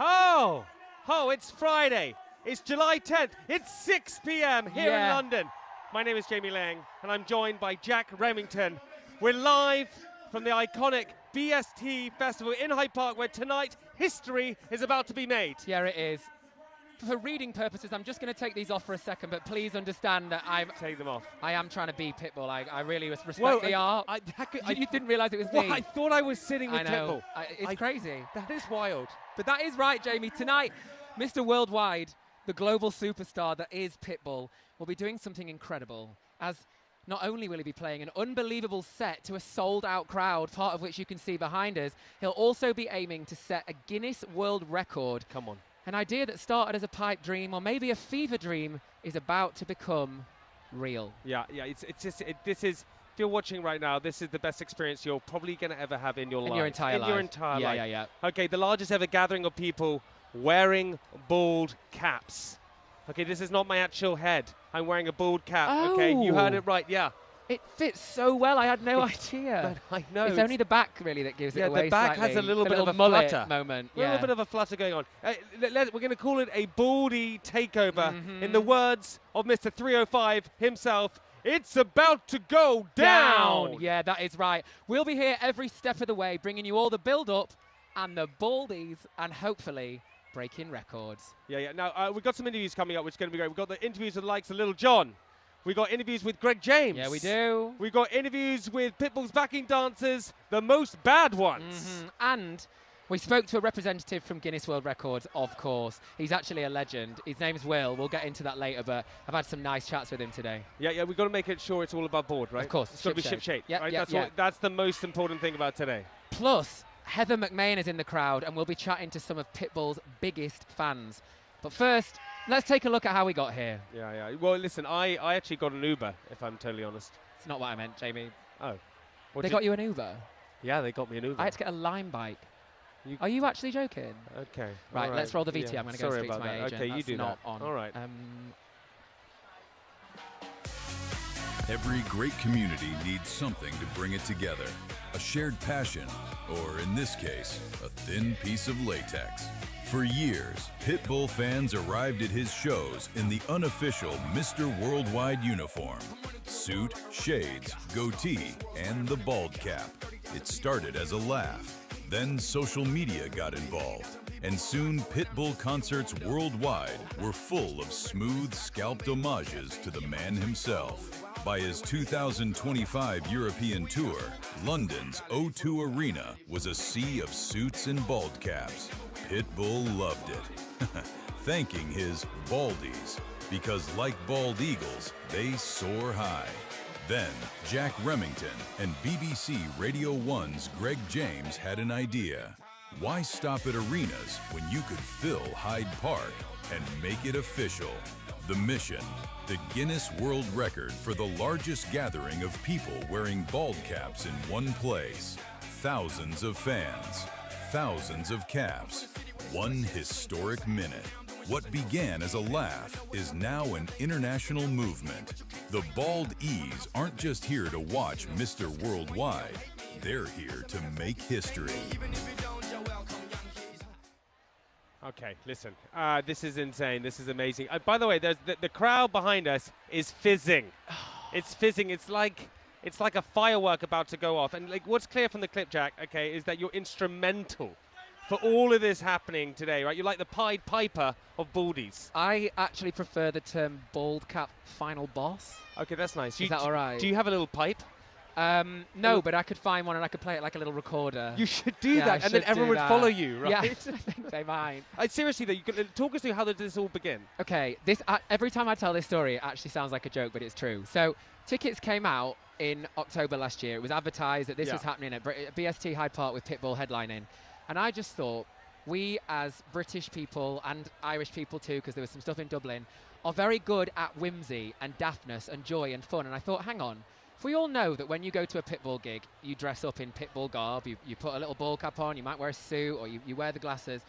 Oh, it's Friday. It's July 10th. It's 6 p.m. here in London. My name is Jamie Lang, and I'm joined by Jack Remington. We're live from the iconic BST Festival in Hyde Park, where tonight history is about to be made. Yeah, it is. For reading purposes, I'm just going to take these off for a second, but please understand that Take them off. I am trying to be Pitbull. I really respect the art. You didn't realise it was me. I thought I was sitting with Pitbull. It's crazy. That is wild. But that is right, Jamie. Tonight, Mr. Worldwide, the global superstar that is Pitbull, will be doing something incredible, as not only will he be playing an unbelievable set to a sold-out crowd, part of which you can see behind us, he'll also be aiming to set a Guinness World Record. Come on. An idea that started as a pipe dream or maybe a fever dream is about to become real. Yeah, this is, if you're watching right now, this is the best experience you're probably going to ever have in your life. In your entire life. Yeah. Okay, the largest ever gathering of people wearing bald caps. Okay, this is not my actual head. I'm wearing a bald cap. Oh. Okay, you heard it right, yeah. It fits so well, I had no idea. But I know. It's only the back, really, that gives it away. Yeah, the back slightly. has a little bit of a mullet flutter moment. A little bit of a flutter going on. We're going to call it a baldy takeover. In the words of Mr305 himself, it's about to go down. Yeah, that is right. We'll be here every step of the way, bringing you all the build-up and the baldies, and hopefully breaking records. Yeah. Now, we've got some interviews coming up, which is going to be great. We've got the interviews with the likes of Little John. We got interviews with Greg James. Yeah, we do. We got interviews with Pitbull's backing dancers, the most bad ones. And we spoke to a representative from Guinness World Records, of course. He's actually a legend. His name's Will. We'll get into that later, but I've had some nice chats with him today. Yeah, we've got to make it sure it's all above board, right? Of course. It's got to be ship-shape, right? Yeah. That's the most important thing about today. Plus, Heather McMahon is in the crowd, and we'll be chatting to some of Pitbull's biggest fans. But first, let's take a look at how we got here. Yeah. Well, listen, I actually got an Uber, if I'm totally honest. It's not what I meant, Jamie. Oh. They got you an Uber? Yeah, they got me an Uber. I had to get a Lime bike. Are you actually joking? Okay. Right, let's roll the VT. I'm going to go speak to my agent. Okay, you do not that. On. All right. Every great community needs something to bring it together. A shared passion, or in this case, a thin piece of latex. For years, Pitbull fans arrived at his shows in the unofficial Mr. Worldwide uniform. Suit, shades, goatee, and the bald cap. It started as a laugh. Then social media got involved. And soon Pitbull concerts worldwide were full of smooth, scalped homages to the man himself. By his 2025 European tour, London's O2 Arena was a sea of suits and bald caps. Pitbull loved it, thanking his baldies, because like bald eagles, they soar high. Then, Jack Remington and BBC Radio 1's Greg James had an idea. Why stop at arenas when you could fill Hyde Park and make it official? The mission, the Guinness World Record for the largest gathering of people wearing bald caps in one place. Thousands of fans, thousands of caps, one historic minute. What began as a laugh is now an international movement. The Bald E's aren't just here to watch Mr. Worldwide, they're here to make history. Okay, listen, this is insane. This is amazing. By the way, there's the crowd behind us is fizzing. It's fizzing. It's like a firework about to go off. And like, what's clear from the clip, Jack, okay, is that you're instrumental for all of this happening today, right? You're like the Pied Piper of baldies. I actually prefer the term bald cap final boss. Okay, that's nice. Is that all right? Do you have a little pipe? No, but I could find one and I could play it like a little recorder. You should do that, and then everyone would follow you, right? Yeah, I think they might. Seriously, though, you can talk us through how did this all begin? Okay, this every time I tell this story, it actually sounds like a joke, but it's true. So, tickets came out in October last year. It was advertised that this was happening at BST Hyde Park with Pitbull headlining. And I just thought, we as British people and Irish people too, because there was some stuff in Dublin, are very good at whimsy and daftness and joy and fun. And I thought, hang on, if we all know that when you go to a Pitbull gig, you dress up in Pitbull garb, you put a little ball cap on, you might wear a suit, or you wear the glasses,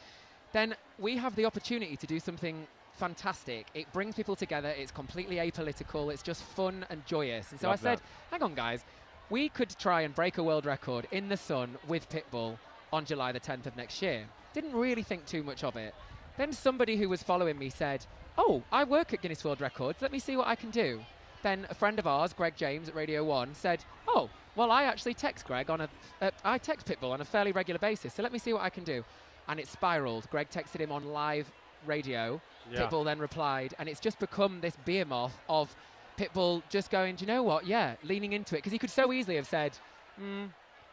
then we have the opportunity to do something fantastic. It brings people together, it's completely apolitical, it's just fun and joyous. And so I said, hang on guys, we could try and break a world record in the sun with Pitbull on July the 10th of next year. didn't really think too much of it. Then somebody who was following me said, oh, I work at Guinness World Records, let me see what I can do. Then a friend of ours, Greg James at Radio 1, said, oh, well, I actually text I text Pitbull on a fairly regular basis, so let me see what I can do. And it spiraled. Greg texted him on live radio. Yeah. Pitbull then replied, and it's just become this behemoth of Pitbull just going, do you know what? Yeah, leaning into it. Because he could so easily have said,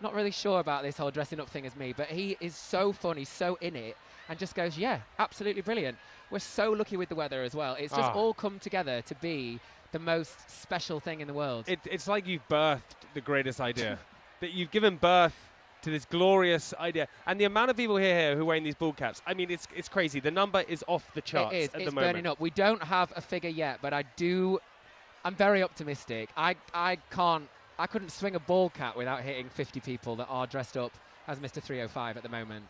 not really sure about this whole dressing up thing as me, but he is so funny, so in it, and just goes, yeah, absolutely brilliant. We're so lucky with the weather as well. It's just all come together to be the most special thing in the world. It's like you've birthed the greatest idea. That you've given birth to this glorious idea. And the amount of people here who are wearing these ball caps, I mean, it's crazy. The number is off the charts at the moment. It's burning up. We don't have a figure yet, but I'm very optimistic. I couldn't swing a ball cap without hitting 50 people that are dressed up as Mr305 at the moment.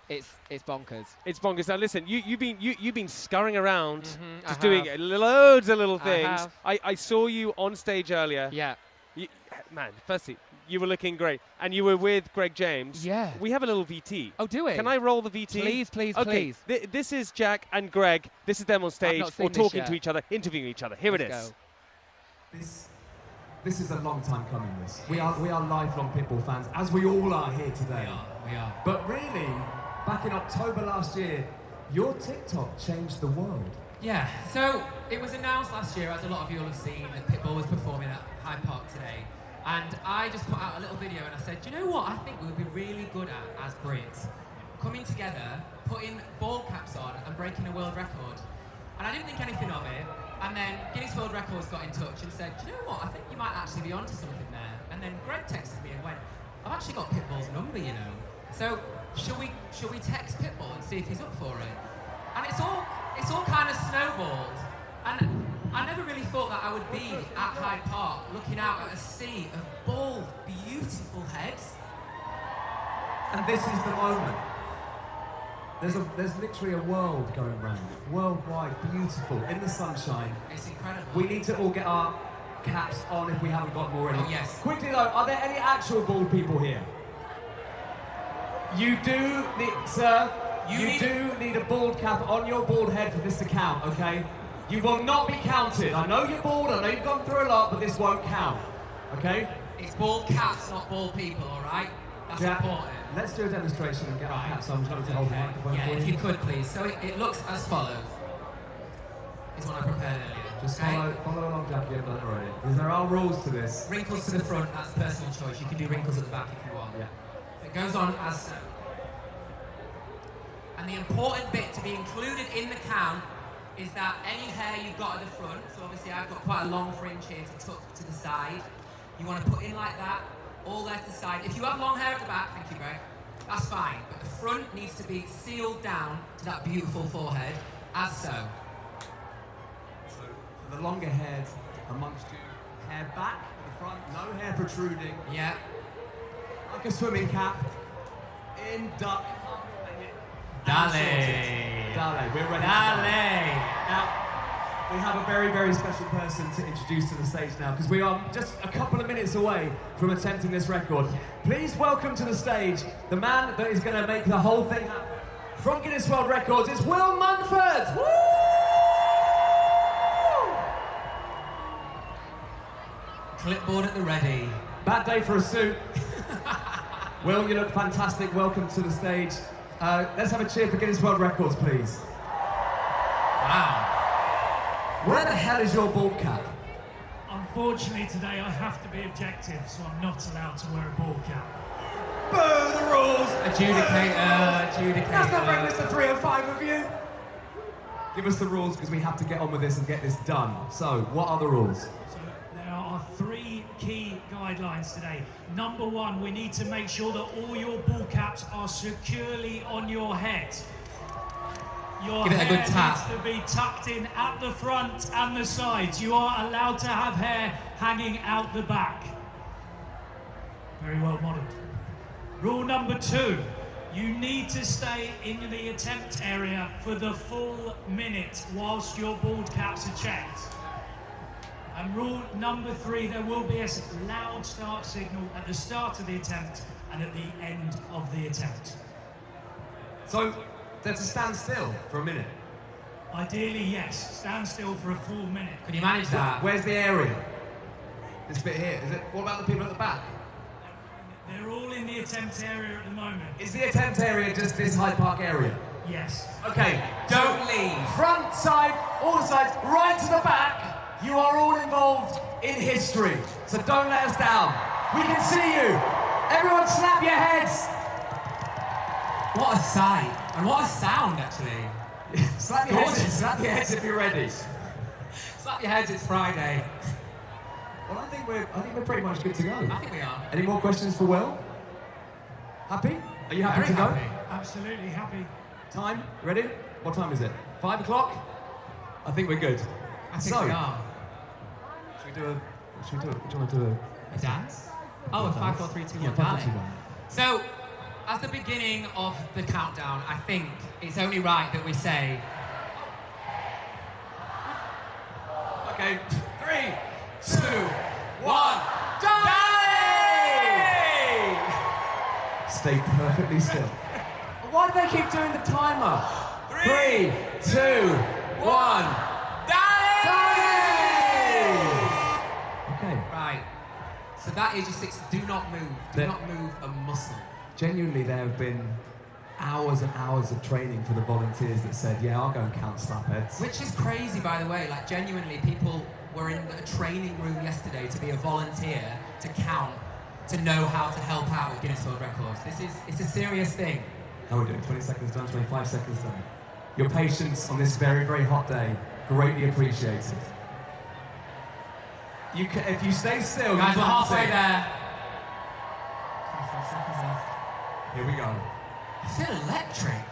It's bonkers. It's bonkers. Now listen, you've been scurrying around, just doing loads of little things. I saw you on stage earlier. Yeah. Man, firstly, you were looking great, and you were with Greg James. Yeah. We have a little VT. Oh, do it? Can I roll the VT? Please, please, okay. please. This is Jack and Greg. This is them on stage, or talking to each other, interviewing each other. Here Let's it is. Go. This is a long time coming. We are lifelong Pitbull fans, as we all are here today. We are. But really, back in October last year, your TikTok changed the world. Yeah, so it was announced last year, as a lot of you will have seen, that Pitbull was performing at Hyde Park today. And I just put out a little video and I said, do you know what I think we would be really good at as Brits? Coming together, putting ball caps on and breaking a world record. And I didn't think anything of it. And then Guinness World Records got in touch and said, do you know what, I think you might actually be onto something there. And then Greg texted me and went, I've actually got Pitbull's number, you know. So should we text Pitbull and see if he's up for it? And it's all kind of snowballed. And I never really thought that I would be at Hyde Park looking out at a sea of bald, beautiful heads. And this is the moment. There's literally a world going round. Worldwide, beautiful, in the sunshine. It's incredible. We need to all get our caps on if we haven't got them already. Oh, yes. Quickly though, are there any actual bald people here? You do need, sir, you do need a bald cap on your bald head for this to count, okay? You will not be counted. I know you're bald, I know you've gone through a lot, but this won't count, okay? It's bald cats, not bald people, all right? That's important. Let's do a demonstration and get our caps on. I'm going to hold the microphone yeah, for if you could, please. So it looks as follows. It's one I prepared earlier. Just follow along, Jackie, I've done it already. Because there are rules to this. Wrinkles to the front, that's personal choice. You can do wrinkles at the back if you want. Yeah. It goes on as so. And the important bit to be included in the count is that any hair you've got at the front, so obviously I've got quite a long fringe here to tuck to the side. You want to put in like that, all there to the side. If you have long hair at the back, thank you, Greg, that's fine. But the front needs to be sealed down to that beautiful forehead, as so. So, for the longer head amongst you, hair back at the front, no hair protruding. Yeah. Like a swimming cap. In, duck, up, Dale. Dale, we're ready to go. Now, we have a very, very special person to introduce to the stage now, because we are just a couple of minutes away from attempting this record. Please welcome to the stage the man that is going to make the whole thing happen. From Guinness World Records, it's Will Munford! Woo! Clipboard at the ready. Bad day for a suit. Will, you look fantastic. Welcome to the stage. Let's have a cheer for Guinness World Records, please. Wow. Where the hell is your bald cap? Unfortunately today I have to be objective, so I'm not allowed to wear a ball cap. Boo the rules! Adjudicator. That's not very Mr305 of you. Give us the rules, because we have to get on with this and get this done. So, what are the rules? So there are 3 key guidelines today. Number 1, we need to make sure that all your ball caps are securely on your head. Your Give it a good tap. hair needs to be tucked in at the front and the sides. You are allowed to have hair hanging out the back. Very well modelled. Rule number 2, you need to stay in the attempt area for the full minute whilst your bald caps are checked. And rule number 3, there will be a loud start signal at the start of the attempt and at the end of the attempt. So, they're to stand still for a minute. Ideally, yes. Stand still for a full minute. Can you manage that? Where's the area? This bit here. Is it? What about the people at the back? They're all in the attempt area at the moment. Is the attempt area just this Hyde Park area? Yes. Okay, Don't leave. front, side, all the sides, right to the back. You are all involved in history, so don't let us down. We can see you. Everyone snap your heads. What a sight. And what a sound, actually. Slap your heads if you're ready. Slap your heads, it's Friday. Well, I think we're pretty much good to go. I think we are. Any more questions for Will? Happy? Are you happy Very to go? happy. Absolutely happy. Time? Ready? What time is it? 5 o'clock? I think we're good. I think we are. Should we do a... Do you want to do A dance? Oh, a 5, 4, 3, 2, 1 Yeah, 5, 4, 2, ballet. 1. So, as the beginning of the countdown, I think it's only right that we say... Okay, 3, 2, 1. Stay perfectly still. Why do they keep doing the timer? 3, 2, 1. Okay. Right. So that is your 6. Do not move. Do There- not move a muscle. Genuinely, there have been hours and hours of training for the volunteers that said, yeah, I'll go and count slap heads. Which is crazy, by the way. Like, genuinely, people were in a training room yesterday to be a volunteer, to count, to know how to help out with Guinness World Records. It's a serious thing. How are we doing? 20 seconds done, 25 seconds done. Your patience on this very, very hot day, greatly appreciated. If you stay still, Guys, you we're can't halfway see. there. 25 seconds left. Here we go. I feel electric.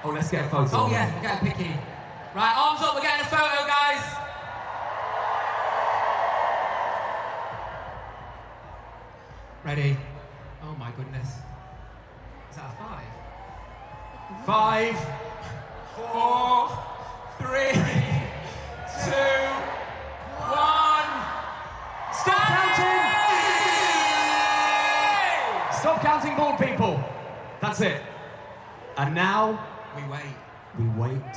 Oh, let's get a photo. Oh yeah, we're getting picky. Right, arms up, we're getting a photo, guys. Ready? Oh my goodness. Is that a 5? 5, 4, 3, 2, 1. Stop counting! Stop counting, bald people. That's it. And now We wait. we wait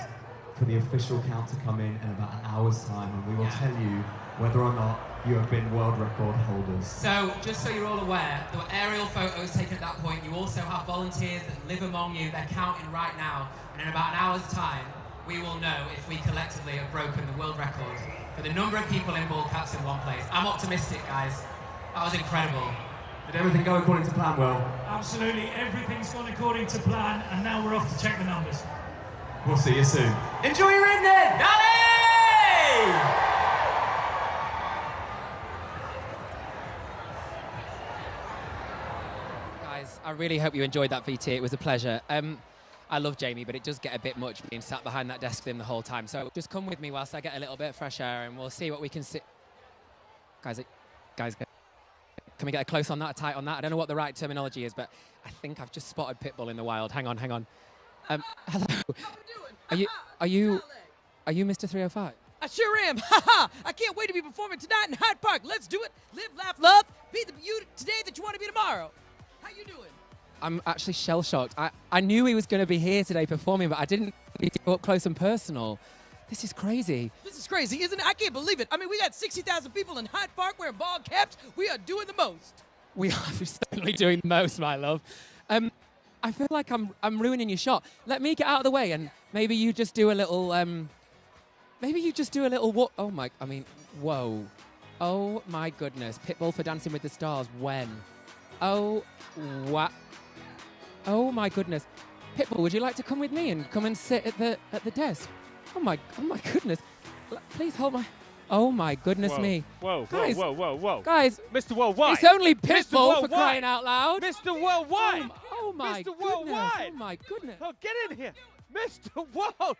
for the official count to come in about an hour's time, and we will tell you whether or not you have been world record holders. So, just so you're all aware, there were aerial photos taken at that point. You also have volunteers that live among you. They're counting right now. And in about an hour's time, we will know if we collectively have broken the world record for the number of people in ball caps in one place. I'm optimistic, guys. That was incredible. Did everything go according to plan, Will? Absolutely, everything's gone according to plan, and now we're off to check the numbers. We'll see you soon. Enjoy your evening! Guys, I really hope you enjoyed that VT. It was a pleasure. I love Jamie, but it does get a bit much being sat behind that desk with him the whole time. So just come with me whilst I get a little bit of fresh air, and we'll see what we can see. Guys, can we get a close on that, a tight on that? I don't know what the right terminology is, but I think I've just spotted Pitbull in the wild. Hang on. Hello. Are you Mr305? I sure am. Ha! I can't wait to be performing tonight in Hyde Park. Let's do it. Live, laugh, love. Be the you today that you want to be tomorrow. How you doing? I'm actually shell-shocked. I knew he was going to be here today performing, but I didn't need to go up close and personal. This is crazy. This is crazy, isn't it? I can't believe it. I mean, we got 60,000 people in Hyde Park wearing ball caps. We are doing the most. We are certainly doing the most, my love. I feel like I'm ruining your shot. Let me get out of the way, and maybe you just do a little. What? Whoa! Oh my goodness! Pitbull for Dancing with the Stars. When? Oh, what? Oh my goodness! Pitbull, would you like to come with me and come and sit at the desk? Oh my goodness! Please hold my. Oh my goodness me! Whoa! Guys, Whoa! Guys, Mr. Worldwide! it's only Mr. Pitbull for Worldwide. crying out loud! Mr. Worldwide! Oh my Mr. goodness! Worldwide. Oh my goodness! Oh, get in here! Mr. Worldwide!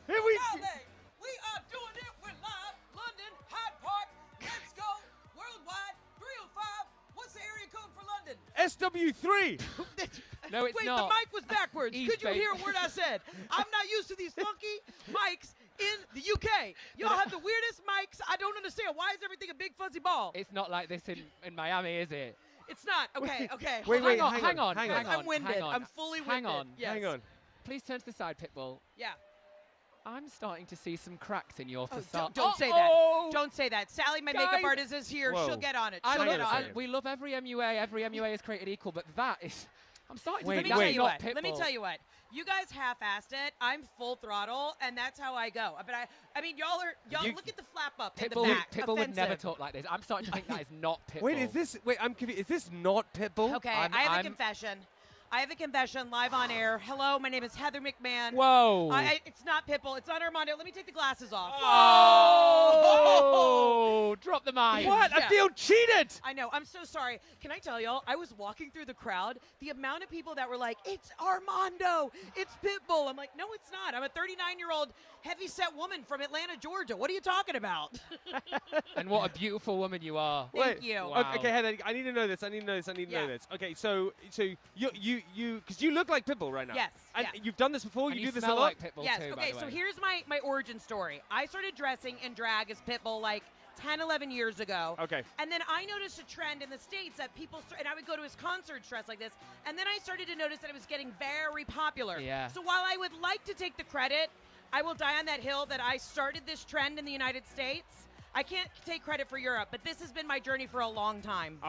Here we Darling, we are doing it. We're live. London, Hyde Park. Let's go. Worldwide. 305. What's the area code for London? SW3! No, it's Wait, not. the mic was backwards. East Could you Bay. hear a word I said? I'm not used to these funky mics in the UK. Y'all have the weirdest mics. I don't understand. Why is everything a big fuzzy ball? It's not like this in Miami, is it? It's not. Okay, okay. Wait, hold wait, hang on. I'm winded. hang on. I'm fully winded. Hang on. Yes. Hang on. Please turn to the side, Pitbull. Yeah. I'm starting to see some cracks in your Oh, facade. don't say that. Don't say that. Sally, my makeup Guys. artist, is here. Whoa. She'll get on it. I She'll love, get on it. we love every MUA. Every MUA is created equal, but that is. I'm starting Wait, to Let me think tell that's you not what. Let me Pitbull. tell you what. You guys half-assed it. I'm full throttle, and that's how I go. But I mean, y'all You- look at the flap up in the Pitbull, back. Pitbull would never Offensive. talk like this. I'm starting to think that is not Pitbull. Wait, is this? Wait, I'm confused. Is this not Pitbull? Okay, I'm- I have a I'm- confession. I have a confession live on air. Hello, my name is Heather McMahon. Whoa. It's not Pitbull. It's not Armando. Let me take the glasses off. Oh! Drop the mic. What? Yeah. I feel cheated. I know. I'm so sorry. Can I tell y'all? I was walking through the crowd. The amount of people that were like, "It's Armando. It's Pitbull." I'm like, "No, it's not. I'm a 39-year-old heavy-set woman from Atlanta, Georgia. What are you talking about?" And what a beautiful woman you are. Thank you. Wow. Okay, Heather, I need to know this. I need to know this. I need to know Yeah. this. Okay, so you because you look like Pitbull right now. Yes, And yeah. you've done this before. And You do this a smell lot. like Pitbull Yes. too, by Okay. the So way. here's my origin story. I started dressing in drag as Pitbull like 10, 11 years ago. Okay. And then I noticed a trend in the States that people, and I would go to his concerts dressed like this, and then I started to notice that it was getting very popular. Yeah. So while I would like to take the credit, I will die on that hill that I started this trend in the United States. I can't take credit for Europe, but this has been my journey for a long time.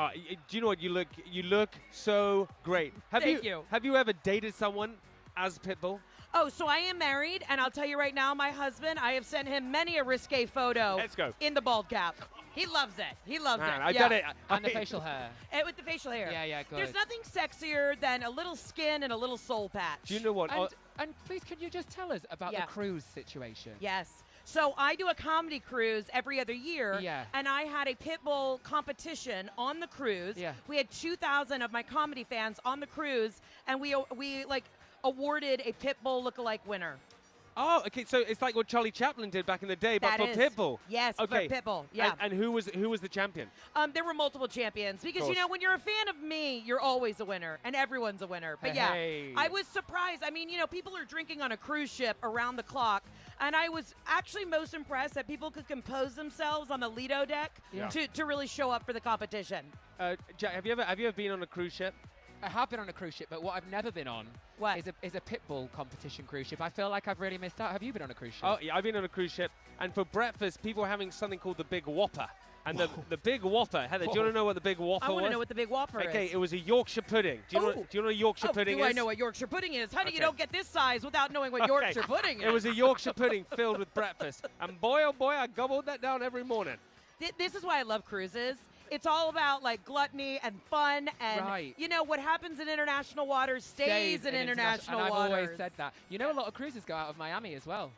Do you know what? You look so great. Thank you. Have you ever dated someone as Pitbull? Oh, so I am married, and I'll tell you right now, my husband, I have sent him many a risque photo Let's go. in the bald cap. He loves it. He loves Man, it. I've yeah. done it. And the facial hair. And with the facial hair. Yeah, good. There's nothing sexier than a little skin and a little soul patch. Do you know what? And please, can you just tell us about Yeah. the cruise situation? Yes. So I do a comedy cruise every other year. Yeah. And I had a Pitbull competition on the cruise. Yeah. We had 2,000 of my comedy fans on the cruise, and we like awarded a Pitbull lookalike winner. Oh, okay. So it's like what Charlie Chaplin did back in the day, but That for is- Pitbull. Yes, Okay. for Pitbull. Yeah. And who was the champion? There were multiple champions because, you Course. know, when you're a fan of me, you're always a winner, and everyone's a winner. But yeah, Hey. I was surprised. I mean, you know, people are drinking on a cruise ship around the clock, and I was actually most impressed that people could compose themselves on the Lido deck Yeah. to really show up for the competition. Jack, have you ever been on a cruise ship? I have been on a cruise ship, but what I've never been on What? is a Pitbull competition cruise ship. I feel like I've really missed out. Have you been on a cruise ship? Oh, yeah, I've been on a cruise ship, and for breakfast, people were having something called the Big Whopper. And the Big Whopper, Heather, do you want to know what the Big Whopper I was? want to know what the Big Whopper Okay, is. it was a Yorkshire pudding. Do you know what a Yorkshire pudding do is? I know what Yorkshire pudding is? Honey, you Okay. don't get this size without knowing what Okay. Yorkshire pudding is. It was a Yorkshire pudding filled with breakfast. And boy, oh boy, I gobbled that down every morning. This is why I love cruises. It's all about like gluttony and fun, and Right. you know what happens in international waters stays in international and waters. I've always said that. You know, a lot of cruises go out of Miami as well.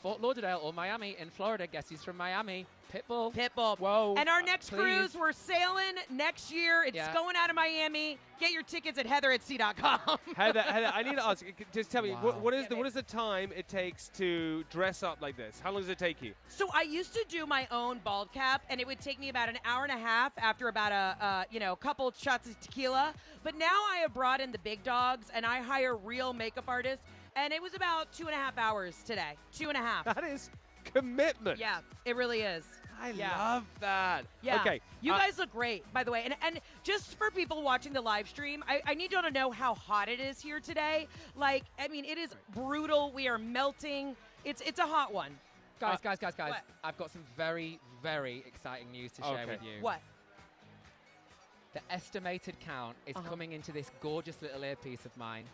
Fort Lauderdale or Miami in Florida. Guess who's from Miami? Pitbull. Pitbull. Whoa. And our next please. cruise, we're sailing next year. It's Yeah. going out of Miami. Get your tickets at heather@sea.com. Heather, I need to ask. Just tell me, Wow. what is the time it takes to dress up like this? How long does it take you? So I used to do my own bald cap, and it would take me about an hour and a half after about a couple shots of tequila. But now I have brought in the big dogs, and I hire real makeup artists, and it was about 2.5 hours today. 2.5. That is commitment. Yeah, it really is. I Yeah. love that. Yeah. Okay. You guys look great, by the way. And just for people watching the live stream, I need y'all to know how hot it is here today. Like, I mean, it is brutal. We are melting. It's a hot one. Guys. What? I've got some very, very exciting news to share Okay. with you. What? The estimated count is coming into this gorgeous little earpiece of mine.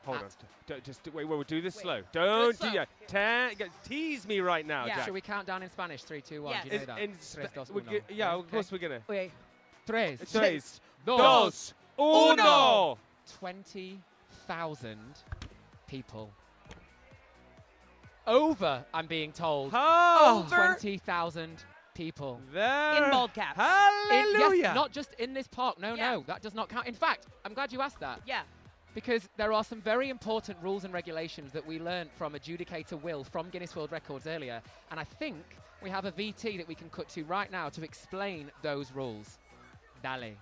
Hold on. Wait, we'll do this Wait. slow. Do it Don't slow. do that. Tease me right now, Yeah. Jack. Should we count down in Spanish? 3, 2, 1. Yes. Do you know that? Tres, dos, We're uno. yeah, of Okay. course we're gonna. Wait. Tres. Tres, dos, dos, uno. 20,000 people. Over, I'm being told. Oh, Over. 20,000 people. there. In bald caps. Hallelujah. Yes, not just in this park. No, Yeah. no, that does not count. In fact, I'm glad you asked that. Yeah. Because there are some very important rules and regulations that we learned from adjudicator Will from Guinness World Records earlier. And I think we have a VT that we can cut to right now to explain those rules. Dale.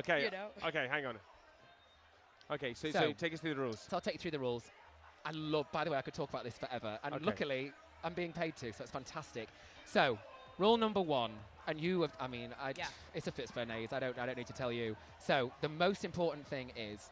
Okay. You know? Okay, hang on. Okay, so take us through the rules. So I'll take you through the rules. By the way, I could talk about this forever. And luckily, I'm being paid to, so it's fantastic. So, rule number 1, and it's a Fitzburnades. I don't need to tell you. So, the most important thing is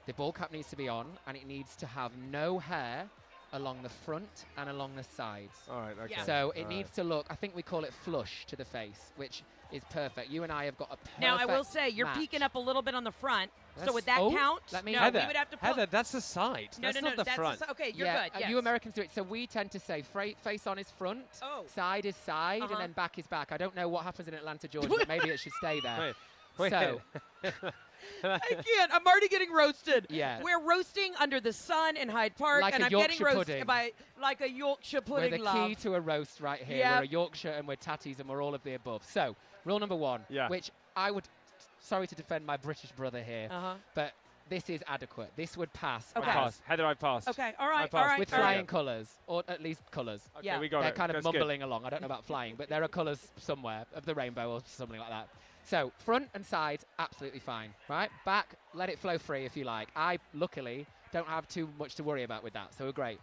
the ball cap needs to be on, and it needs to have no hair along the front and along the sides. All right, okay. Yeah. So it needs to look, I think we call it flush to the face, which is perfect. You and I have got a perfect Now, I will say, you're match. peeking up a little bit on the front. So That's- would that count? let me- no, Heather, we would have to put. Heather, that's the side. No, that's no, not the that's front. okay, you're yeah, good. Yes. You Americans do it. So we tend to say face on is front, side is side, and then back is back. I don't know what happens in Atlanta, Georgia, but maybe it should stay there. Wait. So, I can't. I'm already getting roasted. Yeah. We're roasting under the sun in Hyde Park, Like and a I'm Yorkshire getting roasted pudding. by like a Yorkshire we're pudding. the love. key to a roast right here. Yep. We're a Yorkshire and we're tatties and we're all of the above. So, rule number 1, which I would, sorry to defend my British brother here, but this is adequate. This would pass. Okay. Pass. Heather, I passed. Okay, all right, I all passed. right. With all right. flying colours, or at least colours. Okay, Yeah. we got They're it. kind of That's mumbling along. I don't know about flying, but there are colours somewhere of the rainbow or something like that. So front and sides, absolutely fine, right? Back, let it flow free if you like. I, luckily, don't have too much to worry about with that, so we're great.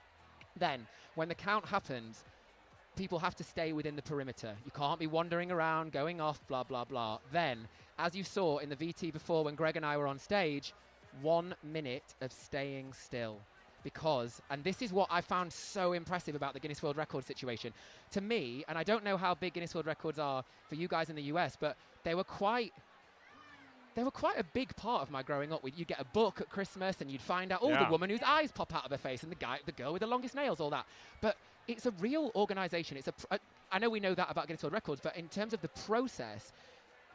Then, when the count happens, people have to stay within the perimeter. You can't be wandering around, going off, blah, blah, blah. Then, as you saw in the VT before when Greg and I were on stage, 1 minute of staying still. Because, and this is what I found so impressive about the Guinness World Records situation. To me, and I don't know how big Guinness World Records are for you guys in the US, but they were quite a big part of my growing up. You'd get a book at Christmas and you'd find out, the woman whose eyes pop out of her face and the girl with the longest nails, all that. But it's a real organisation. I know we know that about Guinness World Records, but in terms of the process,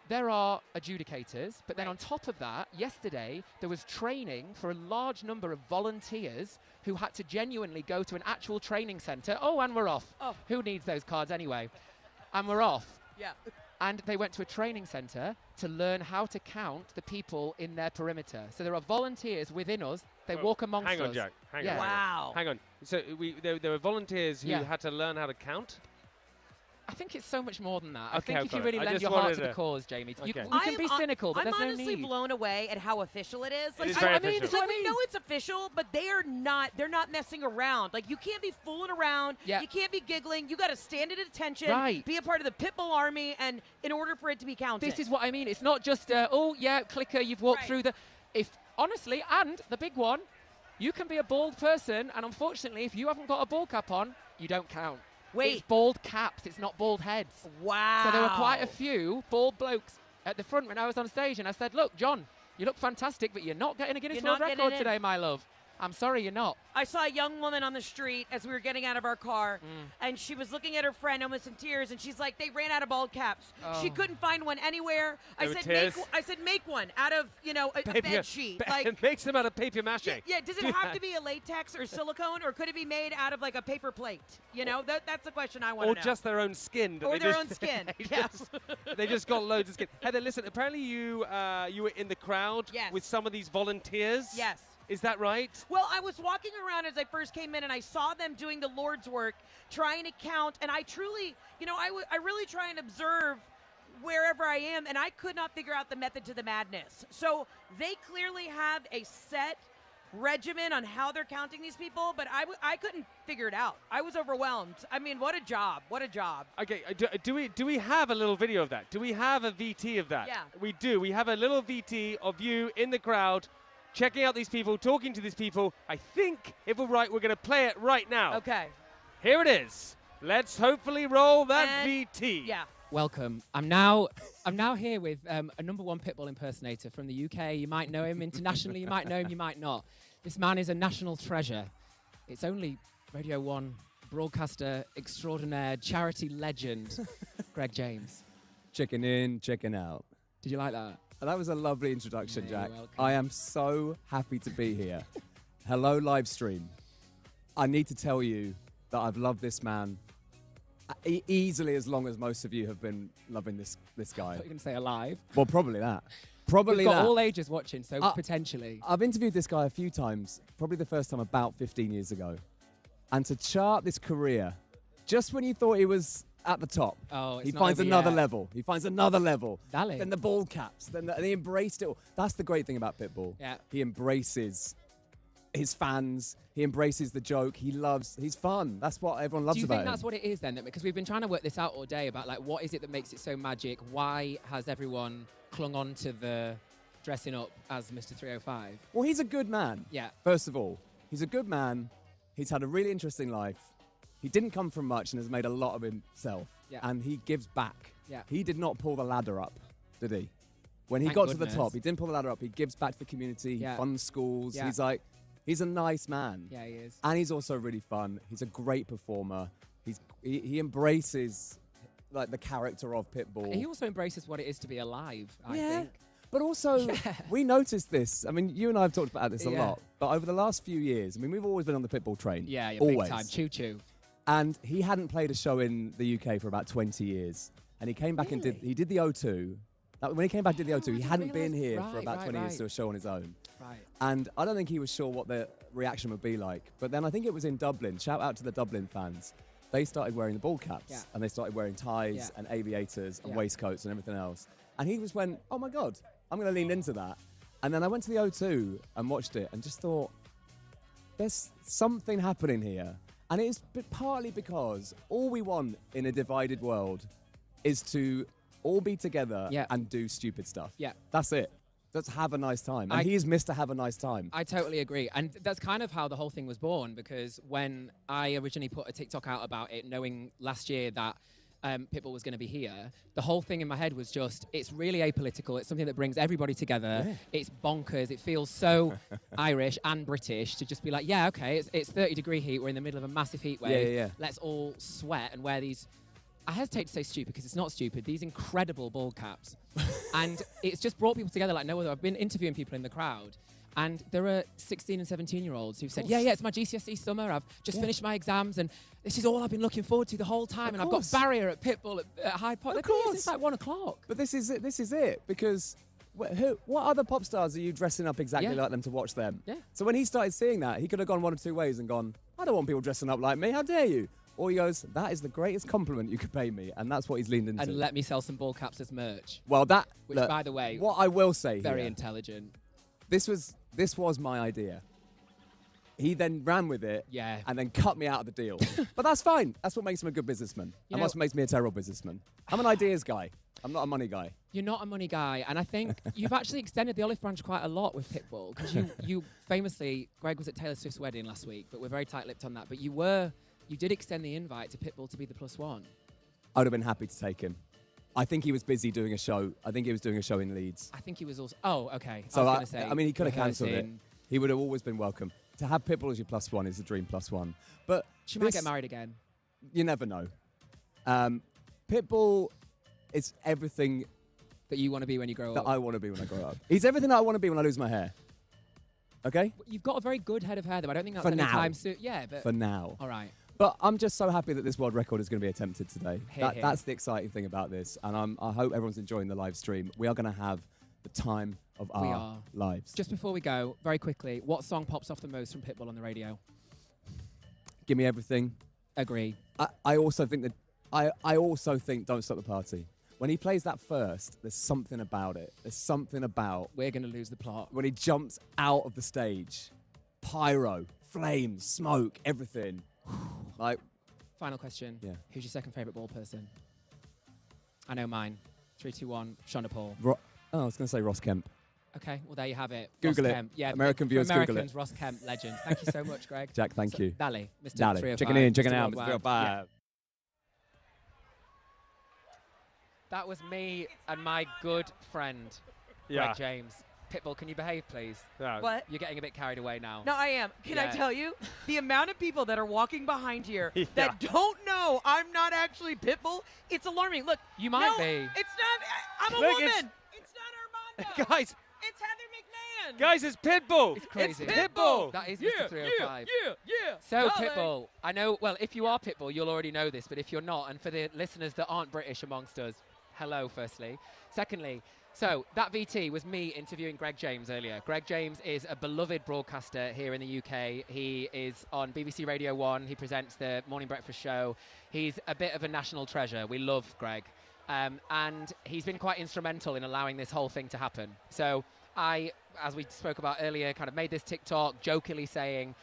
there are adjudicators, but then on top of that, yesterday there was training for a large number of volunteers who had to genuinely go to an actual training centre. Oh, and we're off. Oh. Who needs those cards anyway? And we're off. Yeah. And they went to a training centre to learn how to count the people in their perimeter. So there are volunteers within us. They walk amongst us. Hang on, Jack. Hang on. Wow. Hang on. So there were volunteers who Yeah. had to learn how to count? I think it's so much more than that. Okay, I think I've if you got really it. I lend just your heart wanted to the to- cause, Jamie, you Okay. can be cynical, but I'm there's no honestly need. blown away at how official it is. It is very I mean, official. so we know it's official, but they're not messing around. Like, you can't be fooling around. Yeah. You can't be giggling. You got to stand at attention, Right. be a part of the Pitbull army, and in order for it to be counted. This is what I mean. It's not just, clicker, you've walked Right. through the... Honestly, and the big one, you can be a bald person, and unfortunately, if you haven't got a ball cap on, you don't count. Wait. It's bald caps, it's not bald heads. Wow. So there were quite a few bald blokes at the front when I was on stage, and I said, look, John, you look fantastic, but you're not getting a Guinness You're World not getting Record in. today, my love. I'm sorry, you're not. I saw a young woman on the street as we were getting out of our car, and she was looking at her friend almost in tears, and she's like, they ran out of bald caps. She couldn't find one anywhere. There were tears? I said, make one out of, a bed sheet. It makes them out of paper mache. Yeah, does it have to be a latex or silicone, or could it be made out of like a paper plate? That's the question I want Or to know. just their own skin. that Or they their just- own skin. they Yeah. just- They just got loads of skin. Heather, listen, apparently you were in the crowd Yes. with some of these volunteers. Yes. Is that right? Well, I was walking around as I first came in, and I saw them doing the Lord's work, trying to count, and I truly, I really try and observe wherever I am, and I could not figure out the method to the madness. So they clearly have a set regimen on how they're counting these people, but I couldn't figure it out. I was overwhelmed. I mean, what a job. What a job. Okay, do we have a little video of that? Do we have a VT of that? Yeah. We do. We have a little VT of you in the crowd, checking out these people, talking to these people. I think, if we're right, we're going to play it right now. Okay. Here it is. Let's hopefully roll that And- VT. Yeah. Welcome. I'm now here with a #1 Pitbull impersonator from the UK. You might know him internationally. You might know him. You might not. This man is a national treasure. It's only Radio 1 broadcaster extraordinaire, charity legend, Greg James. Chicken in, chicken out. Did you like that? That was a lovely introduction, Yeah, Jack. you're welcome. I am so happy to be here. Hello, live stream. I need to tell you that I've loved this man easily as long as most of you have been loving this I guy. thought you were going to say alive. Well, probably that. Probably We've got that. all ages watching, so Uh, potentially. I've interviewed this guy a few times, probably the first time about 15 years ago. And to chart this career, just when you thought he was at the top. Oh, it's he not finds over another yet. level. He finds another level. Dale. Then the ball caps. Then they embraced it all. That's the great thing about Pitbull. Yeah. He embraces his fans. He embraces the joke. He's fun. That's what everyone loves Do you about think him. that's what it is then? Because we've been trying to work this out all day about like what is it that makes it so magic? Why has everyone clung on to the dressing up as Mr305? Well, he's a good man. Yeah. First of all, he's a good man. He's had a really interesting life. He didn't come from much and has made a lot of himself. Yeah. And he gives back. Yeah. He did not pull the ladder up, did he? When he Thank got to goodness. the top, he didn't pull the ladder up. He gives back to the community. Yeah. He funds schools. Yeah. He's a nice man. Yeah, he is. And he's also really fun. He's a great performer. He embraces like the character of Pitbull. He also embraces what it is to be alive, I think. But also, we noticed this. I mean, you and I have talked about this a Yeah. lot. But over the last few years, I mean, we've always been on the Pitbull train. Yeah, always. big time. Choo-choo. And he hadn't played a show in the UK for about 20 years. And he came back and did the O2. When he came back and did the O2, he hadn't been here for about 20 years to do a show on his own. Right. And I don't think he was sure what the reaction would be like. But then I think it was in Dublin. Shout out to the Dublin fans. They started wearing the ball caps. Yeah. And they started wearing ties Yeah. and aviators and Yeah. waistcoats and everything else. And he just went, oh my God, I'm going to lean into that. And then I went to the O2 and watched it and just thought, there's something happening here. And it's partly because all we want in a divided world is to all be together Yeah. and do stupid stuff. Yeah. That's it. Let's have a nice time. And he is Mr. Have a Nice Time. I totally agree. And that's kind of how the whole thing was born, because when I originally put a TikTok out about it, knowing last year that Pitbull was going to be here, the whole thing in my head was just, it's really apolitical. It's something that brings everybody together. Yeah. It's bonkers. It feels so Irish and British to just be like, yeah, okay, it's 30-degree heat. We're in the middle of a massive heat wave. Yeah. Let's all sweat and wear these, I hesitate to say stupid because it's not stupid, these incredible ball caps. And it's just brought people together like no other. I've been interviewing people in the crowd, and there are 16 and 17-year-olds who've said, yeah, it's my GCSE summer. I've just finished my exams, and this is all I've been looking forward to the whole time. And I've got barrier at Pitbull at Hyde Park. Of course. It's like 1 o'clock. But this is it, because what other pop stars are you dressing up exactly like them to watch them? Yeah. So when he started seeing that, he could have gone one of two ways and gone, I don't want people dressing up like me, how dare you? Or he goes, that is the greatest compliment you could pay me, and that's what he's leaned into. And let me sell some ball caps as merch. Well, Which, by the way, what I will say very here, intelligent. this was my idea. He then ran with it and then cut me out of the deal. But that's fine. That's what makes him a good businessman. And that's what makes me a terrible businessman. I'm an ideas guy. I'm not a money guy. You're not a money guy. And I think you've actually extended the olive branch quite a lot with Pitbull. Because you famously, Greg was at Taylor Swift's wedding last week, but we're very tight-lipped on that. But you did extend the invite to Pitbull to be the +1. I would have been happy to take him. I think he was busy doing a show. I think he was doing a show in Leeds. I think he was also... Oh, okay. So I was going to say... I mean, he could have cancelled it. rehearsing. He would have always been welcome. To have Pitbull as your +1 is a dream +1. But She might get married again. You never know. Pitbull is everything that you want to be when you grow that up. I want to be when I grow up. He's everything that I want to be when I lose my hair. Okay? You've got a very good head of hair, though. I don't think that's For any now. time soon. Yeah, but... For now. All right. But I'm just so happy that this world record is going to be attempted today. Hear, hear. That's the exciting thing about this. And I hope everyone's enjoying the live stream. We are going to have the time of our lives. Just before we go, very quickly, what song pops off the most from Pitbull on the radio? Give Me Everything. Agree. I also think Don't Stop the Party. When he plays that first, there's something about it. There's something about... We're going to lose the plot. When he jumps out of the stage. Pyro, flames, smoke, everything. Like... Final question. Yeah. Who's your second favourite ball person? I know mine. 3, 2, 1, Shonda Paul. I was going to say Ross Kemp. Okay, well, there you have it. Google Ross it. Kemp. Yeah, American viewers, Americans, Google it. Ross Kemp, legend. Thank you so much, Greg. Jack, thank you. Dali, Mr. Dali. 305. Checking in, checking Mr. out. Worldwide. Mr. 305. Yeah. That was me and my good friend, Greg James. Pitbull, can you behave, please? Yeah. What? You're getting a bit carried away now. No, I am. Can I Yeah. tell you? The amount of people that are walking behind here that don't know I'm not actually Pitbull, it's alarming. Look. You might be. It's not. I'm a Look, woman. It's not Armando. Guys. It's Heather McMahon. Guys, it's Pitbull. It's crazy. It's Pitbull. That is Mr. 305. So, Pitbull, I know, well, if you are Pitbull, you'll already know this, but if you're not, and for the listeners that aren't British amongst us, hello, firstly. Secondly, so that VT was me interviewing Greg James earlier. Greg James is a beloved broadcaster here in the UK. He is on BBC Radio 1. He presents the Morning Breakfast Show. He's a bit of a national treasure. We love Greg. And he's been quite instrumental in allowing this whole thing to happen. So I, as we spoke about earlier, kind of made this TikTok jokingly saying,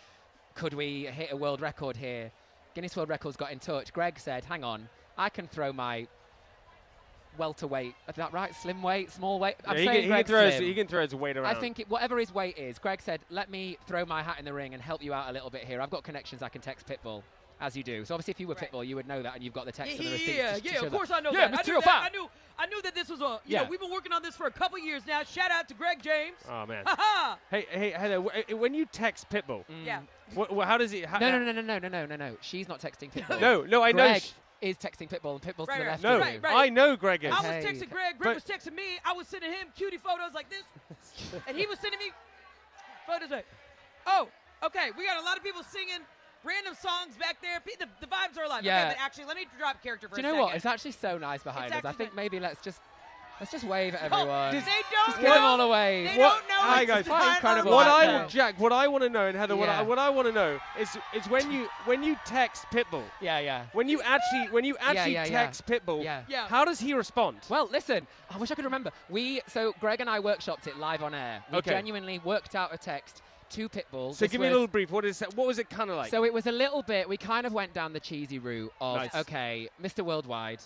could we hit a world record here? Guinness World Records got in touch. Greg said, hang on, I can throw my welterweight, is that right? Slim weight, small weight? I'm saying he can throw his weight around. I think whatever his weight is, Greg said, let me throw my hat in the ring and help you out a little bit here. I've got connections, I can text Pitbull, as you do. So obviously if you were Pitbull, you would know that, and you've got the text and the receipts. Yeah, of course I know yeah, that. Mr305. I knew that this was a, you know, we've been working on this for a couple years now. Shout out to Greg James. Oh, man. Hey, Heather, when you text Pitbull, Yeah. how does he... No. She's not texting Pitbull. No, I know. Greg is texting Pitbull, and Pitbull's to the left No, of you. I know Greg is. I was texting Greg. Greg was texting me. I was sending him cutie photos like this. And he was sending me photos like, oh, okay, we got a lot of people singing random songs back there. The vibes are alive. Yeah. Okay, but actually, let me drop character for a Do second. you know what? It's actually so nice behind us. I think maybe let's just wave at everyone. They just give them all away. They don't know. Hi guys, quite incredible. What I want to know, and Heather, what I want to know is when you text Pitbull. Yeah. When you actually text Pitbull. Yeah. How does he respond? Well, listen, I wish I could remember. So Greg and I workshopped it live on air. We genuinely worked out a text to Pitbull. So give me a little brief. What was it kind of like? So it was a little bit. We kind of went down the cheesy route of Mr. Worldwide.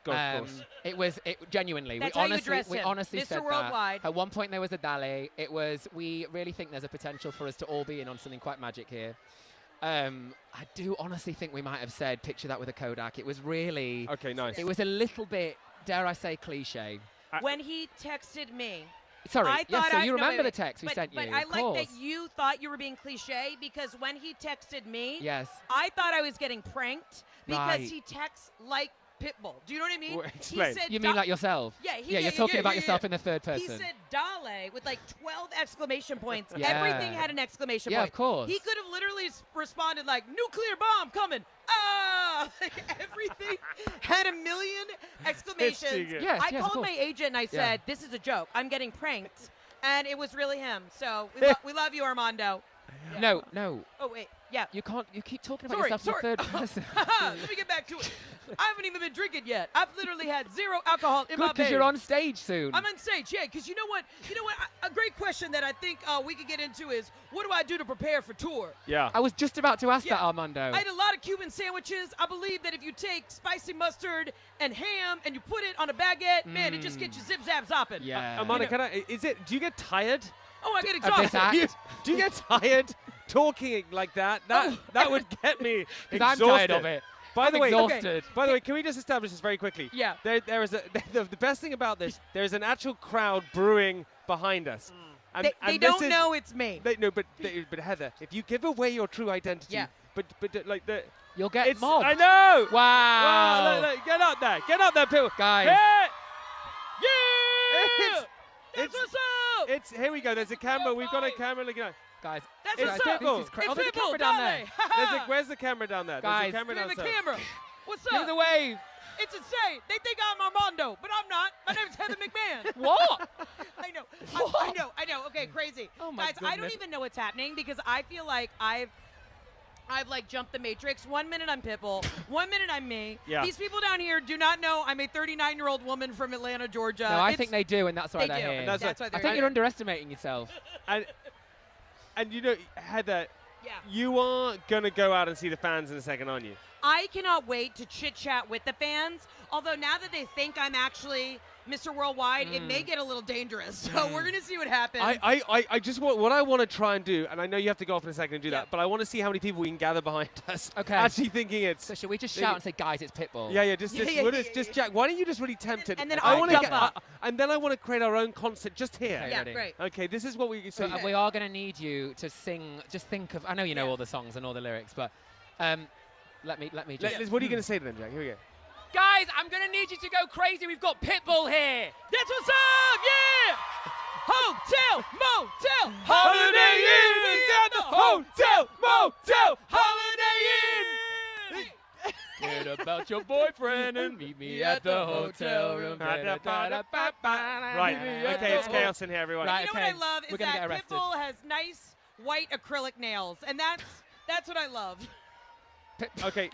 Of course. It was genuinely. That's we how you address him. honestly Mr. said Worldwide. that. At one point there was a Dali. It was. We really think there's a potential for us to all be in on something quite magic here. I do honestly think we might have said, picture that with a Kodak. It was really. Okay, nice. It was a little bit, dare I say, cliche. When he texted me. Sorry, so you remember the text we sent you. But I like that you thought you were being cliche, because when he texted me, I thought I was getting pranked because he texts like Pitbull. Do you know what I mean? Explain. He said you mean like yourself? Yeah, you're talking about yourself in the third person. He said Dale with like 12 exclamation points. Everything had an exclamation point. Yeah, of course. He could have literally responded like, nuclear bomb coming. Ah! Everything had a million exclamations. Yes, I called my agent and I said, this is a joke. I'm getting pranked. And it was really him. So we love you, Armando. No. Oh, wait. Yeah. You can't. You keep talking about yourself in the third person. Let me get back to it. I haven't even been drinking yet. I've literally had 0 alcohol in my veins. Because you're on stage soon. I'm on stage, yeah. Because you know what? A great question that I think we could get into is, what do I do to prepare for tour? Yeah. I was just about to ask that, Armando. I had a lot of Cuban sandwiches. I believe that if you take spicy mustard and ham and you put it on a baguette, man, it just gets you zip zap zopping. Yeah. Amanda, do you get tired? Oh, I get exhausted. Do you get tired talking like that? That would get me exhausted. I'm tired of it. By the way, can we just establish this very quickly? Yeah. There is the best thing about this. There is an actual crowd brewing behind us. And they don't know it's me. But Heather, if you give away your true identity, but like you'll get mobbed. I know. Wow. Look, get out there, people. Guys. Hey! Yeah. That's what's up. Here we go. There's a camera. We've got a camera looking at. Guys, that's what's up. This is there's a camera down there. Where's the camera down there? Guys, there's a camera down there. The camera. What's up? Give us a wave. It's insane. They think I'm Armando, but I'm not. My name's Heather McMahon. What? I know. I know. Okay, crazy. Oh my Guys, goodness. I don't even know what's happening because I feel like I've like jumped the matrix. 1 minute I'm Pitbull, 1 minute I'm me. Yeah. These people down here do not know I'm a 39-year-old woman from Atlanta, Georgia. No, I think they do, and that's why they're here. That's why they're I think here. you're underestimating yourself. And you know, Heather, you are going to go out and see the fans in a second, aren't you? I cannot wait to chit-chat with the fans. Although now that they think I'm actually Mr. Worldwide, it may get a little dangerous. So we're going to see what happens. I just what I want to try and do, and I know you have to go off in a second and do that, but I want to see how many people we can gather behind us. Okay. Actually thinking it's. So should we just shout and say, guys, it's Pitbull? Yeah. Just Jack. Why don't you just really tempt it? And then I I'll want jump up. And then I want to create our own concert just here. Okay, Yeah, ready? great. Okay, this is what we. So we are going to need you to sing. Just think of. I know you know all the songs and all the lyrics, but let me just. What are you going to say to them, Jack? Here we go. Guys, I'm going to need you to go crazy. We've got Pitbull here. That's what's up, yeah! Hotel, motel, Holiday Inn! Hotel, motel, Holiday Inn! Forget about your boyfriend and meet me at the hotel room. Right, okay, it's chaos in here, everyone. Right, You know what I love is that Pitbull has nice white acrylic nails, and that's what I love. Okay,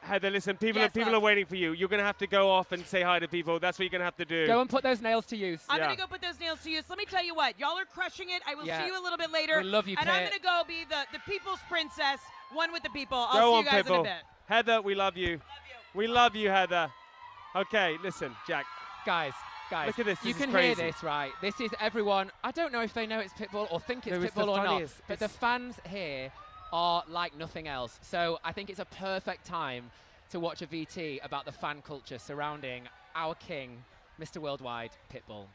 Heather, listen, people Yes, are waiting for you. You're going to have to go off and say hi to people. That's what you're going to have to do. Go and put those nails to use. I'm going to go put those nails to use. Let me tell you what, y'all are crushing it. I will see you a little bit later. We love you, and Pit. I'm going to go be the people's princess, one with the people. I'll Go see on, you guys Pitbull. in a bit. Heather, we love you. We love you, Heather. Okay, listen, Jack. Guys, Look at this. You This is can crazy. hear this, right? This is everyone. I don't know if they know it's Pitbull or think it's No, it's Pitbull the or not, funniest. but the fans here are like nothing else. So I think it's a perfect time to watch a VT about the fan culture surrounding our king, Mr. Worldwide, Pitbull.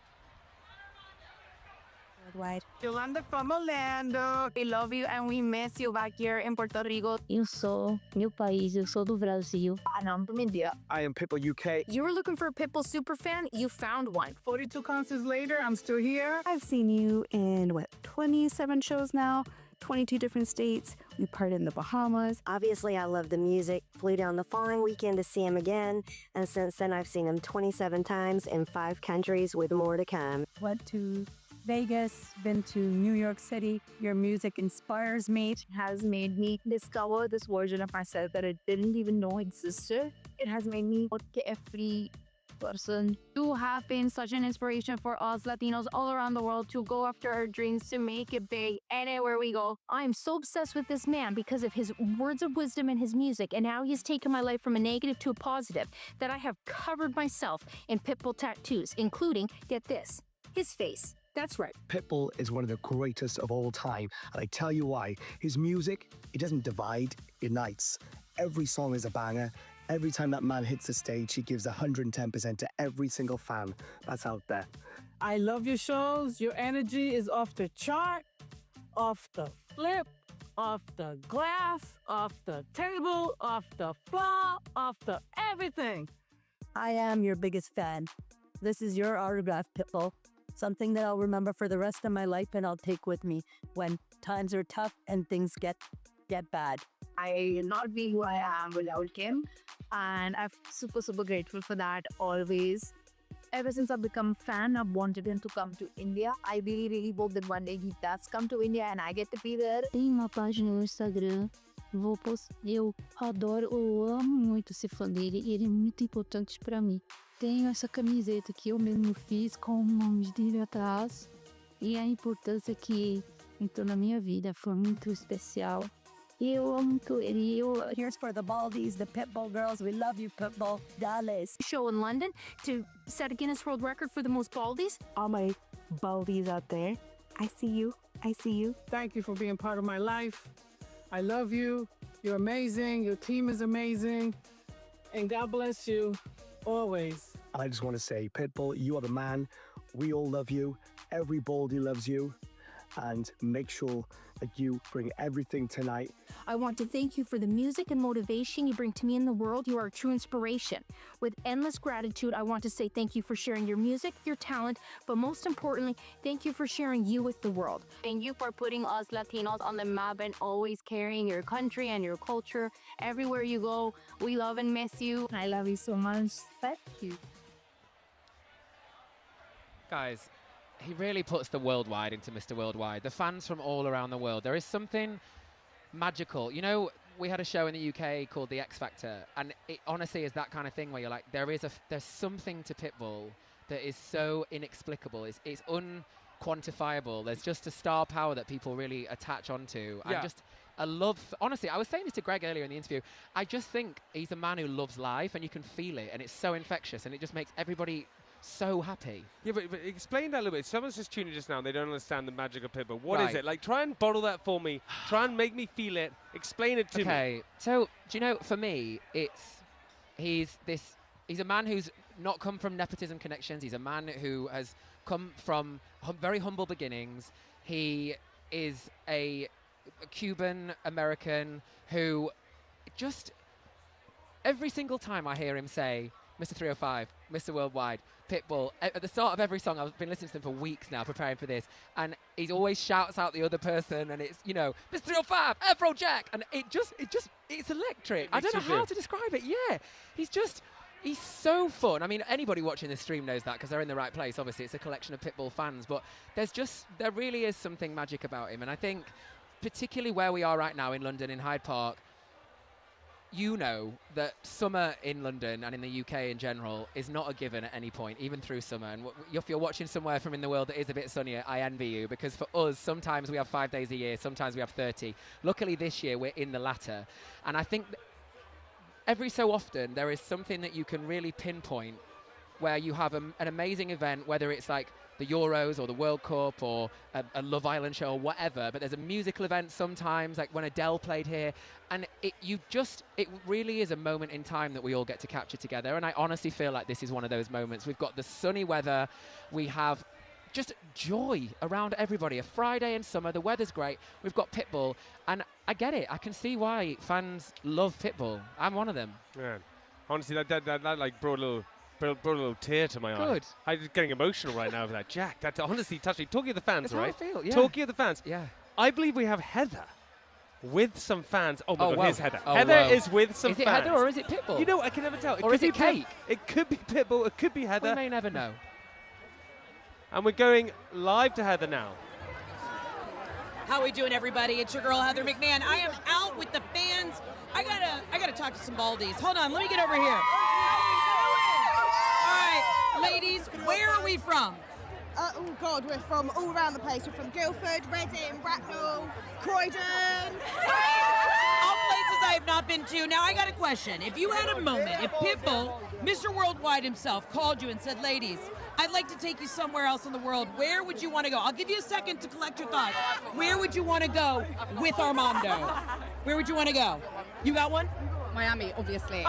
Worldwide. Yolanda from Orlando. We love you and we miss you back here in Puerto Rico. Eu sou meu país, eu sou do Brasil. And I'm from India. I am Pitbull UK. You were looking for a Pitbull superfan? You found one. 42 concerts later, I'm still here. I've seen you in, 27 shows now? 22 different states. We partied in the Bahamas. Obviously, I love the music. Flew down the following weekend to see him again. And since then, I've seen him 27 times in 5 countries with more to come. Went to Vegas, been to New York City. Your music inspires me. It has made me discover this version of myself that I didn't even know existed. It has made me a free person. You have been such an inspiration for us Latinos all around the world to go after our dreams, to make it big anywhere we go. I am so obsessed with this man because of his words of wisdom and his music, and how he's taken my life from a negative to a positive, that I have covered myself in Pitbull tattoos, including, get this, his face. That's right. Pitbull is one of the greatest of all time, and I tell you why. His music, it doesn't divide, it unites. Every song is a banger. Every time that man hits the stage, he gives 110% to every single fan that's out there. I love your shows. Your energy is off the chart, off the flip, off the glass, off the table, off the floor, off the everything. I am your biggest fan. This is your autograph, Pitbull. Something that I'll remember for the rest of my life and I'll take with me when times are tough and things get bad. I will not be who I am without him. And I'm super, super grateful for that always. Ever since I've become a fan, I've wanted him to come to India. I really, really hope that one day he does come to India and I get to be there. Tem uma página no Instagram. Eu adoro, eu amo muito ser fã dele. Ele é muito importante pra mim. Tenho essa camiseta que eu mesmo fiz com o nome dele atrás. E a importância que entrou na minha vida foi muito especial. Eu amo muito ele. Here's for the Baldies, the Pitbull girls. We love you, Pitbull. Dales. Show in London to set a Guinness World Record for the most baldies. All my Baldies out there, I see you. I see you. Thank you for being part of my life. I love you. You're amazing. Your team is amazing. And God bless you always. And I just want to say, Pitbull, you are the man. We all love you. Every Baldy loves you. And make sure that you bring everything tonight. I want to thank you for the music and motivation you bring to me in the world. You are a true inspiration. With endless gratitude, I want to say thank you for sharing your music, your talent, but most importantly, thank you for sharing you with the world. Thank you for putting us Latinos on the map and always carrying your country and your culture everywhere you go. We love and miss you. I love you so much. Thank you. Guys, he really puts the worldwide into Mr. Worldwide. The fans from all around the world. There is something magical. You know, we had a show in the UK called The X Factor, and it honestly is that kind of thing where you're like, there's something to Pitbull that is so inexplicable. It's unquantifiable. There's just a star power that people really attach onto. Yeah. And just a love. Honestly, I was saying this to Greg earlier in the interview. I just think he's a man who loves life, and you can feel it, and it's so infectious, and it just makes everybody so happy. Yeah, but explain that a little bit. Someone's just tuning just now. They don't understand the magic of Pitbull. What is Right. it? Like, try and bottle that for me. Try and make me feel it. Explain it to me. Okay, so do you know? For me, he's a man who's not come from nepotism connections. He's a man who has come from very humble beginnings. He is a Cuban American who just every single time I hear him say, Mr305, Mr. Worldwide, Pitbull. At the start of every song, I've been listening to them for weeks now, preparing for this, and he always shouts out the other person, and it's, you know, Mr305, Afrojack, and it's electric. I don't know how to describe it. Yeah, he's so fun. I mean, anybody watching this stream knows that because they're in the right place. Obviously, it's a collection of Pitbull fans, but there really is something magic about him, and I think particularly where we are right now in London, in Hyde Park, you know that summer in London and in the UK in general is not a given at any point, even through summer. And if you're watching somewhere from in the world that is a bit sunnier, I envy you, because for us, sometimes we have 5 days a year, sometimes we have 30. Luckily this year, we're in the latter. And I think every so often, there is something that you can really pinpoint where you have an amazing event, whether it's like the Euros or the World Cup or a Love Island show or whatever, but there's a musical event sometimes, like when Adele played here, and it really is a moment in time that we all get to capture together, and I honestly feel like this is one of those moments. We've got the sunny weather, we have just joy around everybody. A Friday in summer, the weather's great, we've got Pitbull, and I get it. I can see why fans love Pitbull. I'm one of them. Man, honestly, that like brought a little tear to my eye. Good. I'm just getting emotional right now over that. Jack, that honestly touched me. Talking of the fans, That's right? how I feel, yeah. Talking of the fans. Yeah. I believe we have Heather with some fans. Oh, my God, here's Heather. Oh, Heather whoa. is with some fans. Is it fans. Heather or is it Pitbull? You know, I can never tell. Or is it Kate? It could be Pitbull. It could be Heather. We may never know. And we're going live to Heather now. How we doing, everybody? It's your girl, Heather McMahon. I am out with the fans. I gotta talk to some baldies. Hold on, let me get over here. All right, ladies, where are we from? Oh God, we're from all around the place. We're from Guildford, Reading, Bracknell, Croydon. All places I have not been to. Now I got a question. If you had a moment, if Pitbull, Mr. Worldwide himself, called you and said, ladies, I'd like to take you somewhere else in the world, where would you want to go? I'll give you a second to collect your thoughts. Where would you want to go with Armando? Where would you want to go? You got one? Miami, obviously.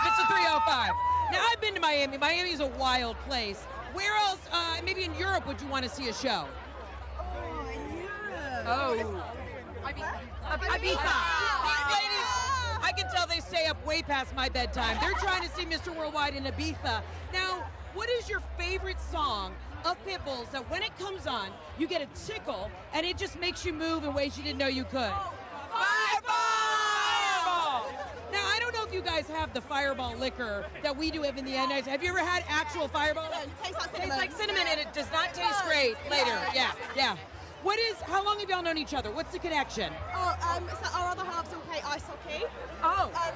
Mr. 305. Now, I've been to Miami. Miami is a wild place. Where else, maybe in Europe, would you want to see a show? Oh, in Europe. Oh. Ibiza. These ladies, I can tell they stay up way past my bedtime. They're trying to see Mr. Worldwide in Ibiza. Now, what is your favorite song of Pitbull's that when it comes on, you get a tickle and it just makes you move in ways you didn't know you could? Fireball! Now, I don't know if you guys have the Fireball liquor that we do have in the end. Have you ever had actual Fireball? It tastes like cinnamon. Tastes like cinnamon and it does not taste great later. Yeah. How long have y'all known each other? What's the connection? So our other halves all play ice hockey.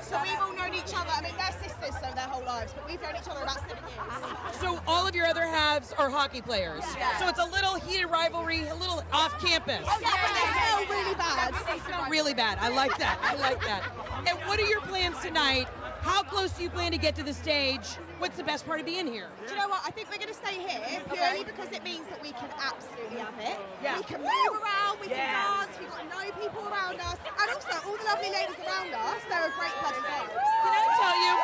So we've all known each other. I mean, they're sisters, so their whole lives, but we've known each other about 7 years. So all of your other halves are hockey players. Yeah. So it's a little heated rivalry, a little off campus. Oh, yeah, but they smell really bad. They smell really bad. I like that. And what are your plans tonight? How close do you plan to get to the stage? What's the best part of being here? Do you know what? I think we're going to stay here purely because it means that we can absolutely have it. Yeah. We can move around, we can dance, we've got no people around us. And also, all the lovely ladies around us, they're a great bloody vibes. Can I tell you?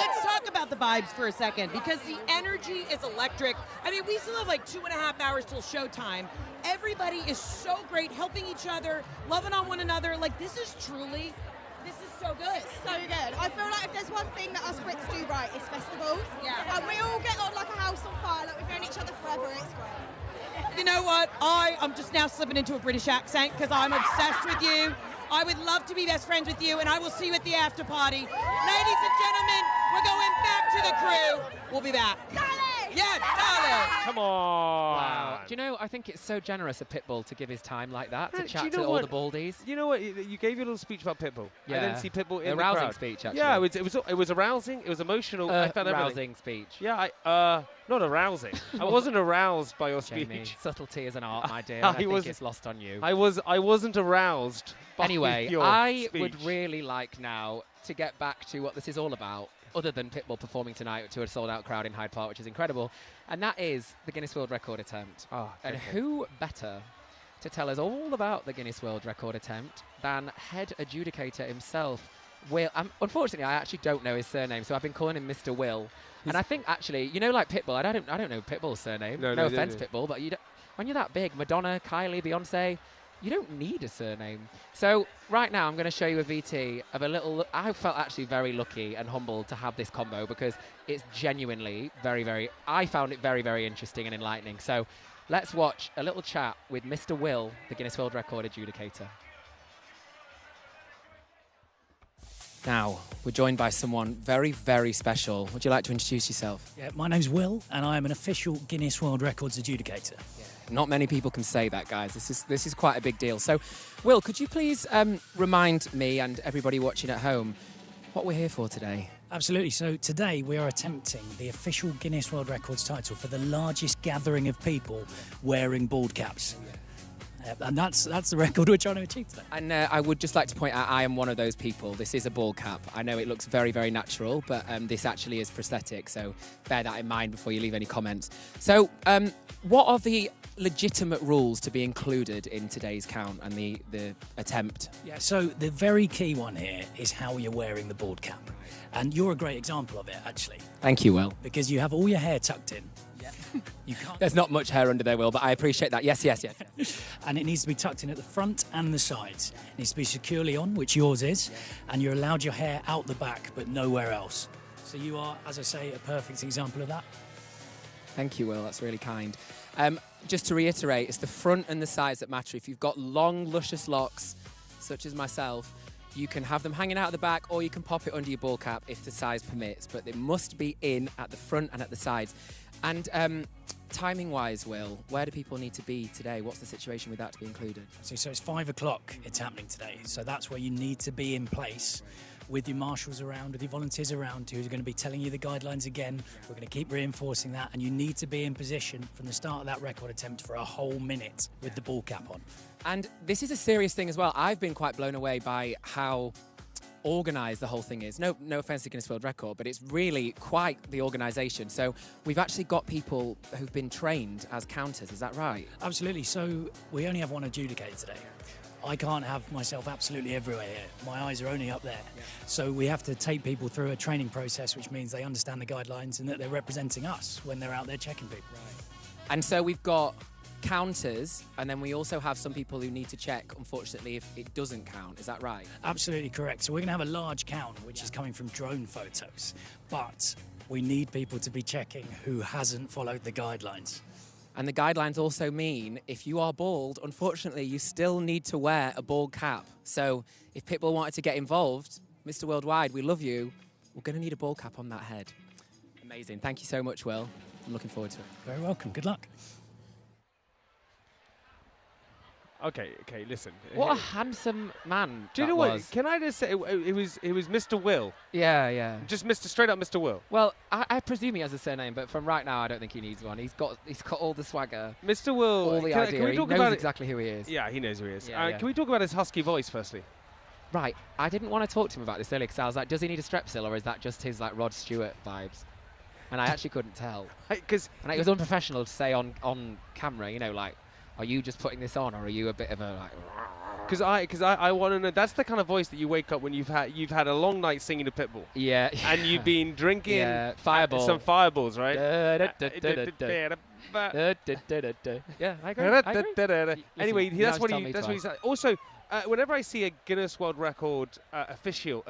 Let's talk about the vibes for a second, because the energy is electric. I mean, we still have like 2.5 hours till showtime. Everybody is so great, helping each other, loving on one another. Like, this is so good. It's so good. I feel like if there's one thing that us Brits do right, it's festivals. Yeah. And we all get on like a house on fire, like we've known each other forever, it's great. You know what? I'm just now slipping into a British accent because I'm obsessed with you. I would love to be best friends with you, and I will see you at the after party. Ladies and gentlemen, we're going back to the crew. We'll be back. Yeah, darling. Come on. Wow. Do you know, I think it's so generous of Pitbull to give his time like that, to chat to know all what? the baldies. You know what? You gave your little speech about Pitbull. Yeah. I didn't see Pitbull in A the rousing crowd. speech, actually. Yeah, it was arousing. It was emotional. I found everything. Rousing speech. Yeah, not arousing. I wasn't aroused by your Jamie, speech. subtlety is an art, my dear. I think it's lost on you. I wasn't aroused by Anyway, your I speech. would really like now to get back to what this is all about, other than Pitbull performing tonight to a sold-out crowd in Hyde Park, which is incredible, and that is the Guinness World Record attempt. And who better to tell us all about the Guinness World Record attempt than head adjudicator himself, Will. Unfortunately, I actually don't know his surname, so I've been calling him Mr. Will. And I think actually, you know, like Pitbull, I don't know Pitbull's surname. No offense, Pitbull, but when you're that big, Madonna, Kylie, Beyonce, You don't need a surname. So right now I'm going to show you a VT of a little... I felt actually very lucky and humbled to have this combo because it's genuinely very, very... I found it very, very interesting and enlightening. So let's watch a little chat with Mr. Will, the Guinness World Record adjudicator. Now, we're joined by someone very, very special. Would you like to introduce yourself? Yeah, my name's Will, and I am an official Guinness World Records adjudicator. Yeah. Not many people can say that, guys. This is quite a big deal. So, Will, could you please remind me and everybody watching at home what we're here for today? Absolutely. So today we are attempting the official Guinness World Records title for the largest gathering of people wearing bald caps. And that's the record we're trying to achieve today. And I would just like to point out I am one of those people. This is a bald cap. I know it looks very, very natural, but this actually is prosthetic, so bear that in mind before you leave any comments. So what are the legitimate rules to be included in today's count and the attempt? Yeah, so the very key one here is how you're wearing the bald cap. And you're a great example of it, actually. Thank you, Will. Because you have all your hair tucked in. You can't. There's not much hair under there, Will, but I appreciate that. Yes, yes, yes. And it needs to be tucked in at the front and the sides. It needs to be securely on, which yours is, and you're allowed your hair out the back, but nowhere else. So you are, as I say, a perfect example of that. Thank you, Will. That's really kind. Just to reiterate, it's the front and the sides that matter. If you've got long, luscious locks, such as myself, you can have them hanging out at the back, or you can pop it under your ball cap if the size permits, but it must be in at the front and at the sides. And timing-wise, Will, where do people need to be today? What's the situation with that to be included? So it's 5 o'clock it's happening today. So that's where you need to be in place with your marshals around, with your volunteers around who are going to be telling you the guidelines again. We're going to keep reinforcing that, and you need to be in position from the start of that record attempt for a whole minute with the ball cap on. And this is a serious thing as well. I've been quite blown away by how organised the whole thing is. No offence to Guinness World Record, but it's really quite the organisation. So we've actually got people who've been trained as counters, is that right? Absolutely. So we only have one adjudicator today. I can't have myself absolutely everywhere here. My eyes are only up there. Yeah. So we have to take people through a training process, which means they understand the guidelines and that they're representing us when they're out there checking people. Right. And so we've got counters, and then we also have some people who need to check, unfortunately, if it doesn't count. Is that right? Absolutely correct. So we're going to have a large count, which is coming from drone photos. But we need people to be checking who hasn't followed the guidelines. And the guidelines also mean if you are bald, unfortunately, you still need to wear a bald cap. So if Pitbull wanted to get involved, Mr. Worldwide, we love you. We're going to need a bald cap on that head. Amazing. Thank you so much, Will. I'm looking forward to it. Very welcome. Good luck. Okay, listen. What a handsome man. Do you know what? Can I just say it was Mr. Will? Yeah. Just straight up Mr. Will. Well, I presume he has a surname, but from right now, I don't think he needs one. He's got all the swagger. Mr. Will. All the idea. Can we he talk knows about exactly who he is. Yeah, he knows who he is. Yeah. Can we talk about his husky voice firstly? Right. I didn't want to talk to him about this earlier because I was like, does he need a Strepsil, or is that just his like Rod Stewart vibes? And I actually couldn't tell. And it was unprofessional to say on camera, you know, like, are you just putting this on, or are you a bit of a like? Because I want to know. That's the kind of voice that you wake up when you've had a long night singing to Pitbull. Yeah. And you've been drinking some fireballs, right? Yeah, I agree. Anyway, that's what he said. Also, whenever I see a Guinness World Record official,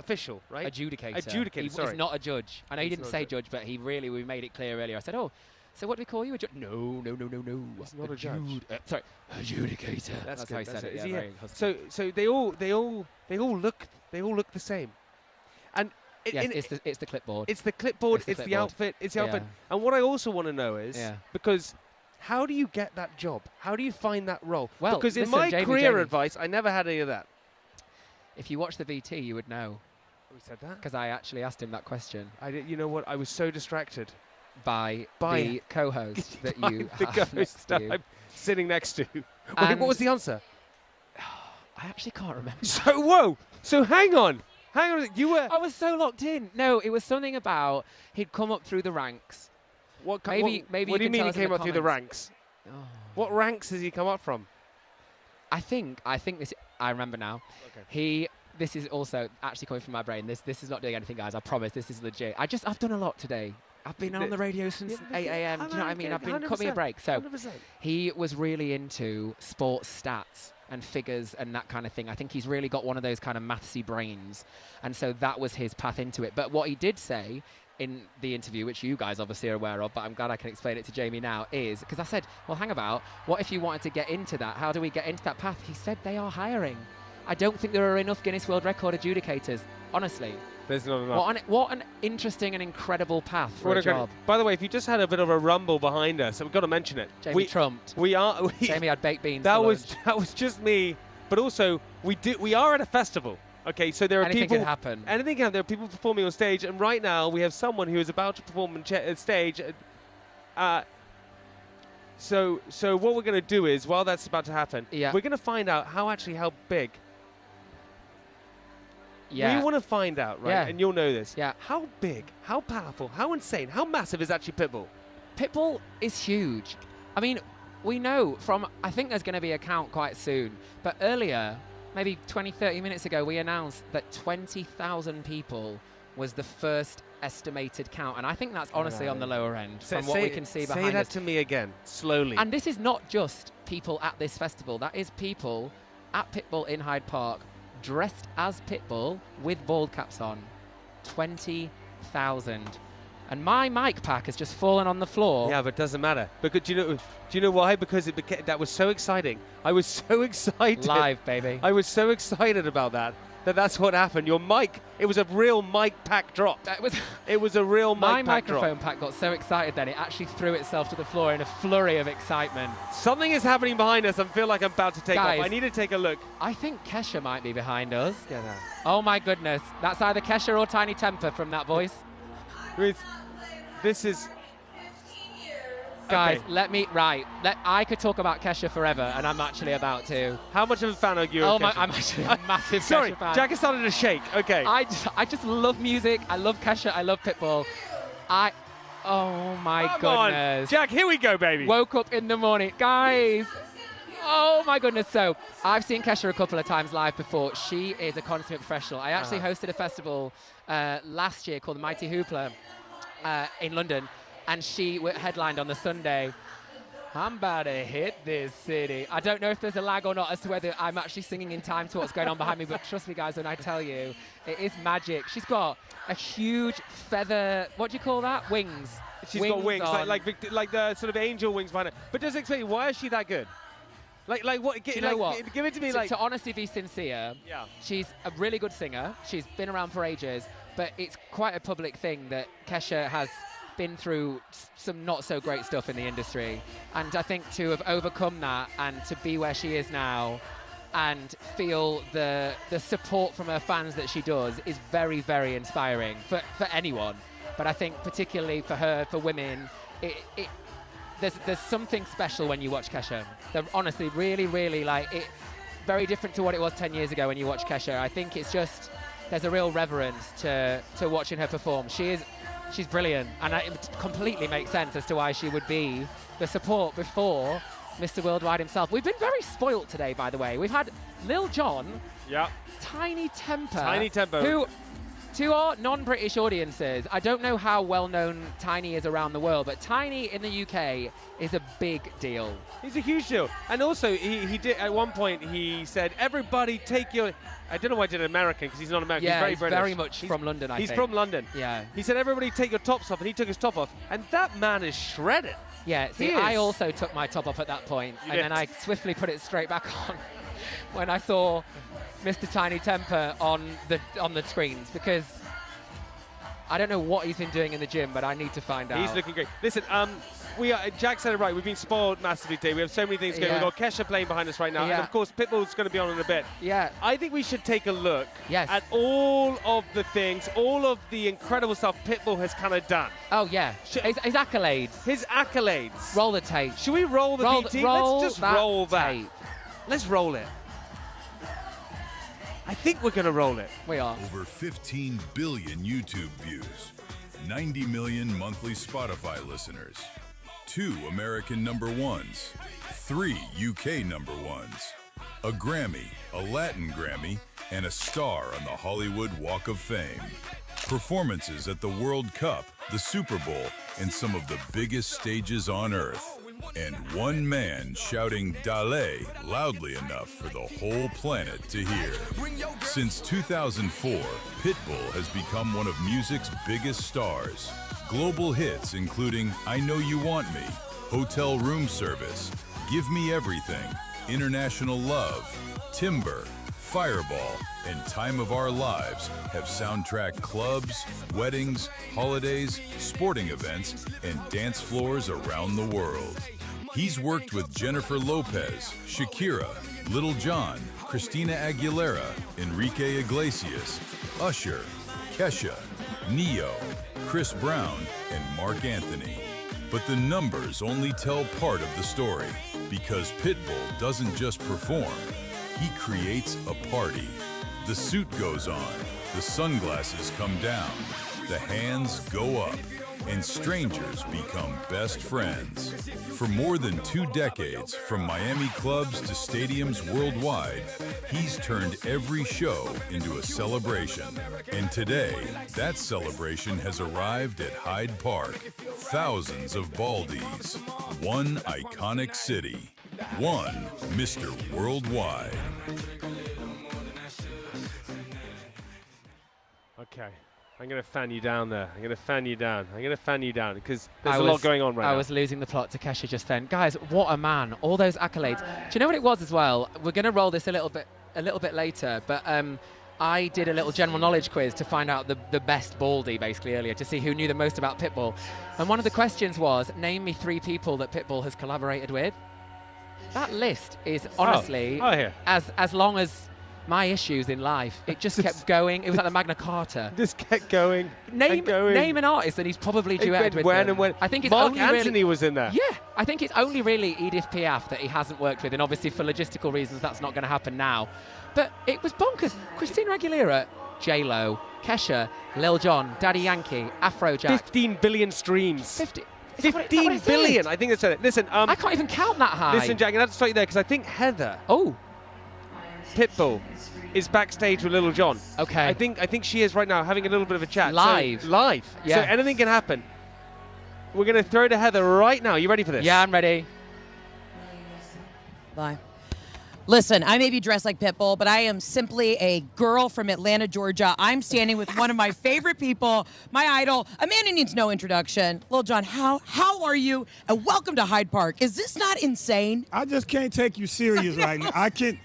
right? Adjudicator. Sorry. He's not a judge. I know he didn't say judge, but we made it clear earlier. I said, oh. So what do we call you? A judge? No. It's not a judge. Sorry, adjudicator. That's how he said it. Yeah, so they all look the same, and it's the clipboard. It's the clipboard. It's the outfit. It's the outfit. And what I also want to know is because how do you get that job? How do you find that role? Well, because in my career advice, I never had any of that. If you watch the VT, you would know. We said that because I actually asked him that question. You know what? I was so distracted. By the co-host that you the have next to you. I'm sitting next to. Wait, what was the answer? I actually can't remember. So hang on. You were. I was so locked in. No, it was something about he'd come up through the ranks. Maybe. What do you mean he came up through the ranks? Oh. What ranks has he come up from? I think this. I remember now. Okay. This is also actually coming from my brain. This is not doing anything, guys. I promise. This is legit. I've done a lot today. I've been on the radio since 8 a.m. Do you know what I mean? I've been cut me a break. So 100%. he was really into sports stats. and figures and that kind of thing. I think he's really got one of those kind of mathsy brains. And so that was his path into it. But what he did say in the interview, which you guys obviously are aware of, but I'm glad I can explain it to Jamie now, is, because I said, well, hang about, what if you wanted to get into that? How do we get into that path? He said they are hiring. I don't think there are enough Guinness World Record adjudicators, honestly. There's not enough. What an interesting and incredible path for a job. By the way, if you just had a bit of a rumble behind us, we've got to mention it. Jamie trumped. Jamie had baked beans. That was just me. But also, we are at a festival. Okay, so there are anything people. Can happen. Anything can happen. There are people performing on stage, and right now we have someone who is about to perform on stage. So what we're going to do is, while that's about to happen, we're going to find out how big. Yeah. We want to find out, right? Yeah. And you'll know this. Yeah. How big, how powerful, how insane, how massive is actually Pitbull? Pitbull is huge. I mean, we know from, I think there's going to be a count quite soon, but earlier, maybe 20, 30 minutes ago, we announced that 20,000 people was the first estimated count. And I think that's honestly on the lower end from what we can see behind us. Say that to me again, slowly. And this is not just people at this festival. That is people at Pitbull in Hyde Park dressed as Pitbull with bald caps on. 20,000. And my mic pack has just fallen on the floor. Yeah, but it doesn't matter. Because do you know why? Because that was so exciting. I was so excited. Live, baby. I was so excited about that. That's what happened. Your mic, it was a real mic pack drop. It was a real mic pack drop. My microphone pack got so excited then it actually threw itself to the floor in a flurry of excitement. Something is happening behind us. I feel like I'm about to take Guys, off. I need to take a look. I think Kesha might be behind us. Get out. Oh my goodness. That's either Kesha or Tiny Temper from that voice. This is... Guys, okay. I could talk about Kesha forever, and I'm actually about to. How much of a fan are you of Kesha? I'm actually a massive Sorry, Kesha fan. Jack has started to shake. Okay. I just love music. I love Kesha. I love Pitbull. Oh my Come goodness. on. Jack, here we go, baby. Woke up in the morning. Guys. Oh my goodness. So I've seen Kesha a couple of times live before. She is a consummate professional. I actually hosted a festival last year called the Mighty Hoopla in London. And she headlined on the Sunday. I'm about to hit this city. I don't know if there's a lag or not as to whether I'm actually singing in time to what's going on behind me, but trust me, guys, when I tell you, it is magic. She's got a huge feather, what do you call that? Wings. She's got wings, like the sort of angel wings behind her. But just explain, why is she that good? Like what? Do you know what? Give it to me. To honestly be sincere, she's a really good singer. She's been around for ages, but it's quite a public thing that Kesha has been through some not so great stuff in the industry, and I think to have overcome that and to be where she is now and feel the support from her fans that she does is very, very inspiring for anyone, but I think particularly for her, for women, there's something special when you watch Kesha. They're honestly really, really very different to what it was 10 years ago when you watch Kesha. I think it's just there's a real reverence to watching her perform. She's brilliant, and it completely makes sense as to why she would be the support before Mr. Worldwide himself. We've been very spoilt today, by the way. We've had Lil Jon, Tiny Temper, who, to our non-British audiences, I don't know how well-known Tiny is around the world, but Tiny in the UK is a big deal. He's a huge deal. And also, he did, at one point, he said, everybody take your... I don't know why I did an American, because he's not American. Yeah, he's very much from London, I think. He's from London. Yeah. He said, everybody take your tops off, and he took his top off. And that man is shredded. Yeah, see, I also took my top off at that point, and then I swiftly put it straight back on when I saw Mr. Tiny Temper on the screens, because I don't know what he's been doing in the gym, but I need to find out. He's looking great. Listen, Jack said it right. We've been spoiled massively today. We have so many things going. We've got Kesha playing behind us right now. And, of course, Pitbull's going to be on in a bit. Yeah. I think we should take a look at all of the things, all of the incredible stuff Pitbull has kind of done. Oh, yeah. His accolades. His accolades. Roll the tape. Should we roll the VT? Let's just roll that. Let's roll it. I think we're going to roll it. We are. Over 15 billion YouTube views. 90 million monthly Spotify listeners. 2 American #1s, 3 UK #1s, a Grammy, a Latin Grammy, and a star on the Hollywood Walk of Fame. Performances at the World Cup, the Super Bowl, and some of the biggest stages on earth. and one man shouting Dale loudly enough for the whole planet to hear. Since 2004, Pitbull has become one of music's biggest stars. Global hits including I Know You Want Me, Hotel Room Service, Give Me Everything, International Love, Timber, Fireball, and Time of Our Lives have soundtracked clubs, weddings, holidays, sporting events, and dance floors around the world. He's worked with Jennifer Lopez, Shakira, Lil Jon, Christina Aguilera, Enrique Iglesias, Usher, Kesha, Neo, Chris Brown, and Mark Anthony. But the numbers only tell part of the story, because Pitbull doesn't just perform, he creates a party. The suit goes on, the sunglasses come down, the hands go up, and strangers become best friends. For more than 2 decades, from Miami clubs to stadiums worldwide, he's turned every show into a celebration. And today, that celebration has arrived at Hyde Park. Thousands of baldies, one iconic city, one Mr. Worldwide. Okay. I'm going to fan you down there. I'm going to fan you down. I'm going to fan you down because there's a lot going on right now. I was losing the plot to Kesha just then. Guys, what a man. All those accolades. Do you know what it was as well? We're going to roll this a little bit later, but I did a little general knowledge quiz to find out the best baldy basically earlier to see who knew the most about Pitbull. And one of the questions was, name me 3 people that Pitbull has collaborated with. That list is honestly as long as my issues in life. It just kept going. It was like the Magna Carta. Just kept going. Name an artist that he's probably duetted with. I think it's Mark only Anthony was in there. Yeah, I think it's only really Edith Piaf that he hasn't worked with, and obviously for logistical reasons that's not going to happen now. But it was bonkers. Christina Aguilera, J-Lo, Kesha, Lil Jon, Daddy Yankee, Afrojack. 15 billion streams. 15 billion. I think that's it. Listen, I can't even count that high. Listen, Jack, I have to stop you there because I think Heather. Pitbull is backstage with Lil Jon. Okay. I think she is right now having a little bit of a chat. Live. So, live. Yeah. So anything can happen. We're going to throw to Heather right now. You ready for this? Yeah, I'm ready. Bye. Listen, I may be dressed like Pitbull, but I am simply a girl from Atlanta, Georgia. I'm standing with one of my favorite people, my idol, a man who needs no introduction. Lil Jon, how are you? And welcome to Hyde Park. Is this not insane? I just can't take you serious right now. I can't.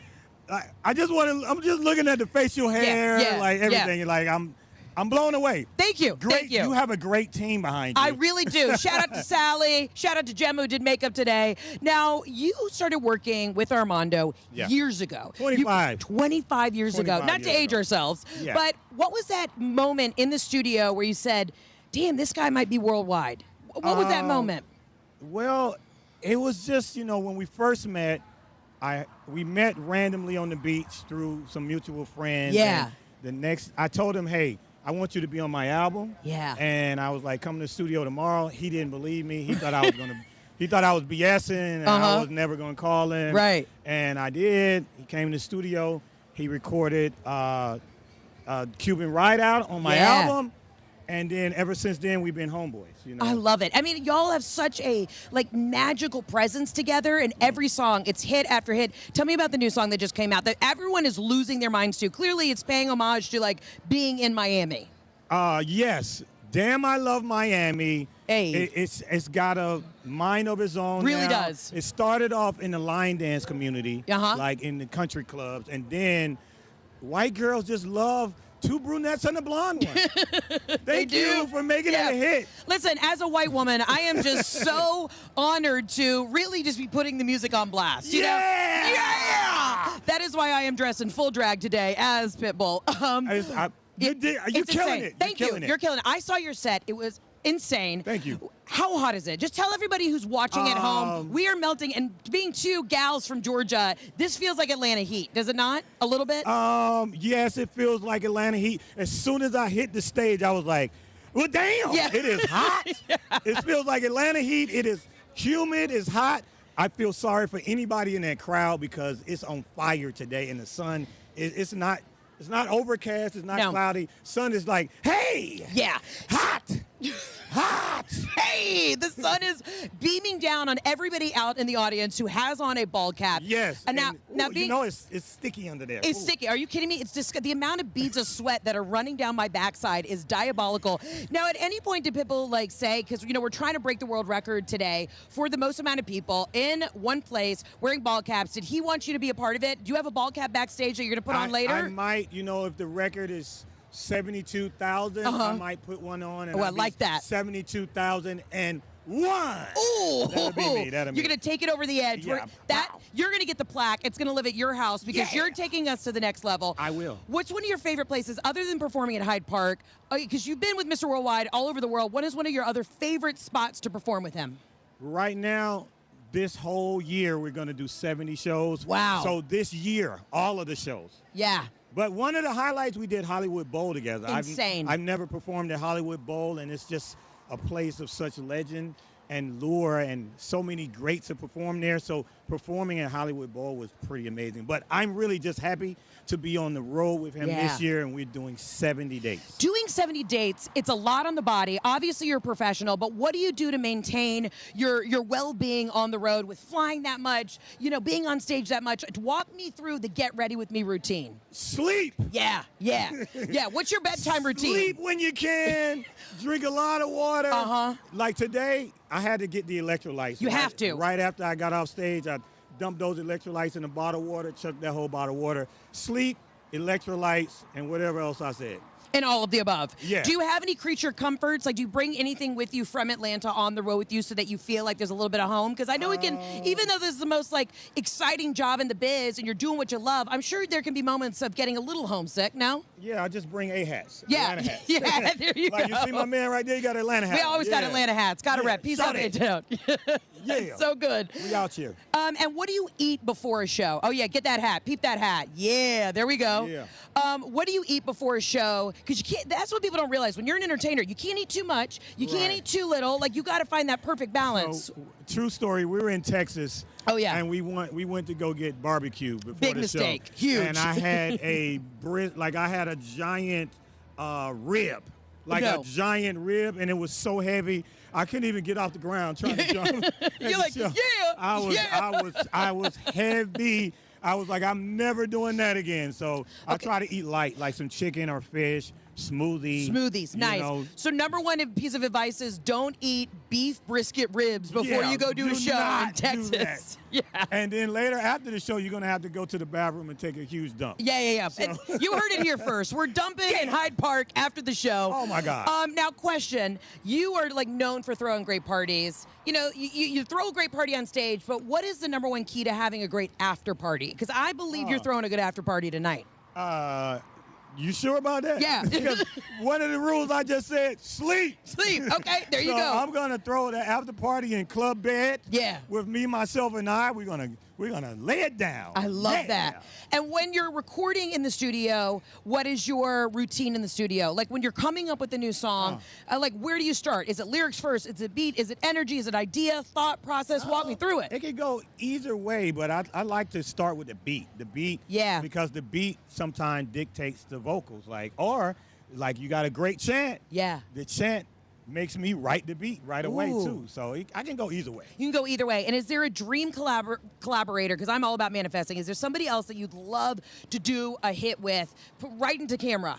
I'm just looking at the facial hair, like everything. Like I'm blown away. Thank you. Great. Thank you. You have a great team behind you. I really do. Shout out to Sally. Shout out to Gemma who did makeup today. Now, you started working with Armando years ago. 25 years ago. Not to age ourselves, but what was that moment in the studio where you said, damn, this guy might be worldwide? What was that moment? Well, it was just, when we first met, we met randomly on the beach through some mutual friends. Yeah. And I told him, hey, I want you to be on my album. Yeah. And I was like, come to the studio tomorrow. He didn't believe me. He thought I was he thought I was BSing and I was never gonna call him. Right. And I did. He came to the studio. He recorded Cuban Ride Out on my album. And then ever since then, we've been homeboys. I love it. I mean, y'all have such a magical presence together in every song. It's hit after hit. Tell me about the new song that just came out that everyone is losing their minds to. Clearly, it's paying homage to being in Miami. Yes. Damn, I love Miami. Hey. It's got a mind of its own. Really now. does. It started off in the line dance community, like in the country clubs, and then white girls just love 2 brunettes and a blonde one. Thank you for making it a hit. Listen, as a white woman, I am just so honored to really just be putting the music on blast. You know? Yeah! That is why I am dressed in full drag today as Pitbull. You're killing it. Thank you. You're killing it. I saw your set. It was insane. Thank you. How hot is it? Just tell everybody who's watching at home. We are melting, and being 2 gals from Georgia, this feels like Atlanta heat, does it not? A little bit? Yes, it feels like Atlanta heat. As soon as I hit the stage, I was like, well, damn, it is hot. It feels like Atlanta heat. It is humid. It's hot. I feel sorry for anybody in that crowd because it's on fire today, and the sun, it's not overcast. It's not cloudy. Sun is like, hey, yeah, hot. Hot! Hey, the sun is beaming down on everybody out in the audience who has on a bald cap. Yes. And now, you know it's sticky under there. It's sticky. Are you kidding me? It's just the amount of beads of sweat that are running down my backside is diabolical. Now, at any point did Pitbull like say, because we're trying to break the world record today for the most amount of people in one place wearing bald caps. Did he want you to be a part of it? Do you have a bald cap backstage that you're going to put on later? I might. If the record is 72,000, I might put one on. And I like that. 72,001. Ooh, that'll be me. That'll you're gonna take it over the edge. Yeah. You're gonna get the plaque. It's gonna live at your house because you're taking us to the next level. I will. What's one of your favorite places other than performing at Hyde Park? Because you've been with Mr. Worldwide all over the world. What is one of your other favorite spots to perform with him? Right now, this whole year we're gonna do 70 shows. Wow. So this year, all of the shows. Yeah. But one of the highlights, we did Hollywood Bowl together. Insane. I've never performed at Hollywood Bowl, and it's just a place of such legend and lure, and so many greats have performed there. So performing at Hollywood Bowl was pretty amazing. But I'm really just happy to be on the road with him this year, and we're doing 70 dates. Doing 70 dates, it's a lot on the body. Obviously, you're a professional, but what do you do to maintain your well-being on the road with flying that much, being on stage that much? Walk me through the get ready with me routine. Sleep. Yeah. What's your bedtime routine? Sleep when you can. Drink a lot of water. Like today, I had to get the electrolytes. You have to. Right after I got off stage, I dumped those electrolytes in a bottle of water, chucked that whole bottle of water. Sleep, electrolytes, and whatever else I said. And all of the above. Yeah. Do you have any creature comforts? Like, do you bring anything with you from Atlanta on the road with you so that you feel like there's a little bit of home? Because I know it can, even though this is the most exciting job in the biz and you're doing what you love, I'm sure there can be moments of getting a little homesick. No? Yeah, I just bring hats. Yeah, Atlanta hats. yeah. There you go. You see my man right there. You got Atlanta hats. We always got Atlanta hats. Got to rep. Peace out, town. Yeah. So good. We out here. And what do you eat before a show? Oh yeah, get that hat. Peep that hat. Yeah, there we go. Yeah. What do you eat before a show? Because you can't. That's what people don't realize. When you're an entertainer, you can't eat too much. You can't eat too little. You got to find that perfect balance. So, true story. We were in Texas. Oh yeah. And we went to go get barbecue before Big the mistake. show. Huge. And I had I had a giant rib. A giant rib, and it was so heavy I couldn't even get off the ground trying to jump. You're like, I was heavy. I was like, I'm never doing that again. So I try to eat light, like some chicken or fish, Smoothies, nice. So number one piece of advice is don't eat beef brisket ribs before you go do a show in Texas. Yeah. And then later after the show, you're going to have to go to the bathroom and take a huge dump. Yeah. So. You heard it here first. We're dumping in Hyde Park after the show. Oh, my God. Now, question. You are, known for throwing great parties. You throw a great party on stage, but what is the number one key to having a great after party? Because I believe you're throwing a good after party tonight. You sure about that? Yeah. Because one of the rules I just said, sleep. Sleep. Okay, there you go. I'm gonna throw the after party in club bed. Yeah. With me, myself, and I. We're gonna lay it down. I love that. And when you're recording in the studio, what is your routine in the studio? Like when you're coming up with a new song, where do you start? Is it lyrics first? Is it beat? Is it energy? Is it idea? Thought process? Walk me through it. It can go either way, but I like to start with the beat. The beat. Yeah. Because the beat sometimes dictates the vocals. Or you got a great chant. Yeah. The chant makes me write the beat right away, too. So I can go either way. You can go either way. And is there a dream collaborator? Because I'm all about manifesting. Is there somebody else that you'd love to do a hit with, right into camera?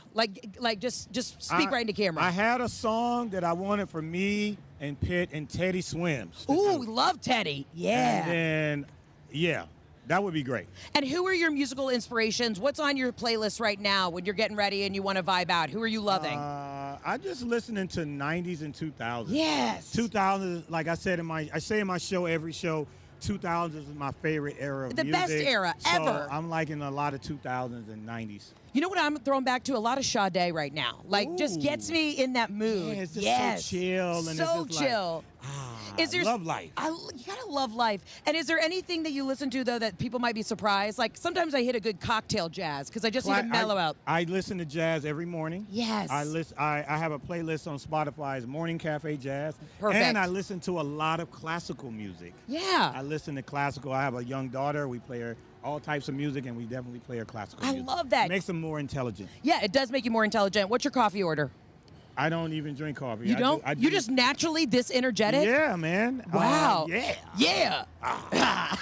Just speak right into camera. I had a song that I wanted for me and Pitt and Teddy Swims. Ooh, we love Teddy. Yeah. And then, that would be great. And who are your musical inspirations? What's on your playlist right now when you're getting ready and you want to vibe out? Who are you loving? I'm just listening to 90s and 2000s. Yes. 2000s, like I said I say in my show, every show, 2000s is my favorite era of music. The best era ever. I'm liking a lot of 2000s and 90s. You know what I'm throwing back to? A lot of Sade right now. Just gets me in that mood. Yeah, it's just so chill. And so it's just chill. Love life. You gotta love life. And is there anything that you listen to, though, that people might be surprised? Sometimes I hit a good cocktail jazz because I just need to mellow out. I listen to jazz every morning. Yes. I have a playlist on Spotify's Morning Cafe Jazz. Perfect. And I listen to a lot of classical music. Yeah. I listen to classical. I have a young daughter. We play her all types of music, and we definitely play her classical music. I love that. Makes them more intelligent. Yeah, it does make you more intelligent. What's your coffee order? I don't even drink coffee. You don't? You're just naturally this energetic? Yeah, man. Wow. Yeah. Yeah.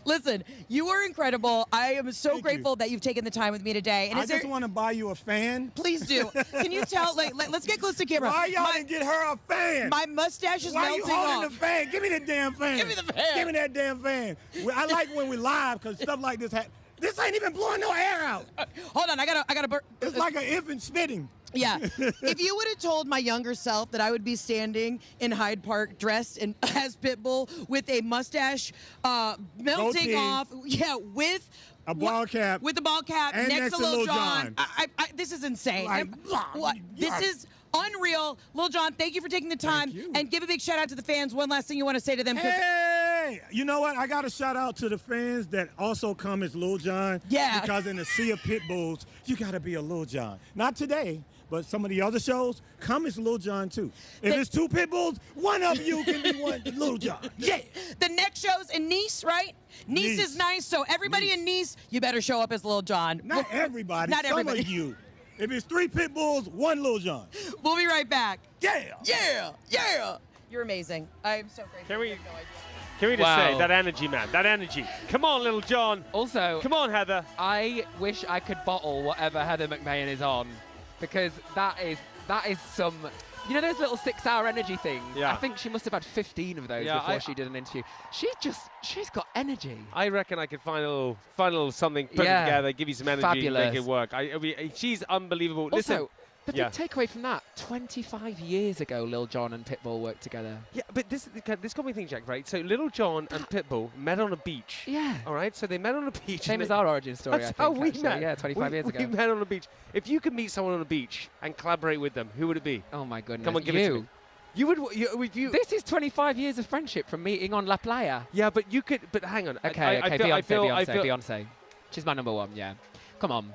Listen, you are incredible. I am so grateful that you've taken the time with me today. And I just want to buy you a fan. Please do. Can you tell? Let's get close to camera. Why y'all didn't get her a fan? My mustache is melting off. Why you holding the fan? Give me the damn fan. Give me the fan. Give me that damn fan. I like when we live because stuff like this happens. This ain't even blowing no air out. Hold on, I gotta. It's like an infant spitting. Yeah. If you would have told my younger self that I would be standing in Hyde Park dressed as Pitbull with a mustache melting Goatee. off, with a ball cap, with the ball cap and next to Lil Jon. John. This is insane. Like, This is unreal. Lil Jon, thank you for taking the time, and give a big shout out to the fans. One last thing you want to say to them? Hey, you know what? I got to shout out to the fans that also come as Lil Jon. Yeah. Because in the sea of Pitbulls, you got to be a Lil Jon. Not today, but some of the other shows, come as Lil Jon too. If it's two Pitbulls, one of you can be one Lil Jon. Yeah. The next show's in Nice, right? Nice is nice, so everybody in Nice, you better show up as Lil Jon. Not everybody. Not everybody. Some of you. If it's three Pitbulls, one Lil Jon. We'll be right back. Yeah. Yeah. Yeah. You're amazing. I'm so grateful. Can we just say, that energy, man, that energy. Come on, Lil Jon. Also, come on, Heather. I wish I could bottle whatever Heather McMahon is on, because that is some, you know those little 6-hour energy things? Yeah. I think she must have had 15 of those before she did an interview. She's got energy. I reckon I could find a little something, put it together, give you some energy, Fabulous. make it work. She's unbelievable. Also, Listen. the big takeaway from that, 25 years ago, Lil Jon and Pitbull worked together. Yeah, but this got me thinking, Jack, right? So Lil Jon and Pitbull met on a beach. Yeah. All right, so they met on a beach. Same as our origin story, I That's think, how we actually. met. Yeah, 25 years ago. We met on a beach. If you could meet someone on a beach and collaborate with them, who would it be? Oh, my goodness. Come on, give it to me. You would. This is 25 years of friendship from meeting on La Playa. Yeah, but you could. But hang on. Okay, I feel Beyonce. She's my number one. Yeah. Come on.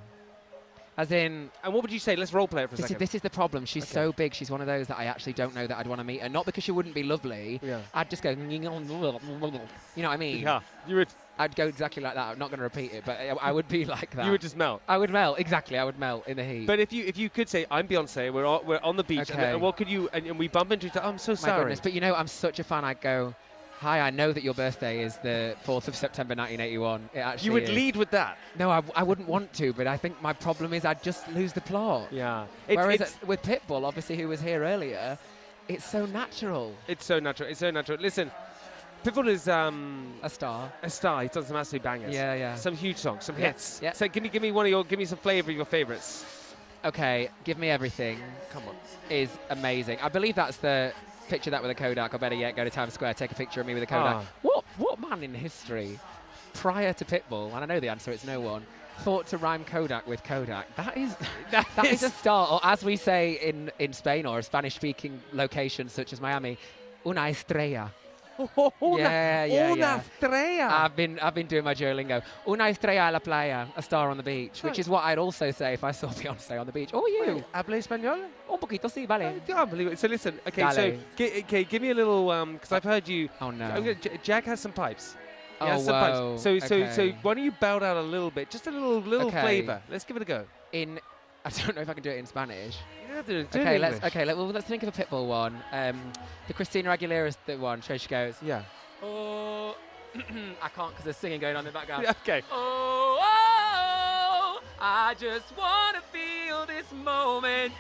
As in... And what would you say? Let's role play it for a second. This is the problem. She's so big. She's one of those that I actually don't know that I'd want to meet her. Not because she wouldn't be lovely. Yeah. I'd just go... You know what I mean? Yeah. You would... I'd go exactly like that. I'm not going to repeat it, but I would be like that. You would just melt. I would melt. Exactly. I would melt in the heat. But if you could say, I'm Beyonce, we're on the beach, and what could you... And we bump into each other. I'm so sorry. My goodness. But you know, I'm such a fan. I'd go... Hi, I know that your birthday is the 4th of September 1981. It actually You would is. lead with that? No, I wouldn't want to, but I think my problem is I'd just lose the plot. Yeah. Whereas with Pitbull, obviously, who was here earlier, it's so natural. It's so natural. It's so natural. Listen, Pitbull is a star. A star. He's done some absolute bangers. Yeah, yeah. Some huge songs, some hits. Yeah. So give me some flavour of your favourites. Okay, Give Me Everything. Come on. Is amazing. I believe that's the... Picture that with a Kodak, or better yet, go to Times Square, take a picture of me with a Kodak. What man in history, prior to Pitbull, and I know the answer, it's no one, thought to rhyme Kodak with Kodak? That is a start, or as we say in Spain or a Spanish-speaking locations such as Miami, una estrella. Una estrella. I've been doing my Duolingo. Una estrella a la playa, a star on the beach, which is what I'd also say if I saw Beyonce on the beach. Or you. ¿Habla español? Un poquito, sí, vale. I can't believe it. So listen, okay, Dale. so give me a little, because I've heard you. Oh no. Jack has some pipes. He Oh, has some whoa. pipes. So Okay. why don't you belt out a little bit, just a little Okay. flavour. Let's give it a go. I don't know if I can do it in Spanish. You don't have to do Okay, it in let's think of a Pitbull one. The Christina Aguilera's the one. So she goes. Yeah. Oh, I can't because there's singing going on in the background. Okay. Oh, I just want to feel this moment.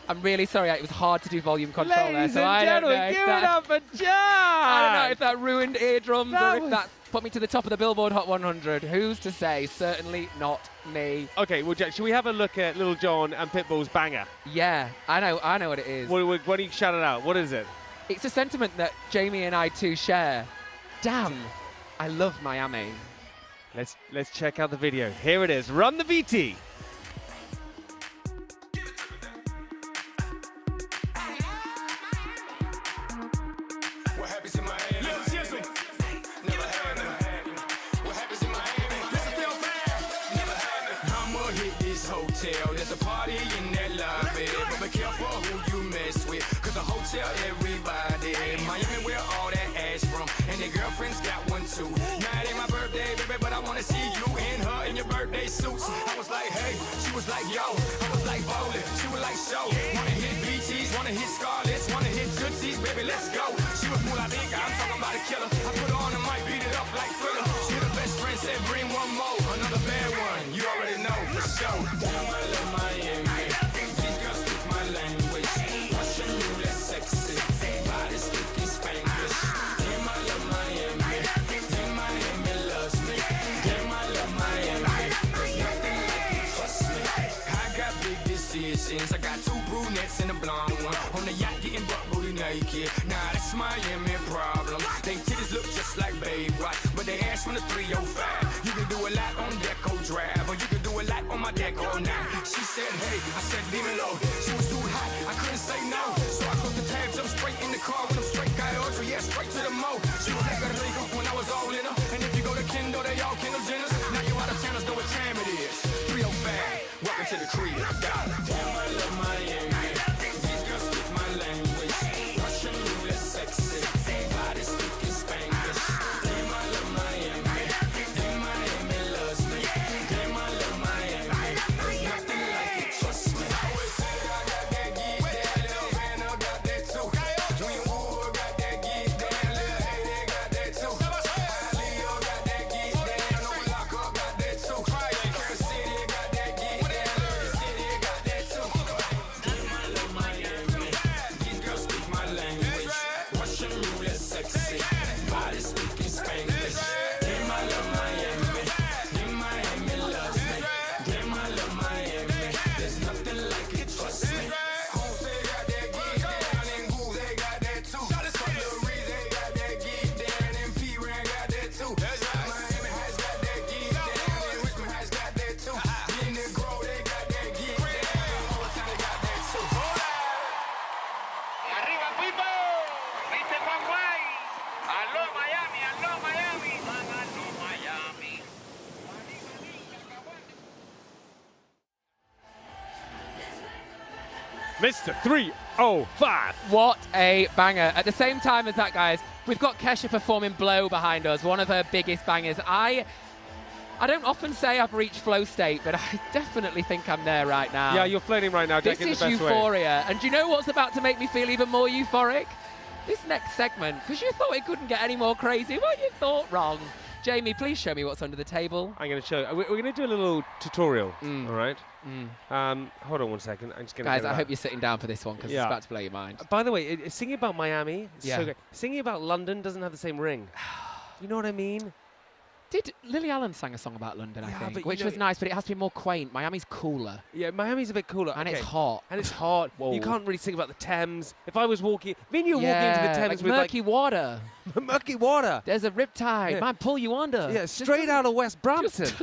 I'm really sorry. It was hard to do volume control there. Ladies So and I don't know gentlemen, if give that, it up for Jack! I don't know if that ruined eardrums That or if was- that put me to the top of the Billboard Hot 100. Who's to say? Certainly not me. Okay, well, Jack, should we have a look at Lil Jon and Pitbull's banger? Yeah, I know what it is. Why don't you shout it out? What is it? It's a sentiment that Jamie and I too share. Damn, I love Miami. Let's check out the video. Here it is. Run the VT. What happens in Miami? Never had none. What happens in Miami? Listen, feel bad. Never had none. I'ma hit this hotel. There's a party in that lobby. But be careful who you mess with. Cause the hotel, everybody. Miami, where all that ass from. And their girlfriends got one too. Now it ain't my birthday, baby, but I wanna see you and her and your birthday. suits. I was like, hey, she was like, yo. I was like, bowling, she was like, show. Wanna hit BTs, wanna hit Scarlets, wanna hit Tootsies, baby, let's go. She was more like nigga, I'm talking about a killer. I put her on and might beat it up like Thriller. She her best friend said, bring one more, another bad one. You already know, for sure. Damn, I love Miami. These girls speak my language. Russian roulette sexy. Body speaking Spanglish. Damn, I love Miami. Damn, Miami loves me. Damn, I love Miami. There's nothing like it, trust me. I got big decisions. I got 2 brunettes and a blonde one. On the yacht getting butt booty naked. Nah, that's Miami problem. They titties look just like Babe Rock, but they ass from the 305. You can do a lot on Deco Drive, or you can do a lot on my Deco now. She said, hey, I said, leave it low. She was too hot, I couldn't say no. So I closed the tab, jumped straight in the car with them straight guy ultra, yeah, straight to the mo. She was like a Rico when I was all in her. And if you go to Kendall, they all Kendall Jenners. Now you out of towners know what time it is. 305, welcome to the crib. Got it. Damn, I love Miami. These girls speak my language. Russian roulette sexy. Body speaking Spanglish. Damn, I love Miami. Damn, Miami loves me. Damn, I love Miami. There's nothing like it, trust me. I always say I got that geek, that little man, I got that too. Dream Wood got that geek, that little Haiti got that too. Leo got that geek, that no Lockup got that too. Kansas City got that geek, that little City got that too. Damn, I love Miami. These girls speak my language. Russian roulette sexy. Body speaking Spanglish. Damn, I love Miami. Damn, Miami loves me. Damn, I love Miami. There's nothing like it, trust me. Homestead got that geek, down in Goose, they got that too. Lil Reed, they got that geek, down in P-Ran got that too. Miami has got that geek, down in Richmond has got that too. In the Grove, they got that geek, down in Overtown, they got that too. Arriba, Pitbull. Mr. Juan Guay. Aló, Miami. Aló, Miami. Aló, Miami. Mr. 305. What a banger. At the same time as that, guys, we've got Kesha performing Blow behind us, one of her biggest bangers. I don't often say I've reached flow state, but I definitely think I'm there right now. Yeah, you're floating right now. This is euphoria. And do you know what's about to make me feel even more euphoric? This next segment, because you thought it couldn't get any more crazy. Well, you thought wrong. Jamie, please show me what's under the table. I'm going to show. We're going to do a little tutorial. All right. Hold on one second. I'm just going to. Guys, I hope you're sitting down for this one because it's about to blow your mind. By the way, singing about Miami, so great. Singing about London doesn't have the same ring. You know what I mean? Did Lily Allen sang a song about London, I think, which was nice, but it has to be more quaint. Miami's cooler. Yeah, Miami's a bit cooler. And it's hot. And it's hot. Whoa. You can't really sing about the Thames. If I was walking, me and you were walking into the Thames with murky water. Murky water. There's a riptide. Yeah. Might pull you under. Yeah, straight out of West Brampton. Just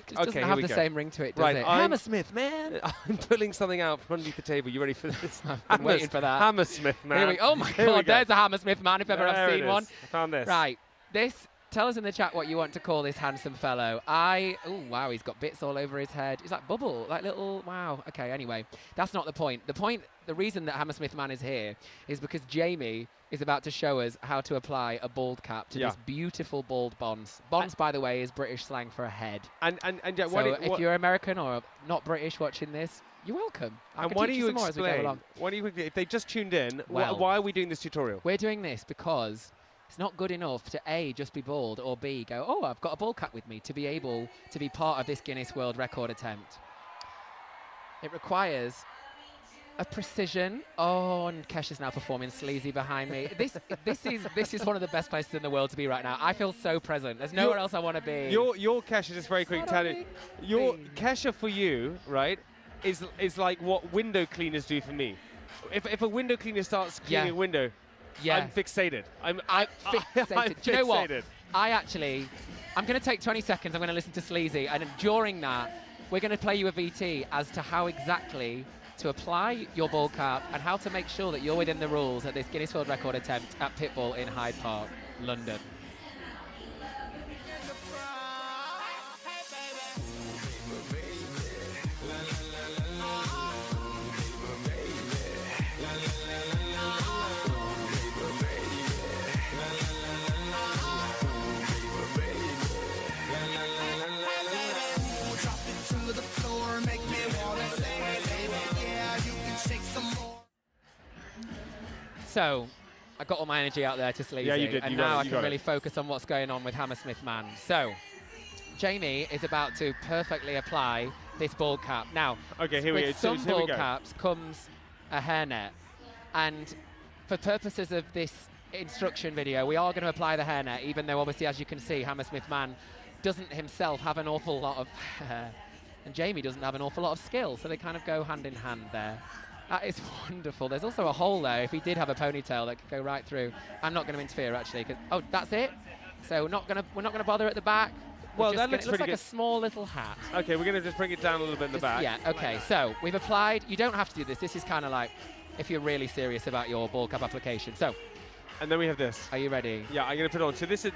doesn't have the same ring to it, does it? Hammersmith, man. I'm pulling something out from underneath the table. You ready for this? I've been waiting for that. Hammersmith, man. Oh my God, there's a Hammersmith man if ever I've seen one. I found this. Right, this. Tell us in the chat what you want to call this handsome fellow. Oh, wow, he's got bits all over his head. He's like bubble, like little, wow. Okay, anyway, that's not the point. The reason that Hammersmith Man is here is because Jamie is about to show us how to apply a bald cap to this beautiful bald Bonds. Bonds, by the way, is British slang for a head. And so if you're American or not British watching this, you're welcome. And why do you explain? Why do you, if they just tuned in, why are we doing this tutorial? We're doing this because it's not good enough to A, just be bald, or B, go, oh, I've got a bald cap with me, to be able to be part of this Guinness World Record attempt. It requires a precision. Oh, and Kesha's now performing Sleazy behind me. This is one of the best places in the world to be right now. I feel so present. There's nowhere else I want to be. Your Kesha, just very quick, tell it. Your Kesha for you, right, is like what window cleaners do for me. If a window cleaner starts cleaning a window, I'm fixated. I'm fixated. Do you know what? I'm going to take 20 seconds. I'm going to listen to Sleazy. And during that, we're going to play you a VT as to how exactly to apply your bald cap and how to make sure that you're within the rules at this Guinness World Record attempt at Pitbull in Hyde Park, London. So, I got all my energy out there to Sleazy. Yeah, you did. And You now got it, I you can got really it. focus on what's going on with Hammersmith Man. So, Jamie is about to perfectly apply this ball cap. Now, Okay, here we with go. So some here we ball go. caps comes a hairnet. And for purposes of this instruction video, we are going to apply the hairnet, even though obviously, as you can see, Hammersmith Man doesn't himself have an awful lot of hair. And Jamie doesn't have an awful lot of skill, so they kind of go hand in hand there. That is wonderful. There's also a hole there if he did have a ponytail that could go right through. I'm not going to interfere, actually. Oh, that's it? So we're not going to bother at the back. Well, that looks it looks pretty like good. a small little hat. Okay, we're going to just bring it down a little bit in the back. Yeah, okay. So we've applied. You don't have to do this. This is kind of like if you're really serious about your ball cap application. So, and then we have this. Are you ready? Yeah, I'm going to put it on. So this is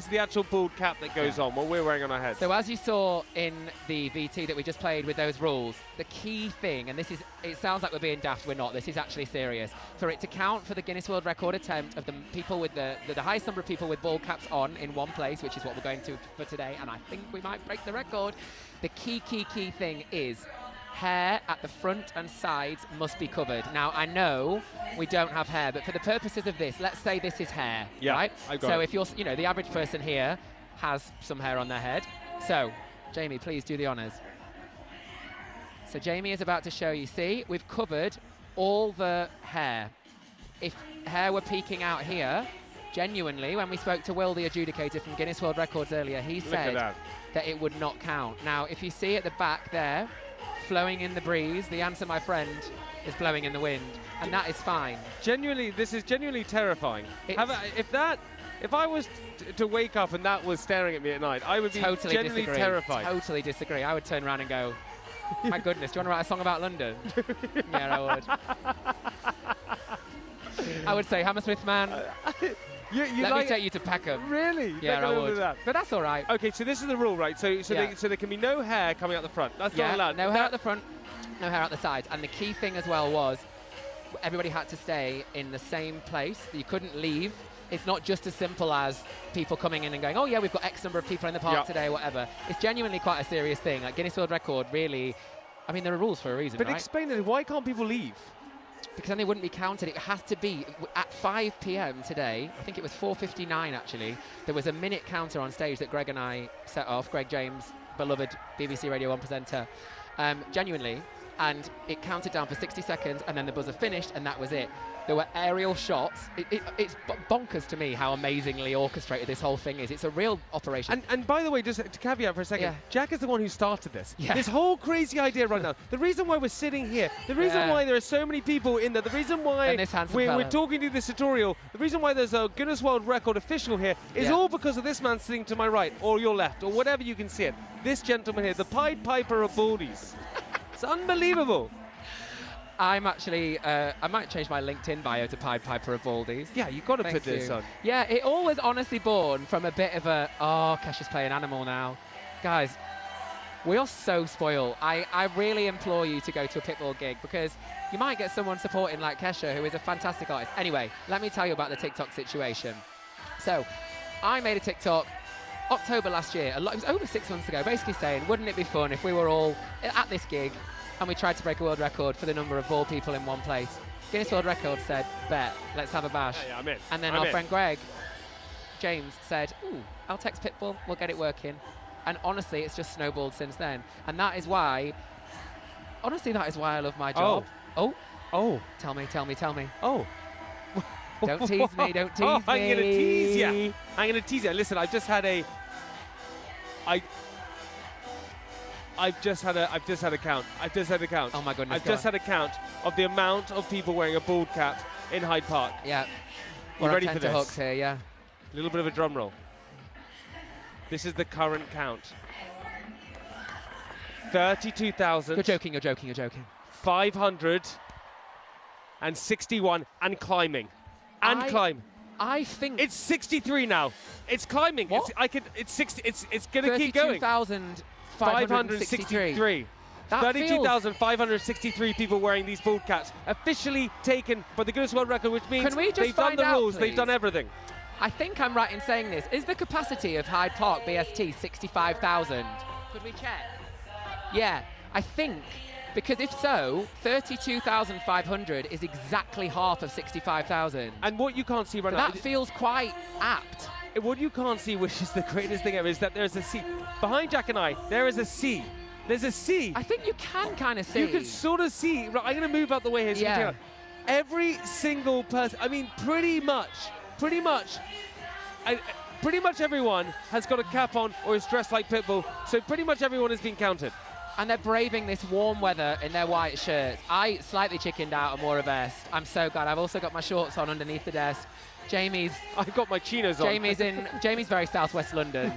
the actual bald cap that goes on. What we're wearing on our heads. So as you saw in the VT that we just played with those rules, the key thing, and it sounds like we're being daft, we're not, this is actually serious. For it to count for the Guinness World Record attempt of the people with the highest number of people with ball caps on in one place, which is what we're going to for today, and I think we might break the record. The key thing is hair at the front and sides must be covered. Now, I know we don't have hair, but for the purposes of this, let's say this is hair, right? I got so it. if you're, the average person here has some hair on their head. So, Jamie, please do the honors. So Jamie is about to show you. See, we've covered all the hair. If hair were peeking out here, genuinely, when we spoke to Will, the adjudicator from Guinness World Records earlier, he said that it would not count. Now, if you see at the back there, flowing in the breeze, the answer, my friend, is blowing in the wind, and that is fine. Genuinely, this is genuinely terrifying. If I was to wake up and that was staring at me at night, I would be genuinely terrified. Totally disagree. I would turn around and go, my goodness, do you want to write a song about London? Yeah, I would. I would say, Hammersmith Man, let me take you to Peckham. Really? Yeah, I would. But that's all right. Okay, so this is the rule, right? So there can be no hair coming out the front. That's not allowed. No hair at the front, no hair at the sides. And the key thing as well was everybody had to stay in the same place. You couldn't leave. It's not just as simple as people coming in and going, oh yeah, we've got X number of people in the park today, whatever. It's genuinely quite a serious thing. Like Guinness World Record, really, I mean, there are rules for a reason, But right? explain it. Why can't people leave? Because then they wouldn't be counted. It has to be at 5 p.m. today. I think it was 4:59 actually. There was a minute counter on stage that Greg and I set off. Greg James, beloved BBC Radio 1 presenter, genuinely, and it counted down for 60 seconds, and then the buzzer finished, and that was it. There were aerial shots. It's bonkers to me how amazingly orchestrated this whole thing is. It's a real operation. And by the way, just to caveat for a second, Jack is the one who started this. Yeah. This whole crazy idea right now. The reason why we're sitting here, the reason why there are so many people in there, the reason why we're talking to this tutorial, the reason why there's a Guinness World Record official here is all because of this man sitting to my right, or your left, or whatever you can see it. This gentleman here, the Pied Piper of Baldies. It's unbelievable. I'm actually, I might change my LinkedIn bio to Pied Piper of Baldies. Yeah, you've got to put this on. Yeah, it all was honestly born from a bit of a, Kesha's playing Animal now. Guys, we are so spoiled. I really implore you to go to a Pitbull gig because you might get someone supporting like Kesha, who is a fantastic artist. Anyway, let me tell you about the TikTok situation. So, I made a TikTok October last year, it was over 6 months ago, basically saying, wouldn't it be fun if we were all at this gig and we tried to break a world record for the number of ball people in one place. Guinness World Records said, bet, let's have a bash. Yeah, I'm in. And then our friend Greg James said, ooh, I'll text Pitbull, we'll get it working. And honestly, it's just snowballed since then. And that is why, honestly, that is why I love my job. Oh. Tell me. Oh. Don't tease me, don't tease me. I'm going to tease you. I'm going to tease you. Listen, I've just had a count. Oh my goodness. I've just had a count of the amount of people wearing a bald cap in Hyde Park. Yeah. You ready for this? Hooks here, yeah. A little bit of a drum roll. This is the current count. 32,000. You're joking. 561 and climbing. I think it's 63 now. It's climbing. What? It's 60. It's going to keep going. 32,563. 32,563 people wearing these bald caps, officially taken by the Guinness World Record, which means they've done the rules, they've done everything. I think I'm right in saying this. Is the capacity of Hyde Park BST 65,000? Could we check? Yeah, I think Because if so, 32,500 is exactly half of 65,000. And what you can't see right so now... that feels quite apt. What you can't see, which is the greatest thing ever, is that there's a C. Behind Jack and I, there is a C. There's a C. I think you can kind of see. You can sort of see. Right, I'm going to move out the way here. So you can check out. Every single person, I mean, pretty much everyone has got a cap on or is dressed like Pitbull. So pretty much everyone has been counted. And they're braving this warm weather in their white shirts. I slightly chickened out and wore a vest. I'm so glad. I've also got my shorts on underneath the desk. I've got my chinos on. Jamie's very southwest London.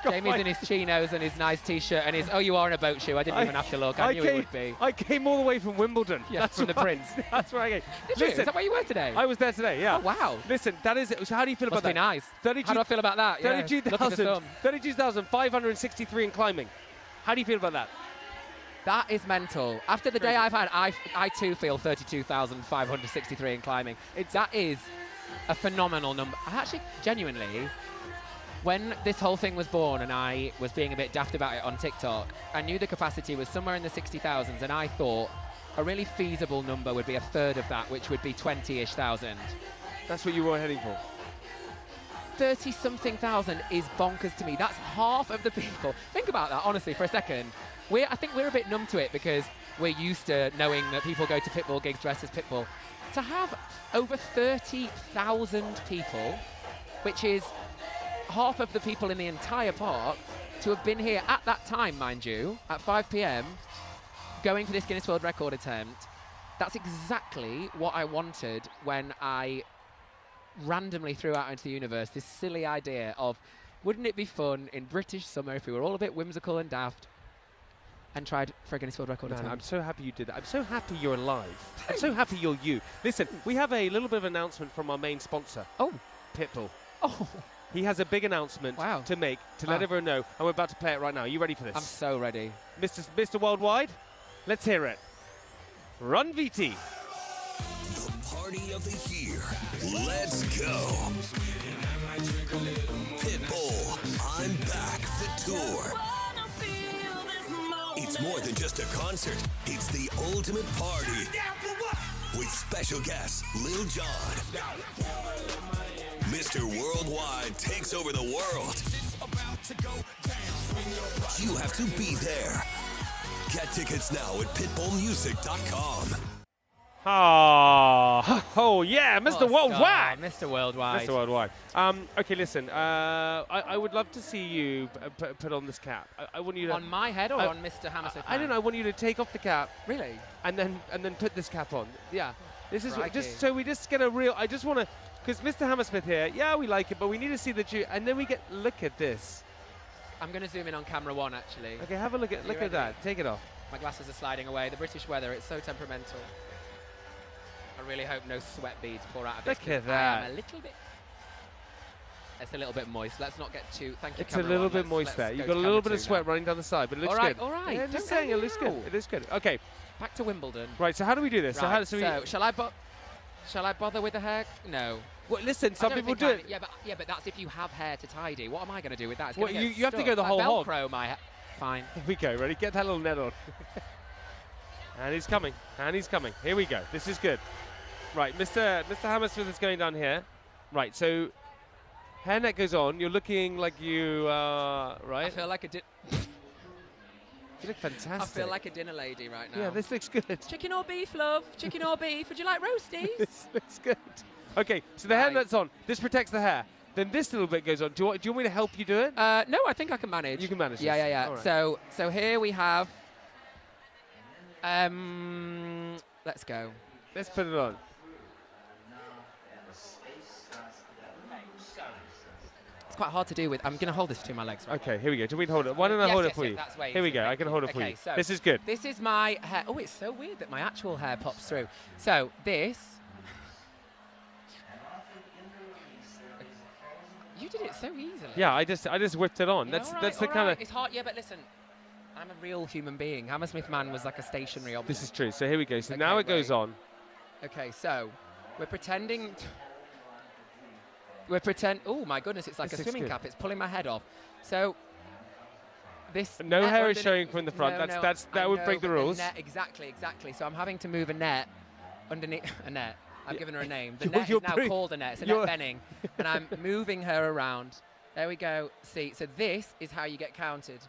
Jamie's in his chinos and his nice t-shirt and his, oh, you are in a boat shoe. I didn't even have to look. I knew it would be. I came all the way from Wimbledon. Yeah, from the Prince. That's where I came. Did you? Is that where you were today? I was there today, yeah. Oh, wow. Listen, that is it. So how do you feel about that? Must be nice. How do I feel about that? 32,563 in climbing. How do you feel about that? That is mental. After the day I've had, I too feel 32,563 in climbing. That is a phenomenal number. I actually, genuinely, when this whole thing was born and I was being a bit daft about it on TikTok, I knew the capacity was somewhere in the 60,000s, and I thought a really feasible number would be a third of that, which would be 20-ish thousand. That's what you were heading for. 30-something thousand is bonkers to me. That's half of the people. Think about that, honestly, for a second. I think we're a bit numb to it because we're used to knowing that people go to Pitbull gigs dressed as Pitbull. To have over 30,000 people, which is half of the people in the entire park, to have been here at that time, mind you, at 5 p.m, going for this Guinness World Record attempt, that's exactly what I wanted when I randomly threw out into the universe this silly idea of, wouldn't it be fun in British summer if we were all a bit whimsical and daft and tried for a Guinness World Record attempt? I'm so happy you did that. I'm so happy you're alive. I'm so happy you're you. Listen, we have a little bit of announcement from our main sponsor. Oh. Pitbull. Oh. He has a big announcement to make to let everyone know, and we're about to play it right now. Are you ready for this? I'm so ready. Mr. Worldwide, let's hear it. Run, VT. The party of the year. Let's go. Pitbull, I'm back, the tour. It's more than just a concert. It's the ultimate party. With special guests, Lil Jon. Mr. Worldwide takes over the world. You have to be there. Get tickets now at pitbullmusic.com. Oh yeah, Mr. Worldwide. Mr. Worldwide. Mr. Worldwide. Okay, listen. I would love to see you put on this cap. I want you to on my head or on Mr. Hammersmith? I don't know. I want you to take off the cap. Really? And then put this cap on. Yeah. This is Crikey. just so we just get a real. I just want to, because Mr. Hammersmith here. Yeah, we like it, but we need to see that you. And then we get look at this. I'm going to zoom in on camera one actually. Okay, have a look at that. Take it off. My glasses are sliding away. The British weather, it's so temperamental. I really hope no sweat beads pour out of it. Look at that. I am a little bit. It's a little bit moist. Let's not get too. Thank you. It's a little bit moist there. You've got a little bit of sweat running down the side, but it looks good. All right. Yeah, just saying, it looks good. It looks good. Okay. Back to Wimbledon. Right. So how do we do this? Right, so shall I bother with the hair? No. Well, listen, some people do it. Yeah, but that's if you have hair to tidy. What am I going to do with that? Well, you have to go the whole hog. Velcro my hair. Fine. Here we go. Ready? Get that little net on. And he's coming. And he's coming. Here we go. This is good. Right, Mr. Hammersmith is going down here. Right, so hairnet goes on. You're looking like you right? I feel like a You look fantastic. I feel like a dinner lady right now. Yeah, this looks good. Chicken or beef, love? Chicken or beef? Would you like roasties? This looks good. Okay, so the hairnet's on. This protects the hair. Then this little bit goes on. Do you want me to help you do it? No, I think I can manage. You can manage. Yeah, this. yeah, yeah. Right. So here we have. Let's go. Let's put it on. It's quite hard to do with. I'm going to hold this between my legs. Right? Okay, here we go. Do we hold it? Why don't I hold it for you? Here we go. I can hold it for you. So this is good. This is my hair. Oh, it's so weird that my actual hair pops through. So this. You did it so easily. Yeah, I just whipped it on. That's the kind of. It's hard. Yeah, but listen. I'm a real human being. Hammersmith Man was like a stationary object. This is true. So here we go. So now it goes on. Okay, so we're pretending. Oh my goodness! It's like a swimming cap. It's pulling my head off. So this No net hair is underneath- showing from the front. No, That I would know, break the but rules. net, exactly. So I'm having to move a net underneath a net. I've given her a name. The You're- net you're is now pretty- called a net. It's a you're- net Benning, and I'm moving her around. There we go. See, so this is how you get counted.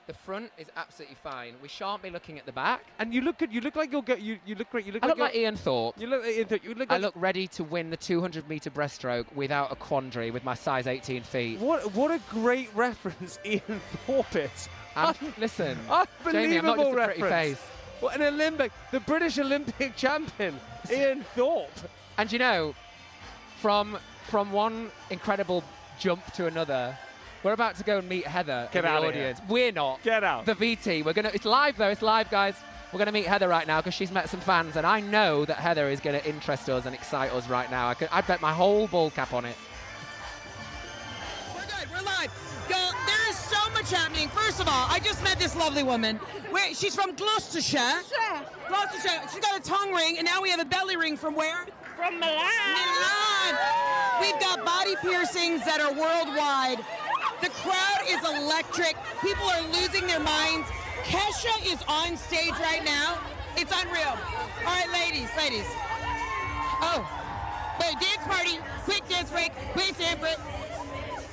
The front is absolutely fine. We shan't be looking at the back. And you look good. You look like you'll get. You look great. You look I like look like Ian Thorpe. You look like Ian Thorpe. You look I like look ready to win the 200-meter breaststroke without a quandary with my size 18 feet. What a great reference Ian Thorpe is. Listen, Unbelievable Jamie, I'm not just a pretty reference. face. What an Olympic, the British Olympic champion, Ian Thorpe. And you know, from one incredible jump to another, we're about to go and meet Heather Get in the out of audience. here. We're not. Get out. The VT. It's live though. It's live, guys. We're going to meet Heather right now because she's met some fans, and I know that Heather is going to interest us and excite us right now. I'd bet my whole ball cap on it. We're good. We're live. There is so much happening. First of all, I just met this lovely woman. She's from Gloucestershire. Gloucestershire. She's got a tongue ring, and now we have a belly ring from where? From Milan. Milan. We've got body piercings that are worldwide. The crowd is electric. People are losing their minds. Kesha is on stage right now. It's unreal. All right, ladies. Oh, wait, dance party. Quick dance break.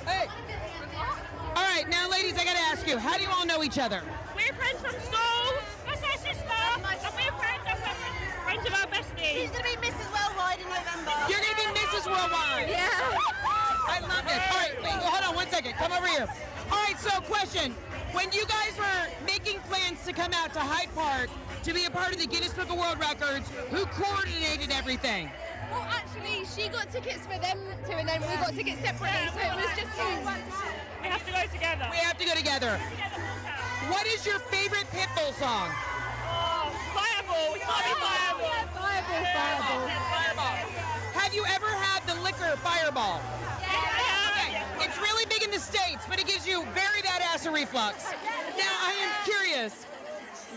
Hey. All right, now, ladies, I got to ask you, how do you all know each other? We're friends from school. That's our sister. And we're friends of our besties. She's going to be Mrs. Worldwide in November. You're going to be Mrs. Worldwide. Yeah. I love this. All right, wait, hold on 1 second. Come over here. All right, so question. When you guys were making plans to come out to Hyde Park to be a part of the Guinness Book of World Records, who coordinated everything? Well, actually, she got tickets for them two, and then we got tickets separately, so it was just We have to go together. We have to go together. What is your favorite Pitbull song? Fireball. We can't be Fireball. Fireball. Have you ever had the liquor Fireball? Okay. It's really big in the States, but it gives you very bad acid reflux. Now, I am curious,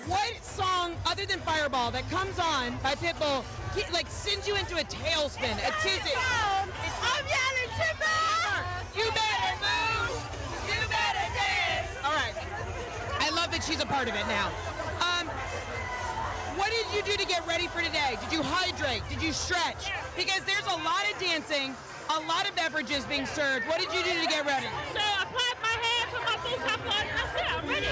what song other than Fireball that comes on by Pitbull sends you into a tailspin, a tizzy? I'm yelling timber! You better move! You better dance! All right. I love that she's a part of it now. What did you do to get ready for today? Did you hydrate? Did you stretch? Because there's a lot of dancing, a lot of beverages being served. What did you do to get ready? So I applied my hair, put my full cap on, that's it, I'm ready.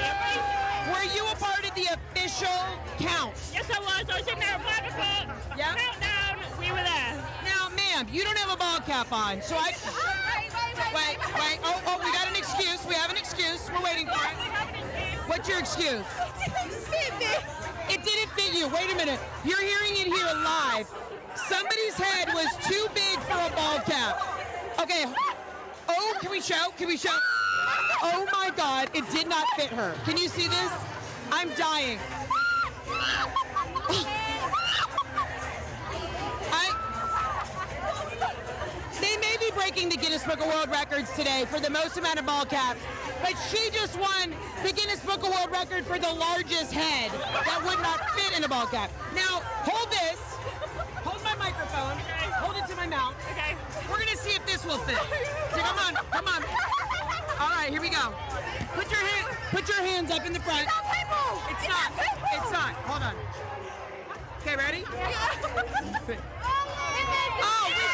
Were you a part of the official count? Yes, I was. I was in there at 5 o'clock. Yeah? Countdown, we were there. Now, ma'am, you don't have a ball cap on, so I... Wait. Oh, we got an excuse. We have an excuse. We're waiting for it. What's your excuse? It didn't fit me. It didn't fit you. Wait a minute. You're hearing it here live. Somebody's head was too big for a ball cap. Okay. Oh, can we shout? Oh my God, it did not fit her. Can you see this? I'm dying. They may be breaking the Guinness Book of World Records today for the most amount of ball caps, but she just won the Guinness Book of World Record for the largest head that would not fit in a ball cap. Now, hold this. Hold my microphone. Hold it to my mouth. Okay. We're gonna see if this will fit. So come on. All right, here we go. Put your hands up in the front. It's not. Hold on. Okay, ready? Oh, we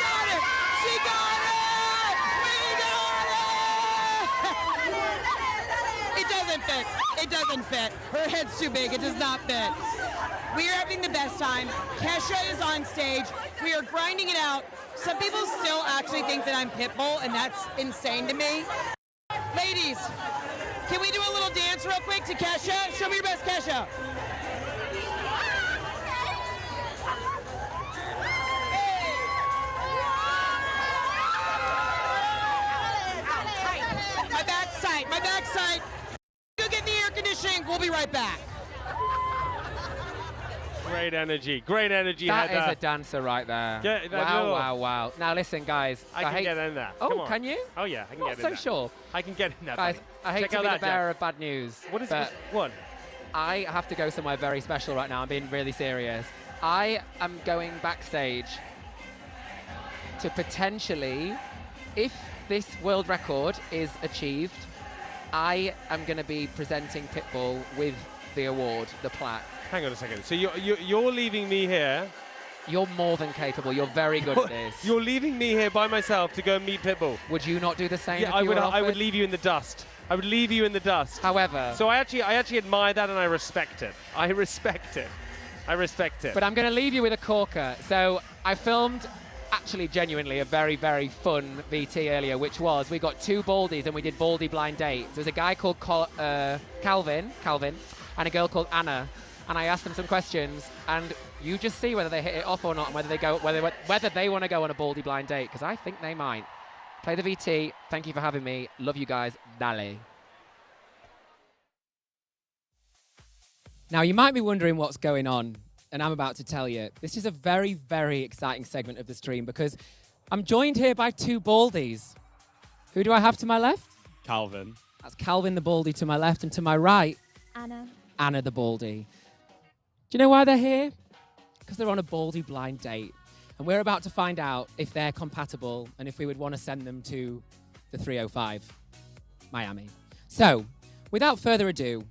got it! She got it! We got it! It doesn't fit. Her head's too big. It does not fit. We are having the best time. Kesha is on stage. We are grinding it out. Some people still actually think that I'm Pitbull, and that's insane to me. Ladies, can we do a little dance real quick to Kesha? Show me your best, Kesha. My back's tight. Go get the air conditioning. We'll be right back. Great energy, That Heather. is a dancer right there. Get that little- Wow. Now listen, guys. I can get in there. Oh, Come on. can you? Oh yeah, I can Not get in so there. sure. I can get in there, Guys, buddy. I hate Check to out be the that, bearer Jack. of bad news. What is but this? What? I have to go somewhere very special right now. I'm being really serious. I am going backstage to potentially, if this world record is achieved, I am going to be presenting Pitbull with the award, the plaque. Hang on a second. So you're leaving me here. You're more than capable. You're very good at this. You're leaving me here by myself to go and meet Pitbull. Would you not do the same? Yeah, if I you would. were I would offered? leave you in the dust. I would leave you in the dust. However, so I actually admire that and I respect it. I respect it. But I'm going to leave you with a corker. So I filmed, actually genuinely, a very, very fun VT earlier, which was we got 2 baldies and we did baldy blind dates. There was a guy called Calvin, and a girl called Anna. And I asked them some questions, and you just see whether they hit it off or not, and whether they want to go on a baldy blind date, because I think they might. Play the VT. Thank you for having me. Love you guys. Dale. Now, you might be wondering what's going on, and I'm about to tell you. This is a very, very exciting segment of the stream, because I'm joined here by 2 baldies. Who do I have to my left? Calvin. That's Calvin the baldy to my left, and to my right, Anna. Anna the baldy. Do you know why they're here? Because they're on a baldy blind date. And we're about to find out if they're compatible and if we would want to send them to the 305, Miami. So, without further ado,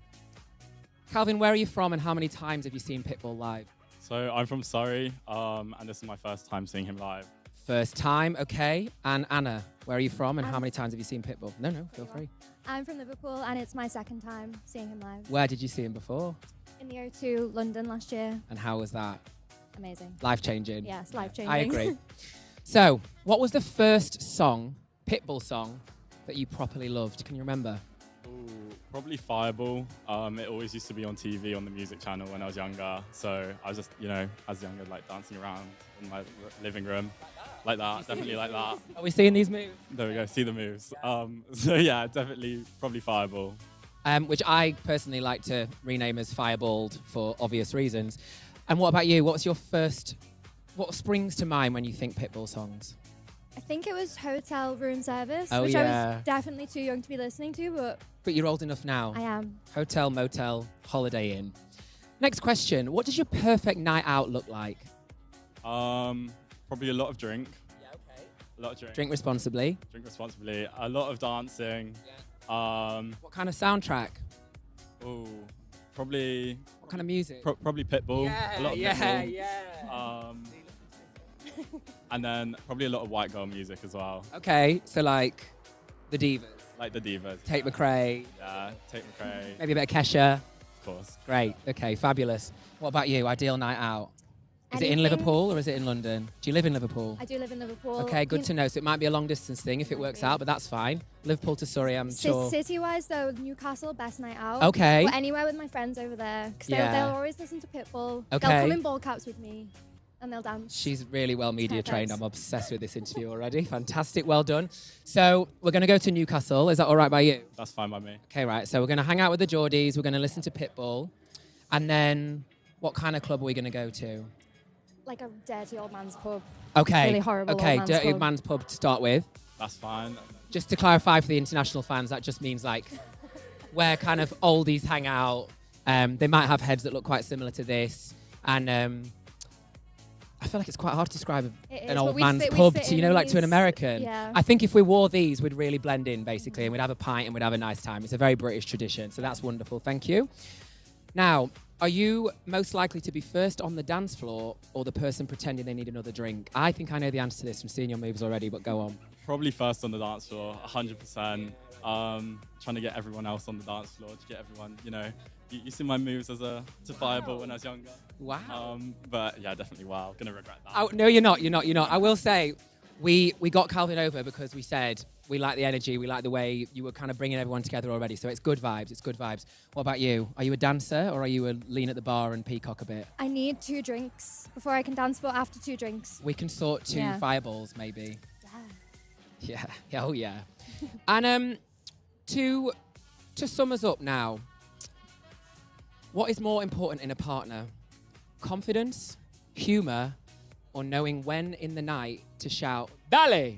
Calvin, where are you from and how many times have you seen Pitbull live? So I'm from Surrey, and this is my first time seeing him live. First time, okay. And Anna, where are you from and how many times have you seen Pitbull? No, feel free. I'm from Liverpool, and it's my second time seeing him live. Where did you see him before? In the O2, London last year. And how was that? Amazing. Life-changing? Yes, life-changing. I agree. So, what was the first song, Pitbull song, that you properly loved? Can you remember? Ooh, probably Fireball. It always used to be on TV on the music channel when I was younger. So I was just, as younger, like dancing around in my living room. Like that, definitely like that. Are we seeing these moves? There we go, see the moves. So yeah, definitely, probably Fireball. Which I personally like to rename as Fireballed for obvious reasons. And what about you? What springs to mind when you think Pitbull songs? I think it was Hotel Room Service, Oh, which yeah. I was definitely too young to be listening to, But you're old enough now. I am. Hotel, motel, Holiday Inn. Next question. What does your perfect night out look like? Probably a lot of drink. Yeah, okay. A lot of drink. Drink responsibly. Drink responsibly. A lot of dancing. What kind of soundtrack? Oh, probably. What kind of music? Probably Pitbull. Yeah, a lot of yeah, Pitbull. yeah. And then probably a lot of white girl music as well. Okay, so like the divas. Like the divas. Tate McRae. Yeah, Tate McRae. Maybe a bit of Kesha. Of course. Great. Okay, fabulous. What about you? Ideal night out? Is it in Anything. Liverpool or is it in London? Do you live in Liverpool? I do live in Liverpool. Okay, good to know. So it might be a long distance thing if it works out, but that's fine. Liverpool to Surrey, I'm sure. City-wise, though, Newcastle, best night out. Okay. Or anywhere with my friends over there. Because Yeah. they'll always listen to Pitbull. Okay. They'll come in ball caps with me, and they'll dance. She's really well media Perfect. trained. I'm obsessed with this interview already. Fantastic, well done. So we're going to go to Newcastle. Is that all right by you? That's fine by me. Okay, right. So we're going to hang out with the Geordies. We're going to listen to Pitbull. And then what kind of club are we going to go to? Like a dirty old man's pub. Okay. Really horrible Okay, old man's dirty pub. man's pub to start with. That's fine. Just to clarify for the international fans, that just means like where kind of oldies hang out. They might have heads that look quite similar to this. And I feel like it's quite hard to describe It an is, old but we man's fit- we pub fit to, in like to an these- American. yeah. I think if we wore these, we'd really blend in, basically, and we'd have a pint and we'd have a nice time. It's a very British tradition, so that's wonderful. Thank you. Now, are you most likely to be first on the dance floor or the person pretending they need another drink? I think I know the answer to this from seeing your moves already, but go on. Probably first on the dance floor, 100%. Trying to get everyone else on the dance floor, to get everyone, you see my moves to Fireball when I was younger. Wow. But yeah, definitely wow. Gonna regret that. Oh, no, you're not. I will say, we got Calvin over because we said we like the energy, we like the way you were kind of bringing everyone together already. So it's good vibes. It's good vibes. What about you? Are you a dancer or are you a lean at the bar and peacock a bit? I need 2 drinks before I can dance, but after 2 drinks. We can sort 2 Yeah. fireballs, maybe. Yeah. Yeah. Oh, yeah. And to sum us up now, what is more important in a partner? Confidence, humor, or knowing when in the night to shout, Dale!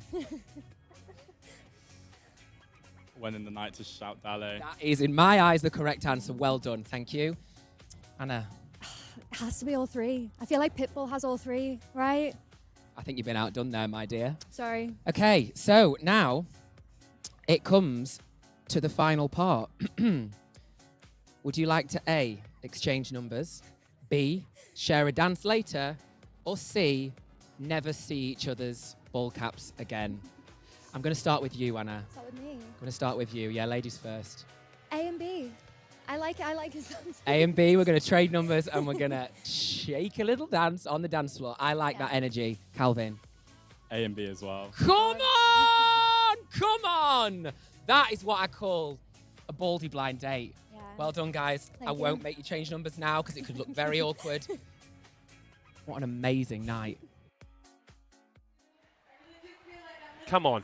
When in the night to shout Dale. That is, in my eyes, the correct answer. Well done. Thank you. Anna, It has to be all 3. I feel like Pitbull has all 3, right? I think you've been outdone there, my dear. Sorry. Okay, so now it comes to the final part. Would you like to A, exchange numbers, B, share a dance later, or C, never see each other's ball caps again? I'm going to start with you, Anna. Start with me. I'm going to start with you. Yeah, ladies first. A and B. I like his songs. A and B, we're going to trade numbers and we're going to shake a little dance on the dance floor. I like that energy. Calvin. A and B as well. Come on! Come on! That is what I call a baldy blind date. Yeah. Well done, guys. Thank I you. won't make you change numbers now because it could look very awkward. What an amazing night. Come on.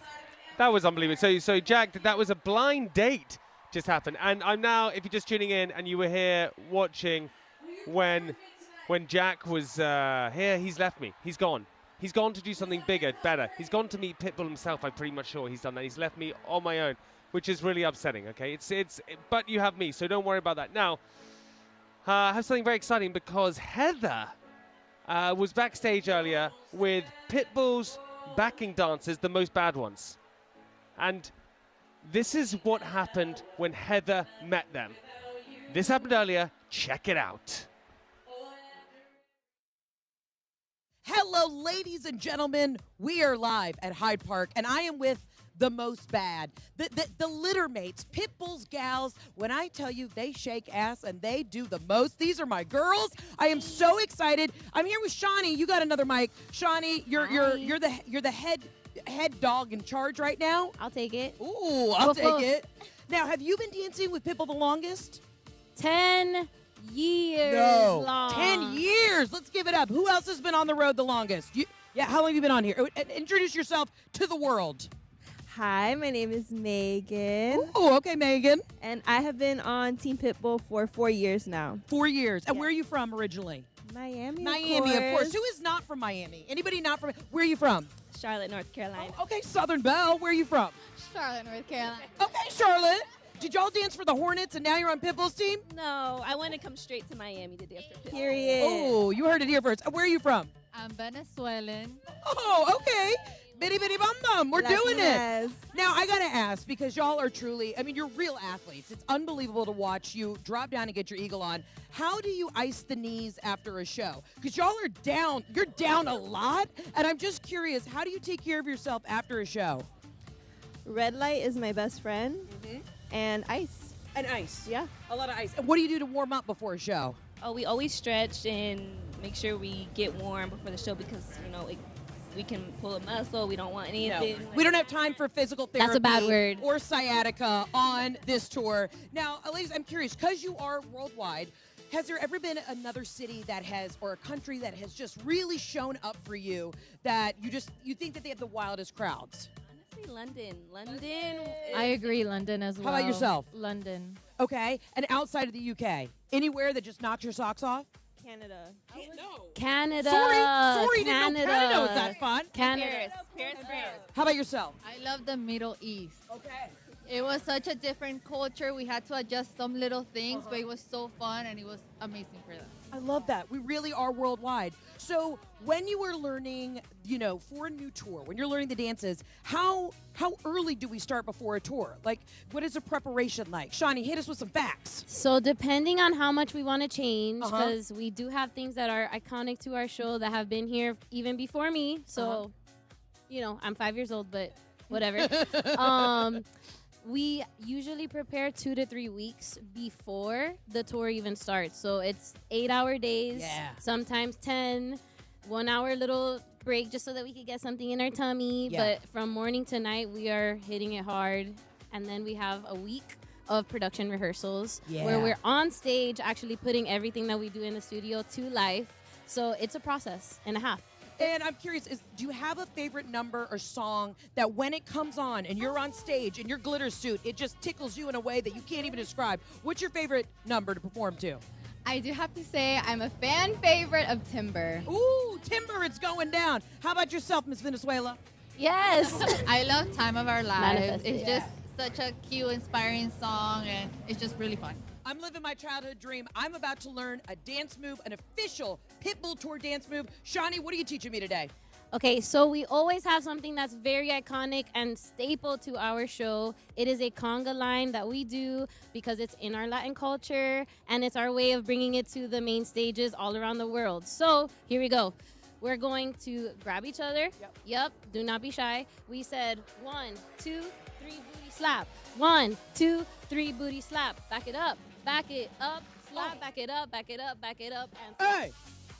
That was unbelievable. So Jack, that was a blind date just happened. And I'm now, if you're just tuning in and you were here watching when Jack was here, he's left me. He's gone. He's gone to do something bigger, better. He's gone to meet Pitbull himself. I'm pretty much sure he's done that. He's left me on my own, which is really upsetting, okay? But you have me, so don't worry about that. Now, I have something very exciting because Heather was backstage earlier with Pitbull's backing dancers, the most bad ones. And this is what happened when Heather met them. This happened earlier. Check it out. Hello, ladies and gentlemen. We are live at Hyde Park, and I am with the most bad, the litter mates, Pitbull's gals. When I tell you they shake ass and they do the most, these are my girls. I am so excited. I'm here with Shawnee. You got another mic. Shawnee, you're the head dog in charge right now. I'll take it. Ooh, I'll take it. Now, have you been dancing with Pitbull the longest? 10 years long. 10 years. Let's give it up. Who else has been on the road the longest? How long have you been on here? Introduce yourself to the world. Hi, my name is Megan. Oh, okay, Megan. And I have been on Team Pitbull for 4 years now. 4 years. And where are you from originally? Miami, Miami, of course. Who is not from Miami? Anybody not from? Where are you from? Charlotte, North Carolina. Oh, okay, Southern Belle. Where are you from? Charlotte, North Carolina. Okay, Charlotte. Did y'all dance for the Hornets and now you're on Pitbull's team? No, I want to come straight to Miami to dance for Pitbull. Period. Oh, you heard it here first. Where are you from? I'm Venezuelan. Oh, okay. Bitty bitty bum bum. We're doing it. Latinas. Now, I got to ask, because y'all are truly, you're real athletes. It's unbelievable to watch you drop down and get your eagle on. How do you ice the knees after a show? Because y'all are down. You're down a lot. And I'm just curious, how do you take care of yourself after a show? Red light is my best friend. And ice. And ice. Yeah. A lot of ice. And what do you do to warm up before a show? Oh, we always stretch and make sure we get warm before the show because, we can pull a muscle. We don't want anything. No. We don't have time for physical therapy. That's a bad word. Or sciatica on this tour. Now, Elise, I'm curious, because you are worldwide, has there ever been another city that has, or a country that has just really shown up for you that you think that they have the wildest crowds? Honestly, London. I agree, London as well. How about yourself? London. Okay. And outside of the UK, anywhere that just knocks your socks off? Canada. Canada. Sorry, Canada. didn't know Canada was that fun. Canada. Paris. How about yourself? I love the Middle East. Okay. It was such a different culture. We had to adjust some little things, but it was so fun and it was amazing for them. I love that. We really are worldwide. So when you were learning, for a new tour, when you're learning the dances, how early do we start before a tour? Like, what is the preparation like? Shawnee, hit us with some facts. So depending on how much we want to change, because we do have things that are iconic to our show that have been here even before me. So, I'm 5 years old, but whatever. We usually prepare 2 to 3 weeks before the tour even starts. So it's 8-hour days, sometimes 10, 1 hour little break just so that we could get something in our tummy. Yeah. But from morning to night, we are hitting it hard. And then we have a week of production rehearsals where we're on stage actually putting everything that we do in the studio to life. So it's a process and a half. And I'm curious, do you have a favorite number or song that when it comes on and you're on stage in your glitter suit, it just tickles you in a way that you can't even describe? What's your favorite number to perform to? I do have to say I'm a fan favorite of Timber. Ooh, Timber, it's going down. How about yourself, Miss Venezuela? Yes. I love Time of Our Lives. Manifest, It's just such a cute, inspiring song, and it's just really fun. I'm living my childhood dream. I'm about to learn a dance move, an official Pitbull Tour dance move. Shawnee, what are you teaching me today? Okay, so we always have something that's very iconic and staple to our show. It is a conga line that we do because it's in our Latin culture, and it's our way of bringing it to the main stages all around the world. So here we go. We're going to grab each other. Yep. Do not be shy. We said 1, 2, 3, booty slap. 1, 2, 3, booty slap. Back it up. Back it up. Slap. Back it up. Back it up. Back it up. And slap. Hey!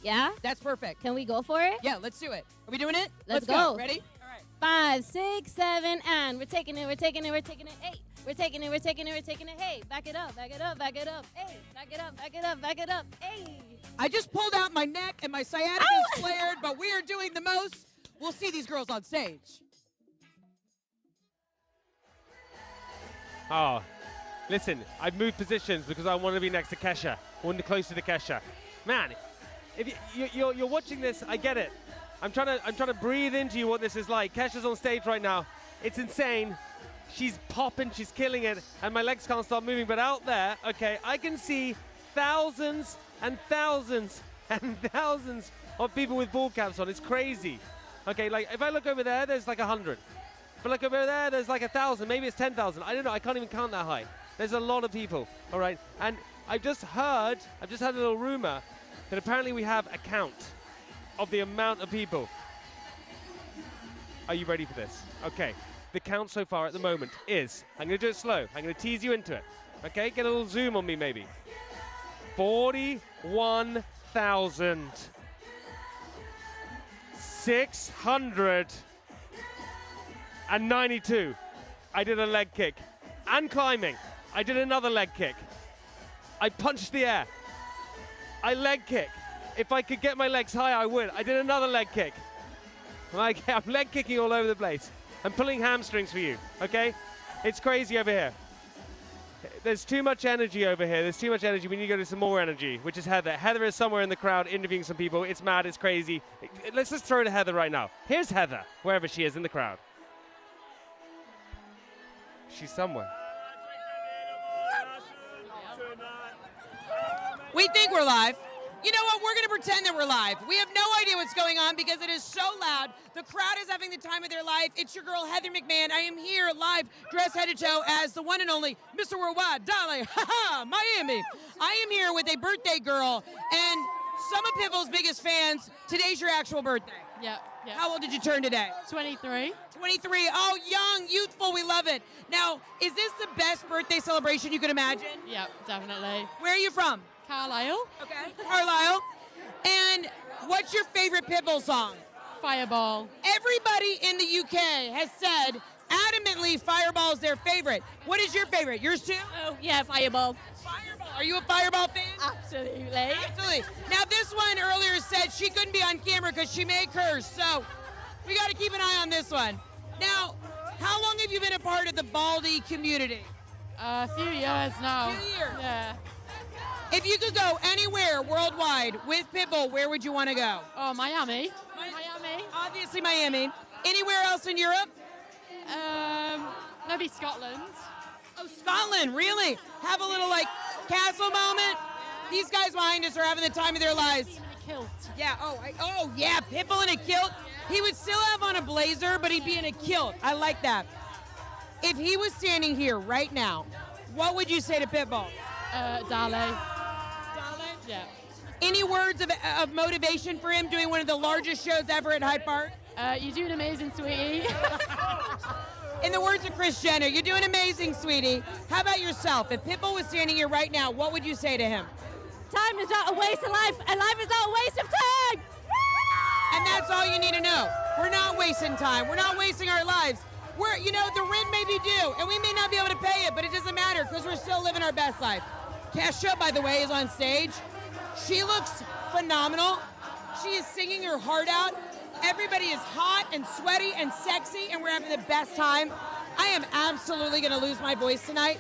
Yeah? That's perfect. Can we go for it? Yeah, let's do it. Are we doing it? Let's go. Ready? 5, 6, 7, and we're taking it, we're taking it, we're taking it, 8. We're taking it, we're taking it, we're taking it, hey. Back it up, back it up, back it up, hey. Back it up, back it up, back it up, hey. I just pulled out my neck and my sciatica is flared, but we are doing the most. We'll see these girls on stage. Oh, listen, I've moved positions because I want to be next to Kesha. I want to be closer to Kesha. Man, if you're watching this, I get it. I'm trying to breathe into you what this is like. Kesha's on stage right now. It's insane. She's popping, she's killing it, and my legs can't stop moving. But out there, okay, I can see thousands and thousands and thousands of people with ball caps on. It's crazy. Okay, like if I look over there, there's like 100. If I look over there, there's like 1,000. Maybe it's 10,000. I don't know. I can't even count that high. There's a lot of people. All right, and I've just heard a little rumor that apparently we have a count of the amount of people. Are you ready for this? Okay. The count so far at the moment is, I'm going to do it slow. I'm going to tease you into it. Okay, get a little zoom on me maybe. 41,692. I did a leg kick. And climbing. I did another leg kick. I punched the air. I leg kick. If I could get my legs high, I would. I did another leg kick. I'm leg kicking all over the place. I'm pulling hamstrings for you, okay? It's crazy over here. There's too much energy over here. There's too much energy. We need to go to some more energy, which is Heather. Heather is somewhere in the crowd interviewing some people. It's mad. It's crazy. Let's just throw to Heather right now. Here's Heather, wherever she is in the crowd. She's somewhere. We think we're live. You know what? We're going to pretend that we're live. We have no idea what's going on because it is so loud. The crowd is having the time of their life. It's your girl, Heather McMahon. I am here live, dressed head to toe as the one and only Mr. Worldwide, Dolly, Miami. I am here with a birthday girl and some of Pitbull's biggest fans. Today's your actual birthday. Yeah. How old did you turn today? 23. 23. Oh, young, youthful. We love it. Now, is this the best birthday celebration you could imagine? Yeah, definitely. Where are you from? Carlisle. Okay. Carlisle. And what's your favorite Pitbull song? Fireball. Everybody in the UK has said adamantly Fireball is their favorite. What is your favorite? Yours too? Oh, yeah, Fireball. Fireball. Are you a Fireball fan? Absolutely. Absolutely. Now, this one earlier said she couldn't be on camera because she may curse, so we got to keep an eye on this one. Now, how long have you been a part of the Baldy community? A few years now. 2 years. Yeah. If you could go anywhere worldwide with Pitbull, where would you want to go? Oh, Miami. Miami. Obviously Miami. Anywhere else in Europe? Maybe Scotland. Oh, Scotland, really? Have a little, like, castle moment? These guys behind us are having the time of their lives. In a kilt. Yeah, yeah, Pitbull in a kilt. He would still have on a blazer, but he'd be in a kilt. I like that. If he was standing here right now, what would you say to Pitbull? Dale. Yeah. Any words of motivation for him doing one of the largest shows ever at Hyde Park? You're doing amazing, sweetie. In the words of Kris Jenner, you're doing amazing, sweetie. How about yourself? If Pitbull was standing here right now, what would you say to him? Time is not a waste of life, and life is not a waste of time. And that's all you need to know. We're not wasting time. We're not wasting our lives. The rent may be due, and we may not be able to pay it, but it doesn't matter because we're still living our best life. Kesha, by the way, is on stage. She looks phenomenal. She is singing her heart out. Everybody is hot and sweaty and sexy, and we're having the best time. I am absolutely going to lose my voice tonight.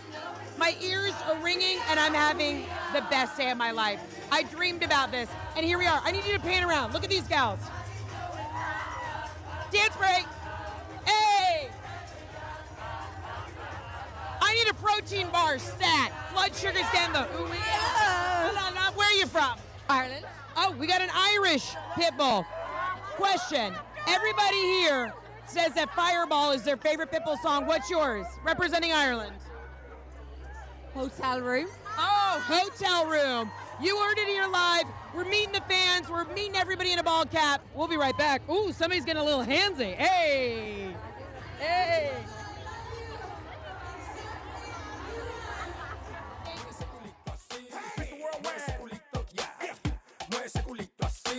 My ears are ringing, and I'm having the best day of my life. I dreamed about this, and here we are. I need you to pan around. Look at these gals. Dance break. Hey! I need a protein bar stat. Blood sugar's getting the ooh. Where are you from? Ireland. Oh, we got an Irish Pitbull. Question. Everybody here says that Fireball is their favorite Pitbull song. What's yours? Representing Ireland. Hotel Room. Oh, Hotel Room. You heard it here live. We're meeting the fans. We're meeting everybody in a bald cap. We'll be right back. Ooh, somebody's getting a little handsy. Hey. Hey.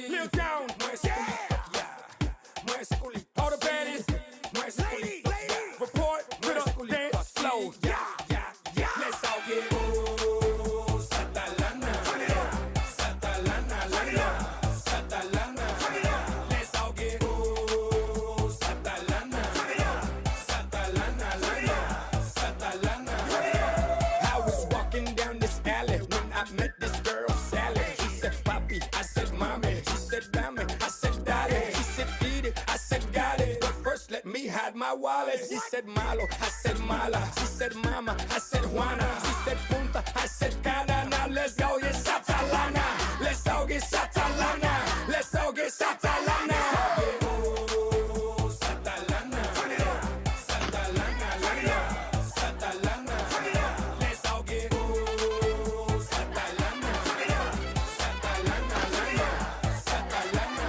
Lil Down, all the baddies, report with a dance flow. Let's all get Satalana, Satalana, Satalana. Let's all get Satalana, Satalana, Satalana. I was walking down this alley when I met this girl, Sally. She said, Papi, I said, Mommy. She said, Dame, I said, Daddy. She said, Eat it, I said, Got it. But first, let me hide my wallet. She said, Malo, I said, Mala. She said, Mama, I said, Juana. She said, Punta, I said, Cana. Now let's go get Satalana. Let's all get Satalana. Let's all get Satalana. Satalana, Satalana, Satalana. Let's all get Satalana, Satalana.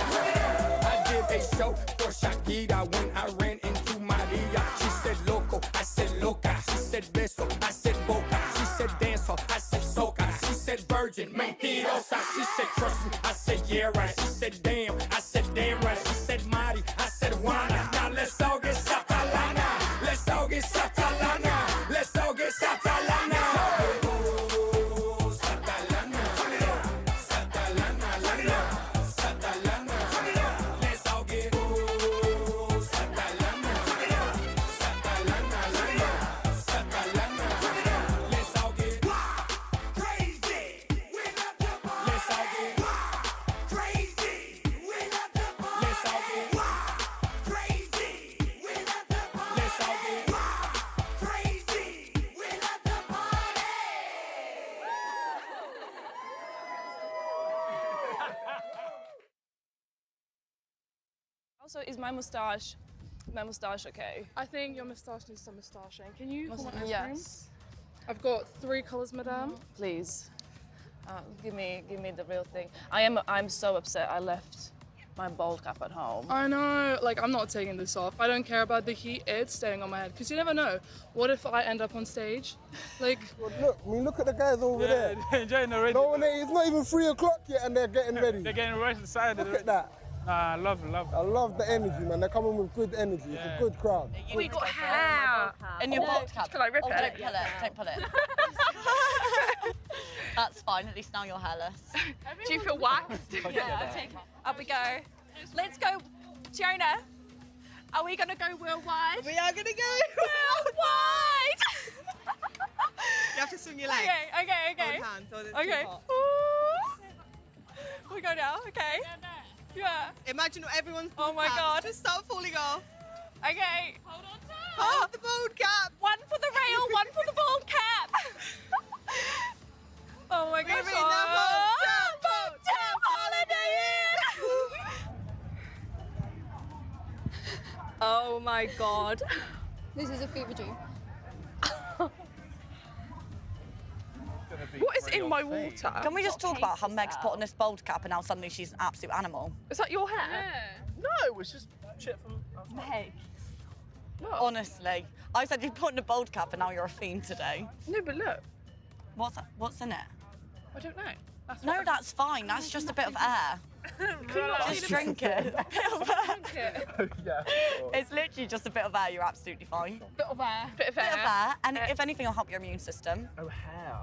I did a show for Shakira when I ran into Maria. She said loco, I said loca. She said beso, I said boca. She said dancer, I said soca. She said virgin, mentirosa. She said trust me, I said yeah right. She said damn, I said damn right. She said Mari, I said Juana. Now let's all get Satalana. Let's all get Satalana. Let's all get Satalana. Satalana, Satalana, Satalana. Let's all get Satalana, Satalana, Satalana. Let's all get crazy. Let's all get crazy. Let's all get crazy. Let's all get crazy. We love the party. Also, is my mustache okay? I think your moustache needs some moustaching. Can you hold on ice cream? Yes. I've got 3 colors, madame. Please. Give me the real thing. I'm so upset I left my bald cap at home. I know, like, I'm not taking this off. I don't care about the heat, it's staying on my head. Because you never know. What if I end up on stage? Like, Look at the guys over there. They're enjoying already. No, it's not even 3 o'clock yet and they're getting ready. They're getting right inside. Look at that. I love. I love the energy, man. They're coming with good energy. It's a good crowd. We got hair in your bald cap. Can I rip it? Don't pull it. That's fine, at least now you're hairless. Do you feel waxed? Yeah, I'll take it. Up we go. Let's go, Tiona. Are we gonna go worldwide? We are gonna go worldwide. You have to swing your legs. Okay. Hold hands, or it's too Okay. hot. We go now. Okay. Yeah. Imagine everyone's Oh my God. just start falling off. Okay. Hold on tight. Hold the bald cap. One for the rail, one for the bald cap. Oh my gosh. We're in the hot tub holiday. Oh my God. This is a fever dream. What is in my water? Can we just talk about how Meg's put on this bald cap and now suddenly she's an absolute animal? Is that your hair? No, it's just shit from Meg. Honestly, I said you put on a bald cap and now you're a fiend today. No, but look. What's in it? I don't know. That's fine. That's just a bit of air. Just drink it. It's literally just a bit of air. You're absolutely fine. Bit of air. Bit of air. And if anything, it'll help your immune system. Oh, hair.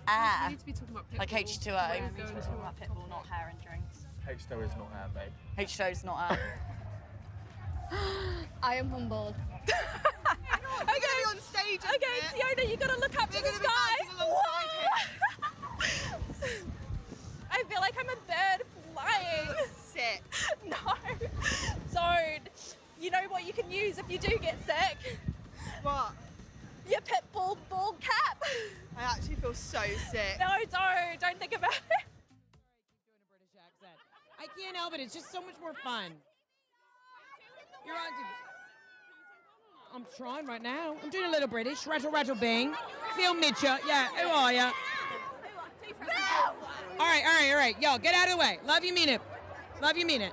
Air. We need to be talking about Pitbull. Like H2O. Yeah, we need to be talking about Pitbull, not hair and drinks. H2O is not air, babe. H2O's not air. I am humbled. Okay, on stage. Okay, Tiona, you gotta look up to the sky. I feel like I'm a bird flying. Sick. No, don't. You know what you can use if you do get sick? What? Your Pitbull bald cap. I actually feel so sick. No, don't think about it. I can't help it. It's just so much more fun. You're on TV. I'm trying right now. I'm doing a little British. Rattle, rattle, bing. Phil Mitchell. Yeah, who are ya? All right. Yo, get out of the way. Love you, mean it. Love you, mean it.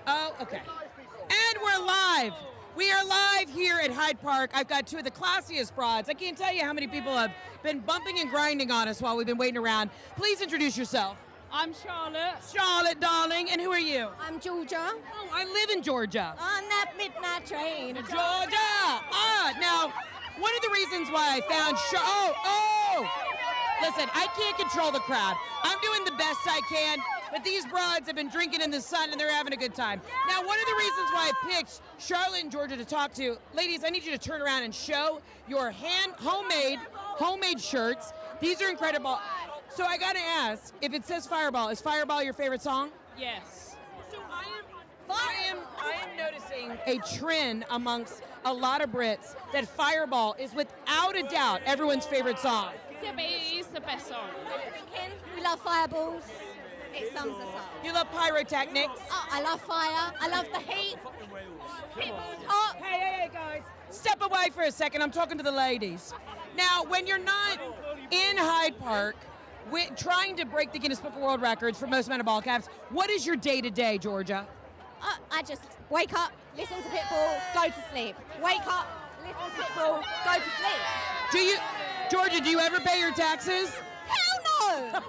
Oh, okay. And we're live. We are live here at Hyde Park. I've got two of the classiest broads. I can't tell you how many people have been bumping and grinding on us while we've been waiting around. Please introduce yourself. I'm Charlotte. Charlotte, darling. And who are you? I'm Georgia. Oh, I live in Georgia. On that midnight train. Georgia! Now, one of the reasons why I found listen, I can't control the crowd. I'm doing the best I can, but these broads have been drinking in the sun and they're having a good time. Now, one of the reasons why I picked Charlotte and Georgia to talk to, ladies, I need you to turn around and show your homemade shirts. These are incredible. So I gotta ask, if it says Fireball, is Fireball your favorite song? Yes. So I am noticing a trend amongst a lot of Brits that Fireball is without a doubt everyone's favorite song. Yeah, but it is the best song. We love fireballs. It sums us up. You love pyrotechnics? Oh, I love fire. I love the heat. Oh, hey, guys. Step away for a second. I'm talking to the ladies. Now, when you're not in Hyde Park, trying to break the Guinness Book of World Records for most amount of ball caps, what is your day-to-day, Georgia? I just wake up, listen to Pitbull, go to sleep. Wake up, listen to Pitbull, go to sleep. Georgia, do you ever pay your taxes? Hell no!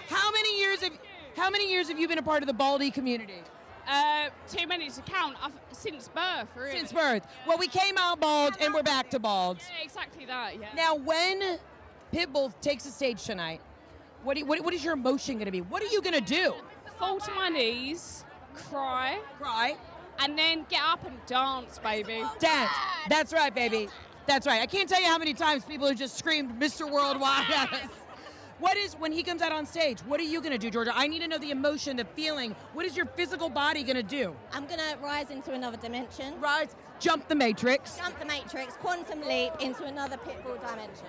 How many years have you been a part of the Baldy community? Too many to count. Since birth, really. Since birth. Well, we came out bald and we're back to bald. Yeah, exactly that, yeah. Now, when Pitbull takes the stage tonight, what is your emotion going to be? What are you going to do? Fall to my knees, cry, and then get up and dance, baby. Dance. That's right, baby. That's right. I can't tell you how many times people have just screamed Mr. Worldwide at us. When he comes out on stage, what are you going to do, Georgia? I need to know the emotion, the feeling. What is your physical body going to do? I'm going to rise into another dimension. Jump the matrix. Jump the matrix, quantum leap into another Pitbull dimension.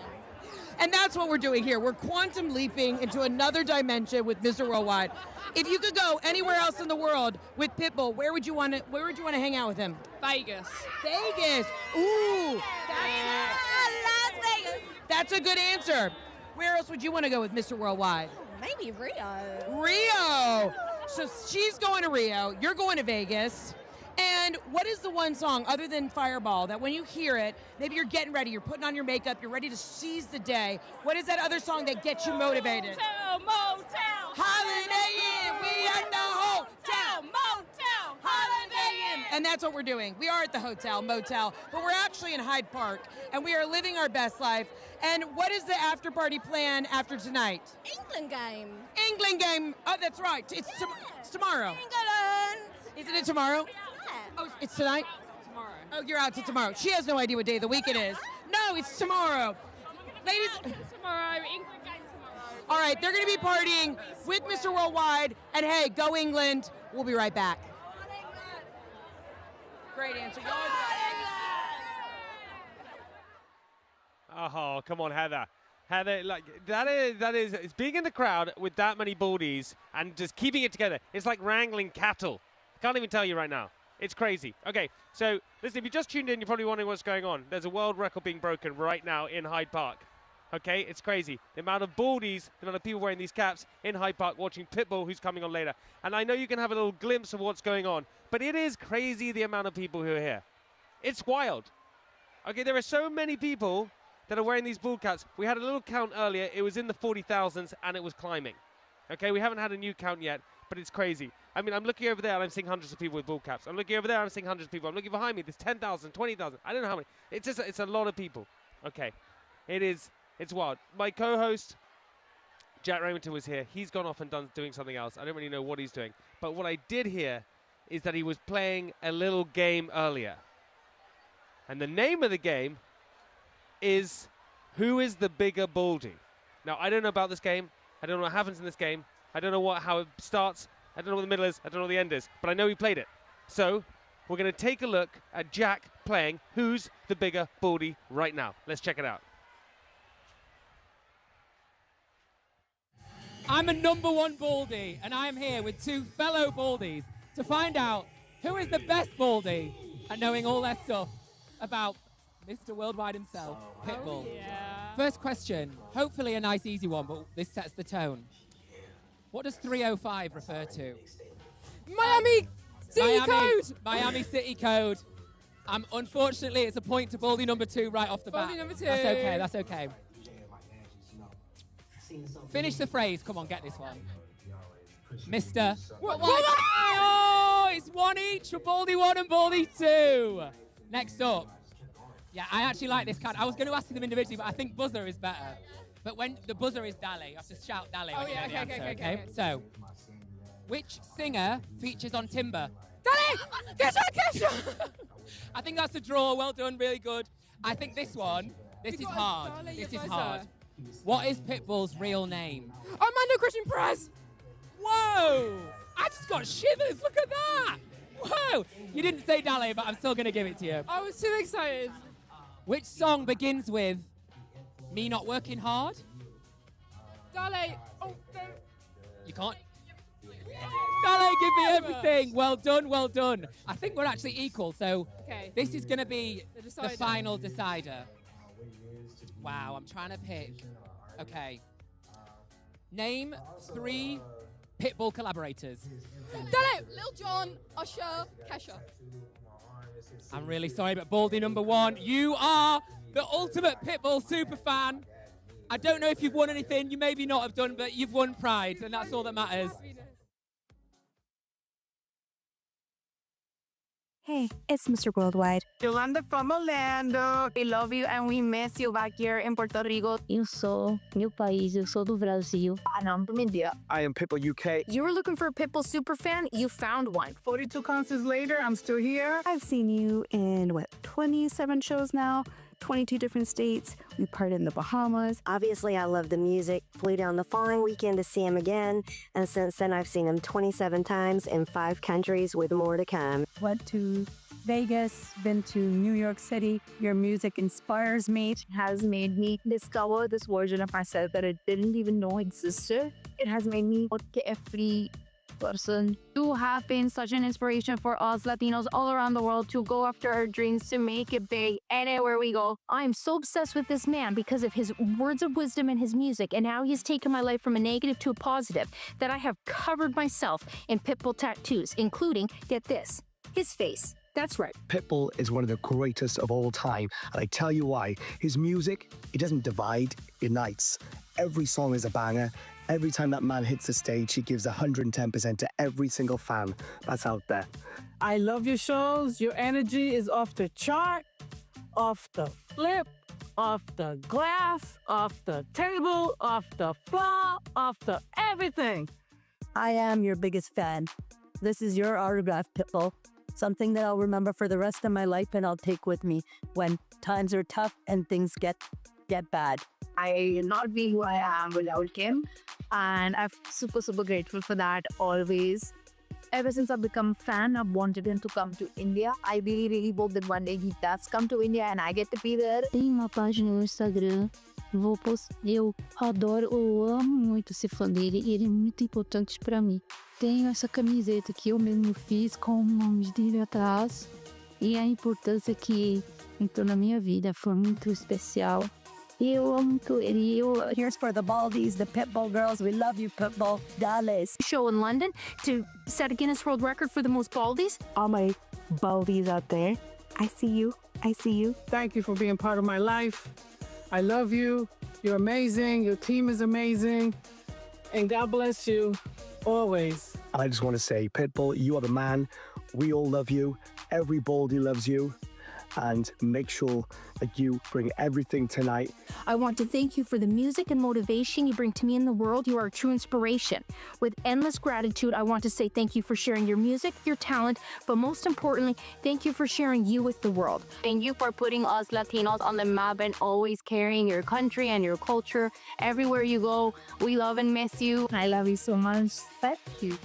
And that's what we're doing here. We're quantum leaping into another dimension with Mr. Worldwide. If you could go anywhere else in the world with Pitbull, where would you want to hang out with him? Vegas. Vegas. Ooh. Las Vegas. That's a good answer. Where else would you want to go with Mr. Worldwide? Maybe Rio. Rio. So she's going to Rio. You're going to Vegas. And what is the one song other than Fireball that when you hear it, maybe you're getting ready, you're putting on your makeup, you're ready to seize the day. What is that other song that gets you motivated? Motel. Holiday Inn. We at the hotel. Motel. Holiday Inn. And that's what we're doing. We are at the hotel, motel, but we're actually in Hyde Park, and we are living our best life. And what is the after party plan after tonight? England game. England game. Oh, that's right. It's tomorrow. England. Isn't it tomorrow? Oh, it's tonight? Tomorrow. Oh, you're out to tomorrow. She has no idea what day of the week it is. No, it's tomorrow. Ladies. Tomorrow. England game tomorrow. All right, they're going to be partying with Mr. Worldwide. And hey, go England. We'll be right back. Great answer. Oh, come on, Heather. Heather, like that is it's being in the crowd with that many baldies and just keeping it together. It's like wrangling cattle. I can't even tell you right now. It's crazy. Okay, so listen, if you just tuned in, you're probably wondering what's going on. There's a world record being broken right now in Hyde Park. Okay, it's crazy. The amount of baldies, the amount of people wearing these caps in Hyde Park watching Pitbull, who's coming on later. And I know you can have a little glimpse of what's going on, but it is crazy the amount of people who are here. It's wild. Okay, there are so many people that are wearing these bull caps. We had a little count earlier. It was in the 40,000s and it was climbing. Okay, we haven't had a new count yet, but it's crazy. I mean, I'm looking over there and I'm seeing hundreds of people with bull caps. I'm looking over there and I'm seeing hundreds of people. I'm looking behind me. There's 10,000, 20,000. I don't know how many. It's a lot of people. Okay, it's wild. My co-host, Jack Remington, was here. He's gone off and doing something else. I don't really know what he's doing. But what I did hear is that he was playing a little game earlier. And the name of the game is who is the bigger baldy? Now, I don't know about this game. I don't know what happens in this game. I don't know how it starts. I don't know what the middle is. I don't know what the end is. But I know he played it. So we're going to take a look at Jack playing who's the bigger baldy right now. Let's check it out. I'm a #1 baldy, and I'm here with two fellow baldies to find out Who is the best Baldy at knowing all their stuff about Mr. Worldwide himself, Pitbull? Yeah. First question, hopefully a nice easy one, but this sets the tone. What does 305 refer to? Miami City Code. Miami City Code. Unfortunately, it's a point to Baldy number 2 right off the bat. Baldy number 2. That's okay, that's okay. Finish the phrase. Come on, get this one. Mr. Oh, it's 1 each for Baldy 1 and Baldy 2. Next up. Yeah, I actually like this card. I was going to ask them individually, but I think buzzer is better. But when the buzzer is Dali, you have to shout Dali. Oh, when you yeah, know the okay. answer, So, which singer features on Timber? Dali! Kesha! I think that's a draw. Well done, really good. I think this one, this is hard. This is hard. What is Pitbull's real name? Armando Christian Perez. Whoa! I just got shivers. Look at that. Whoa! You didn't say Dali, but I'm still going to give it to you. I was too excited. Which song begins with me not working hard? Dali. Oh, no. You can't. Dali, give me everything. Well done, well done. I think we're actually equal, so this is going to be the final decider. Wow, I'm trying to pick. Okay. Name 3 Pitbull collaborators. Dali. Lil Jon, Usher, Kesha. I'm really sorry, but Baldy number 1, you are the ultimate Pitbull superfan. I don't know if you've won anything. You maybe not have done, but you've won pride, and that's all that matters. Hey, it's Mr. Worldwide. Yolanda from Orlando. We love you and we miss you back here in Puerto Rico. Eu sou meu país, eu sou do Brasil. And I'm from India. I am Pitbull UK. You were looking for a Pitbull superfan? You found one. 42 concerts later, I'm still here. I've seen you in, 27 shows now? 22 different states. We partied in the Bahamas. Obviously, I love the music. Flew down the following weekend to see him again. And since then, I've seen him 27 times in 5 countries with more to come. Went to Vegas, been to New York City. Your music inspires me. It has made me discover this version of myself that I didn't even know existed. It has made me a carefree person. You have been such an inspiration for us Latinos all around the world to go after our dreams, to make it big anywhere we go. I am so obsessed with this man because of his words of wisdom and his music, and how he's taken my life from a negative to a positive, that I have covered myself in Pitbull tattoos, including, get this, his face. That's right. Pitbull is one of the greatest of all time, and I tell you why. His music, it doesn't divide, it unites. Every song is a banger. Every time that man hits the stage, he gives 110% to every single fan that's out there. I love your shows. Your energy is off the chart, off the flip, off the glass, off the table, off the floor, off the everything. I am your biggest fan. This is your autograph, Pitbull. Something that I'll remember for the rest of my life and I'll take with me when times are tough and things get bad. I would not be who I am without him, and I'm super grateful for that always. Ever since I've become a fan, I've wanted him to come to India. I really hope that one day he does come to India and I get to be there. Tem uma página no Instagram. Eu adoro, eu amo muito ser fã dele e ele é muito importante pra mim. Tenho essa camiseta que eu mesmo fiz com o nome dele atrás e a importância que entrou na minha vida foi muito especial. Eu amo muito ele. Here's for the Baldies, the Pitbull girls. We love you, Pitbull. Dallas. Show in London to set a Guinness World Record for the most Baldies. All my Baldies out there, I see you. I see you. Thank you for being part of my life. I love you. You're amazing. Your team is amazing. And God bless you always. And I just want to say, Pitbull, you are the man. We all love you. Every Baldy loves you. And make sure that you bring everything tonight. I want to thank you for the music and motivation you bring to me in the world. You are a true inspiration. With endless gratitude, I want to say thank you for sharing your music, your talent, but most importantly, thank you for sharing you with the world. Thank you for putting us Latinos on the map and always carrying your country and your culture everywhere you go. We love and miss you. I love you so much. Thank you.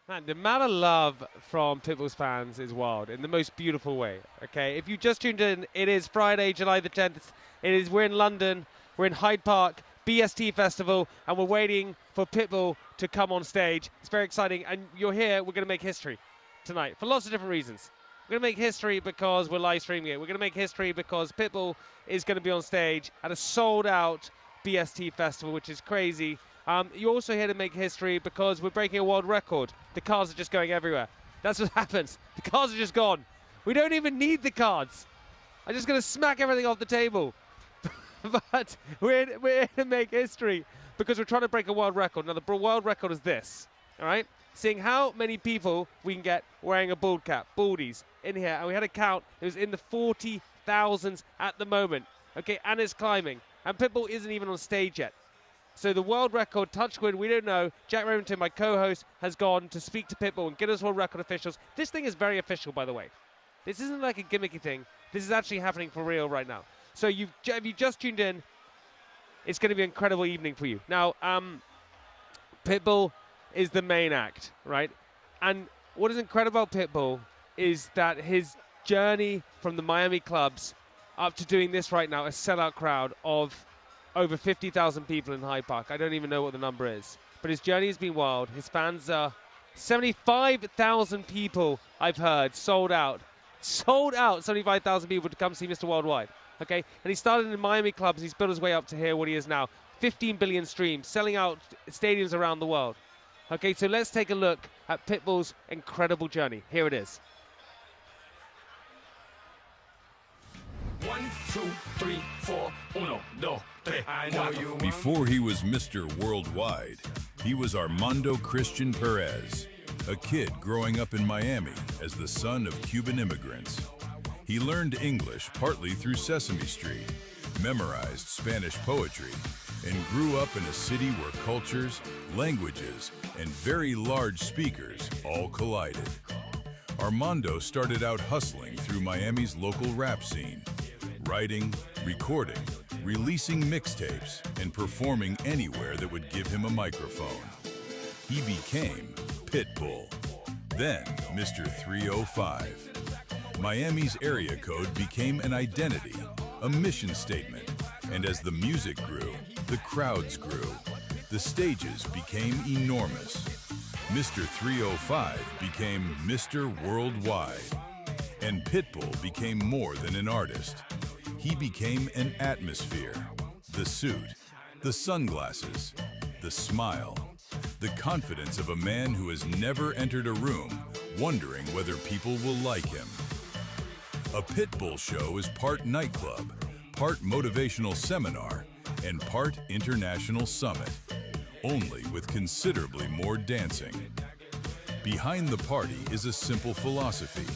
Man, the amount of love from Pitbull's fans is wild in the most beautiful way. Okay, if you just tuned in, it is Friday, July the 10th. We're in London. We're in Hyde Park. BST Festival, and we're waiting for Pitbull to come on stage. It's very exciting, and you're here. We're going to make history tonight for lots of different reasons. We're going to make history because we're live streaming it. We're going to make history because Pitbull is going to be on stage at a sold-out BST Festival, which is crazy. You're also here to make history because we're breaking a world record. The cards are just going everywhere. That's what happens. The cards are just gone. We don't even need the cards. I'm just going to smack everything off the table. But we're here to make history because we're trying to break a world record. Now, the world record is this, all right? Seeing how many people we can get wearing a bald cap, baldies, in here. And we had a count. It was in the 40,000s at the moment, okay? And it's climbing. And Pitbull isn't even on stage yet. So the world record, touchwood, we don't know. Jack Remington, my co-host, has gone to speak to Pitbull and Guinness World Record officials. This thing is very official, by the way. This isn't like a gimmicky thing. This is actually happening for real right now. So if you just tuned in, it's going to be an incredible evening for you. Now, Pitbull is the main act, right? And what is incredible about Pitbull is that his journey from the Miami clubs up to doing this right now, a sellout crowd of over 50,000 people in Hyde Park. I don't even know what the number is. But his journey has been wild. His fans are 75,000 people, I've heard, sold out. Sold out, 75,000 people to come see Mr. Worldwide. Okay, and he started in Miami clubs. He's built his way up to here, what he is now. 15 billion streams, selling out stadiums around the world. Okay, so let's take a look at Pitbull's incredible journey. Here it is. 1, 2, 3, 4, 1, 2, 3. I know you. Before he was Mr. Worldwide, he was Armando Christian Perez, a kid growing up in Miami as the son of Cuban immigrants. He learned English partly through Sesame Street, memorized Spanish poetry, and grew up in a city where cultures, languages, and very large speakers all collided. Armando started out hustling through Miami's local rap scene, writing, recording, releasing mixtapes, and performing anywhere that would give him a microphone. He became Pitbull, then Mr. 305. Miami's area code became an identity, a mission statement, and as the music grew, the crowds grew. The stages became enormous. Mr. 305 became Mr. Worldwide, and Pitbull became more than an artist. He became an atmosphere, the suit, the sunglasses, the smile, the confidence of a man who has never entered a room wondering whether people will like him. A Pitbull show is part nightclub, part motivational seminar, and part international summit, only with considerably more dancing. Behind the party is a simple philosophy: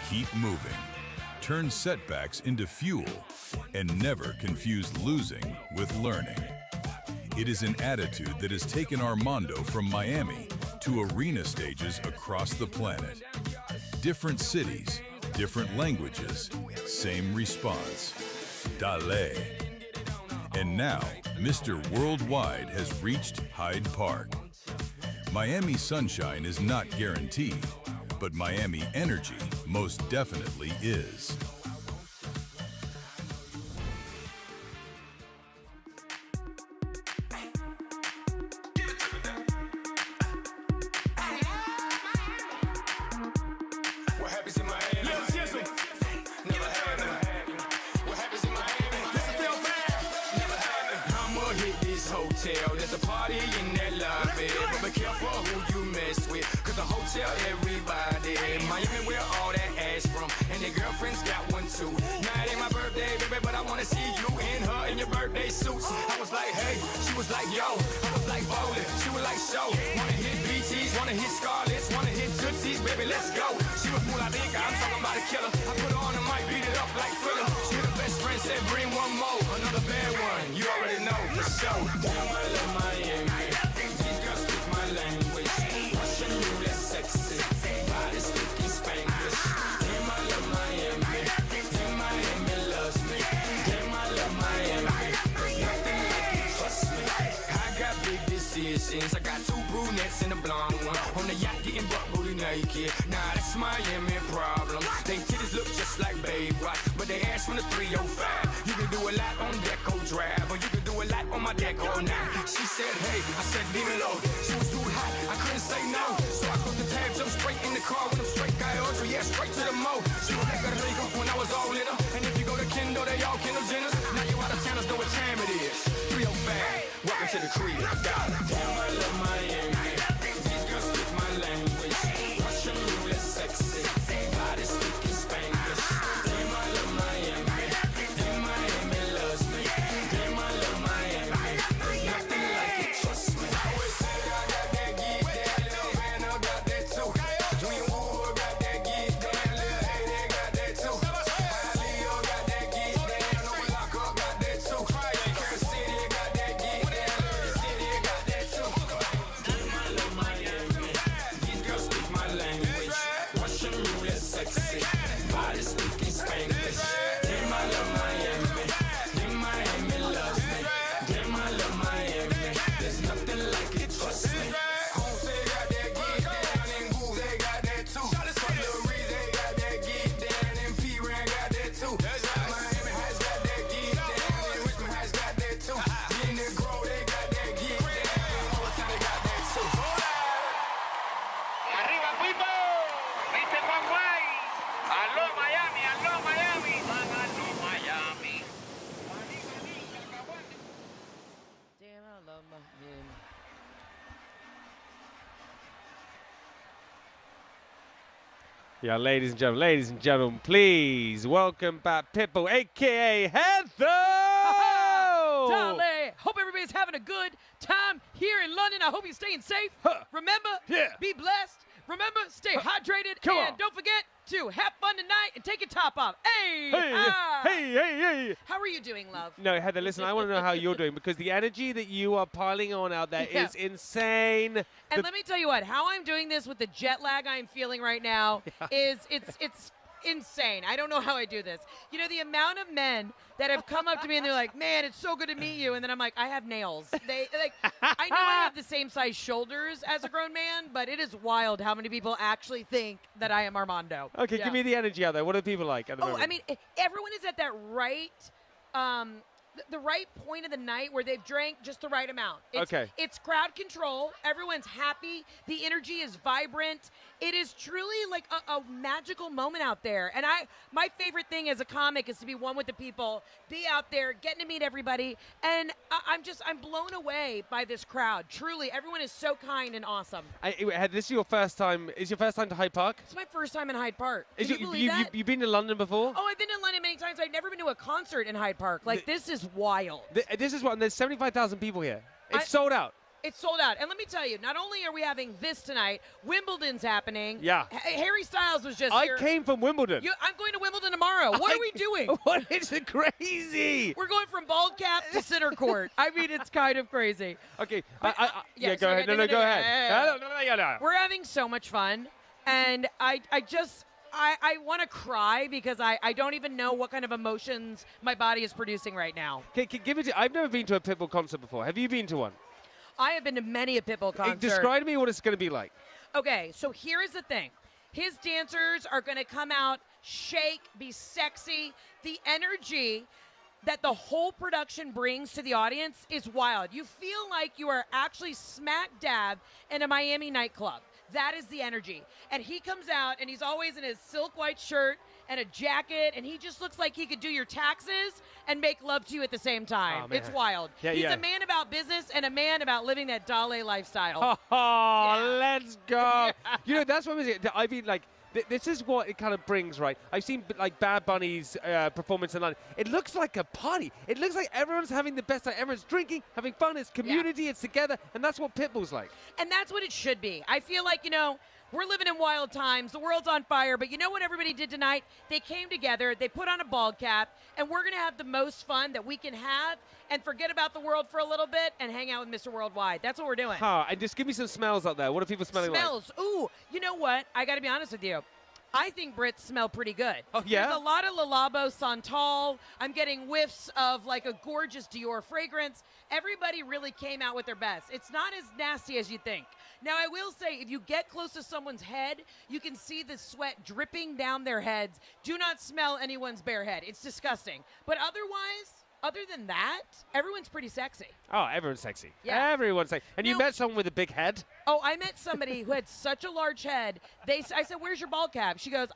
keep moving, turn setbacks into fuel, and never confuse losing with learning. It is an attitude that has taken Armando from Miami to arena stages across the planet. Different cities, different languages, same response. Dale. And now, Mr. Worldwide has reached Hyde Park. Miami sunshine is not guaranteed, but Miami energy most definitely is. There's a party in that lobby, but be careful who you mess with, cause the hotel everybody. Miami where all that ass from, and their girlfriends got one too. Now it ain't my birthday, baby, but I wanna see you in her in your birthday suits. I was like, hey, she was like, yo. I was like, bowling, she was like, show. Wanna hit BTs, wanna hit Scarlets, wanna hit Tootsies, baby, let's go. She was cool, I think I'm talking about a killer. I put her on and might beat it up like Thriller. She the best friend said, bring one more, another bad one. You already know for sure. Damn, I love Miami. These girls speak my language. Russian roulette sexy. Body speaking Spanglish. Damn, I love Miami. Damn, Miami loves me. Damn, I love Miami. There's nothing like it, trust me. I got big decisions. I got two brunettes and a blonde one. On the yacht getting butt booty naked. Nah, that's Miami problem. They titties look just like Babe Rock, but they ass from the 305. You can do a lot on Deco Drive, or you can do a lot on my deck all night. She said, hey, I said, leave me alone. She was too hot, I couldn't say no. So I closed the tab, jumped straight in the car with them straight guy so yeah, straight to the mo. She was like a Rico when I was all lit up. And if you go to Kendall, they all Kendall Jenners. Now you out of towners know what time it is. 305, welcome to the crib. God damn, I love Miami. These girls speak my language. Russian roulette sexy. Body speaking Spanglish. Damn, I love Miami. Damn, Miami loves me. Damn, I love Miami. There's nothing like it, trust me. I always say I got that geek, that little man, I got that too. Dream Wood got that geek, that little hey, they got that too. Leo got that geek, that no Lockup got that too. Kansas City got that geek, that little city got that too. Damn, I love Miami. These girls speak my language. Russian roulette sexy. Body speaking Spanglish. Damn, I love Miami. Damn, Miami loves me. Damn, I love Miami. There's nothing like it, trust me. Homestead got that geek down, and Goo, they got that too. Lil Reed, they got that geek down, and P-Ran got that too. Miami has got that geek down, and Richmond has got that too. In the Grove, they got that geek down, and Overtown, they got that too. Arriba, Pitbull. Mr305. Aló, Miami. Aló, Miami. Aló, Miami. Damn, I love Miami. Yeah, ladies and gentlemen, please welcome back Pitbull, a.k.a. Heather! Dolly, hope everybody's having a good time here in London. I hope you're staying safe. Remember, be blessed. Remember, stay hydrated. Come and on. don't forget to have fun tonight and take your top off. Hey! Hey! How are you doing, love? No, Heather, listen, I want to know how you're doing because the energy that you are piling on out there is insane. And let me tell you what, how I'm doing this with the jet lag I'm feeling right now is it's insane. I don't know how I do this. You know, the amount of men that have come up to me and they're like, man, it's so good to meet you. And then I'm like, I have nails. They like, I know I have the same size shoulders as a grown man, but it is wild how many people actually think that I am Armando. Okay, give me the energy out there. What are people like at the moment? I mean, everyone is at that right, the right point of the night where they've drank just the right amount. It's crowd control. Everyone's happy. The energy is vibrant. It is truly like a magical moment out there. And my favorite thing as a comic is to be one with the people, be out there, getting to meet everybody. And I'm blown away by this crowd. Truly, everyone is so kind and awesome. This is your first time. Is your first time to Hyde Park? It's my first time in Hyde Park. Can you believe that? You've been to London before? Oh, I've been to London many times. I've never been to a concert in Hyde Park. Like, this is wild. This is what, there's 75,000 people here. It's sold out. It's sold out. And let me tell you, not only are we having this tonight, Wimbledon's happening. Yeah. Harry Styles was just here. I came from Wimbledon. I'm going to Wimbledon tomorrow. What are we doing? What? It's crazy. We're going from bald cap to center court. I mean, it's kind of crazy. Okay. Go ahead. No, go ahead. No. We're having so much fun. And I want to cry because I don't even know what kind of emotions my body is producing right now. I've never been to a Pitbull concert before. Have you been to one? I have been to many a Pitbull concert. Describe to me what it's going to be like. Okay, so here's the thing. His dancers are going to come out, shake, be sexy. The energy that the whole production brings to the audience is wild. You feel like you are actually smack dab in a Miami nightclub. That is the energy. And he comes out, and he's always in his silk white shirt and a jacket, and he just looks like he could do your taxes and make love to you at the same time. Oh, man. It's wild. He's a man about business and a man about living that Dale lifestyle. Let's go. You know, that's what I mean, like, this is what it kind of brings, right? I've seen, like, Bad Bunny's performance in London. It looks like a party. It looks like everyone's having the best time. Everyone's drinking, having fun. It's community. It's together. And that's what Pitbull's like. And that's what it should be. I feel like, you know, we're living in wild times. The world's on fire. But you know what everybody did tonight? They came together. They put on a bald cap. And we're going to have the most fun that we can have and forget about the world for a little bit and hang out with Mr. Worldwide. That's what we're doing. And just give me some smells out there. What are people smelling like? Smells. Ooh, you know what? I got to be honest with you. I think Brits smell pretty good. Oh, yeah? There's a lot of Le Labo Santal. I'm getting whiffs of like a gorgeous Dior fragrance. Everybody really came out with their best. It's not as nasty as you think. Now, I will say, if you get close to someone's head, you can see the sweat dripping down their heads. Do not smell anyone's bare head. It's disgusting. But otherwise, other than that, everyone's pretty sexy. Oh, everyone's sexy. Yeah. Everyone's sexy. And you met someone with a big head? Oh, I met somebody who had such a large head. I said, "Where's your bald cap?" She goes,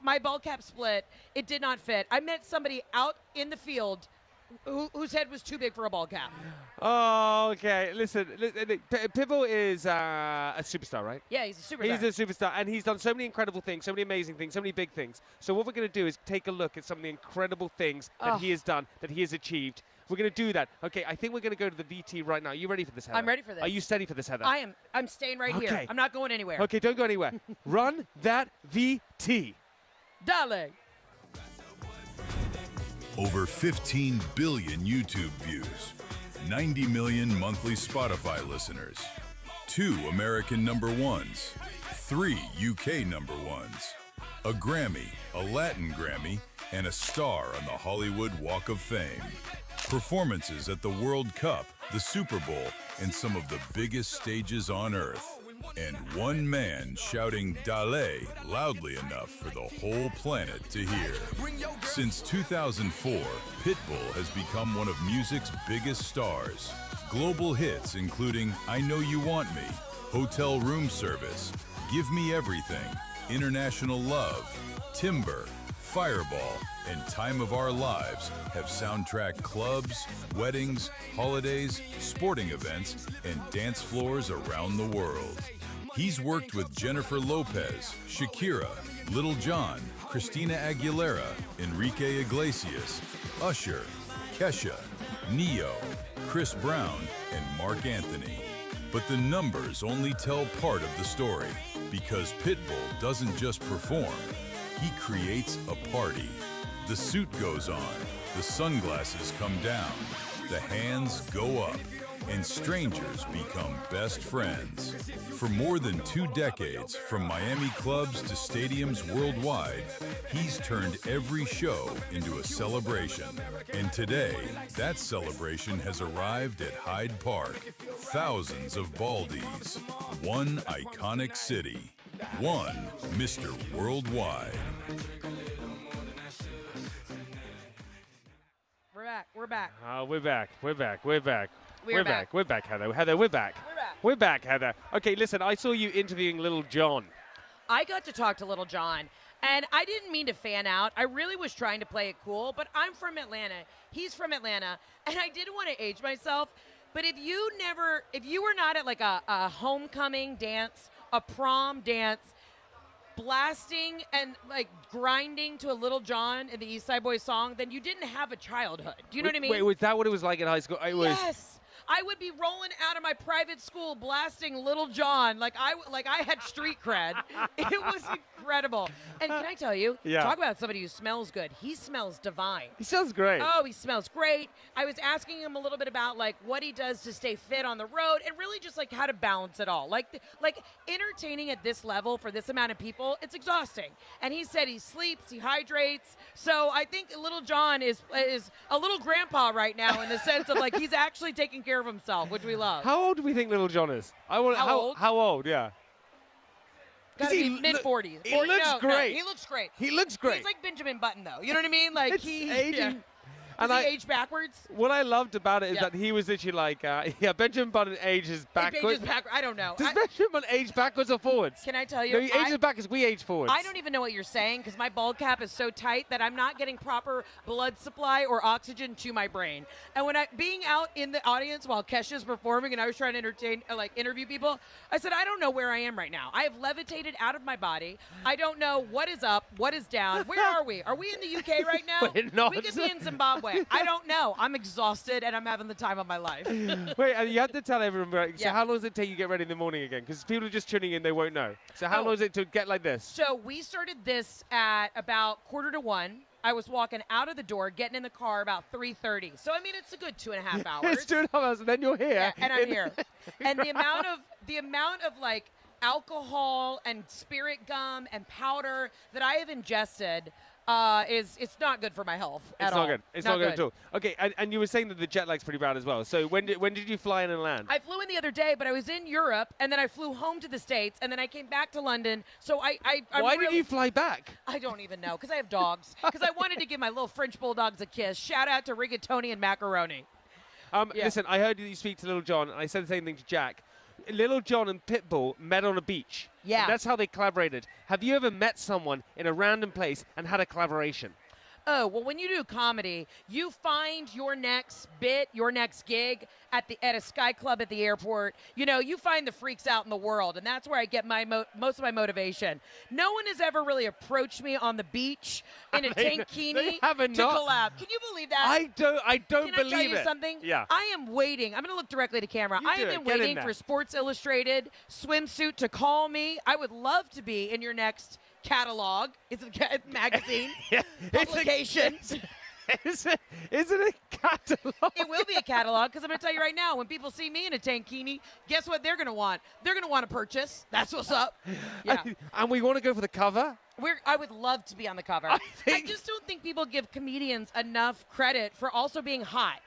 "My bald cap split. It did not fit." I met somebody out in the field whose head was too big for a bald cap. Oh, okay. Listen, Pitbull is a superstar, right? Yeah, he's a superstar. He's a superstar, and he's done so many incredible things, so many amazing things, so many big things. So what we're going to do is take a look at some of the incredible things that he has done, that he has achieved. We're going to do that. Okay, I think we're going to go to the VT right now. Are you ready for this, Heather? I'm ready for this. Are you steady for this, Heather? I am. I'm staying right here. I'm not going anywhere. Okay, don't go anywhere. Run that VT. Dale. Over 15 billion YouTube views, 90 million monthly Spotify listeners, 2 American #1s, 3 UK #1s, a Grammy, a Latin Grammy, and a star on the Hollywood Walk of Fame. Performances at the World Cup, the Super Bowl, and some of the biggest stages on Earth. And one man shouting Dale loudly enough for the whole planet to hear. Since 2004, Pitbull has become one of music's biggest stars. Global hits including I Know You Want Me, Hotel Room Service, Give Me Everything, International Love, Timber, Fireball, and Time of Our Lives have soundtracked clubs, weddings, holidays, sporting events, and dance floors around the world. He's worked with Jennifer Lopez, Shakira, Lil Jon, Christina Aguilera, Enrique Iglesias, Usher, Kesha, Neo, Chris Brown, and Mark Anthony. But the numbers only tell part of the story, because Pitbull doesn't just perform, he creates a party. The suit goes on, the sunglasses come down, the hands go up, and strangers become best friends. For more than 2 decades, from Miami clubs to stadiums worldwide, he's turned every show into a celebration. And today, that celebration has arrived at Hyde Park. Thousands of baldies, one iconic city, one Mr. Worldwide. We're back. We're back. We're back. We're back. We're back. We're back. We're back, Heather. Heather, we're back. We're back, Heather. Okay, listen, I saw you interviewing Lil Jon. I got to talk to Lil Jon, and I didn't mean to fan out. I really was trying to play it cool, but I'm from Atlanta. He's from Atlanta, and I didn't want to age myself. But if you were not at like a homecoming dance, a prom dance, blasting and like grinding to a Lil Jon and the East Side Boys song, then you didn't have a childhood. Do you know what I mean? Wait, was that what it was like in high school? Yes. I would be rolling out of my private school blasting Lil Jon like I had street cred. It was incredible. And can I tell you, talk about somebody who smells good. He smells divine. He smells great. Oh, he smells great. I was asking him a little bit about like what he does to stay fit on the road and really just like how to balance it all. Like entertaining at this level for this amount of people, it's exhausting. And he said he sleeps, he hydrates. So I think Lil Jon is a little grandpa right now in the sense of like he's actually taking care of himself, which we love. How old do we think Lil Jon is? How old? Yeah. Gotta be mid-40s. He looks great. No, he looks great. He looks great. He's like Benjamin Button, though. You know what I mean? Like he's aging. Does he age backwards? What I loved about it is that he was literally like, Benjamin Button ages backwards. I don't know. Does Benjamin age backwards or forwards? Can I tell you? No, he ages backwards. We age forwards. I don't even know what you're saying because my bald cap is so tight that I'm not getting proper blood supply or oxygen to my brain. And when being out in the audience while Kesha's performing and I was trying to interview people, I said, I don't know where I am right now. I have levitated out of my body. I don't know what is up, what is down. Where are we? Are we in the UK right now? We're not. We could be in Zimbabwe. I don't know. I'm exhausted and I'm having the time of my life. Wait, and you have to tell everyone, so how long does it take you to get ready in the morning again? Because people are just tuning in, they won't know. So how long is it to get like this? So we started this at about 1:45. I was walking out of the door, getting in the car about 3:30. So, I mean, it's a good 2.5 hours. It's 2.5 hours, and then you're here. Yeah, and I'm here. And the amount of like alcohol and spirit gum and powder that I have ingested it's not good for my health It's at not all. good. It's not good at all. Okay, and you were saying that the jet lag's pretty bad as well. So when did you fly in and land? I flew in the other day, but I was in Europe, and then I flew home to the States, and then I came back to London. So Why did you fly back? I don't even know, because I have dogs. Because I wanted to give my little French bulldogs a kiss. Shout out to Rigatoni and Macaroni. Listen, I heard you speak to Little John, and I said the same thing to Jack. Little John and Pitbull met on a beach. Yeah. And that's how they collaborated. Have you ever met someone in a random place and had a collaboration? Oh, well, when you do comedy, you find your next bit, your next gig at a Sky Club at the airport. You know, you find the freaks out in the world, and that's where I get my most of my motivation. No one has ever really approached me on the beach in a tankini they haven't to not. collab. Can you believe that? I don't Can believe I tell you it. something? Yeah. I am waiting. I'm going to look directly to camera. I do have it. been Get in waiting there. for Sports Illustrated swimsuit to call me. I would love to be in your next catalog. It's a magazine. Yeah. Publication. Is it a catalog? It will be a catalog, because I'm going to tell you right now, when people see me in a tankini, guess what they're going to want? They're going to want to purchase. That's what's up. Yeah. And we want to go for the cover? I would love to be on the cover. I just don't think people give comedians enough credit for also being hot.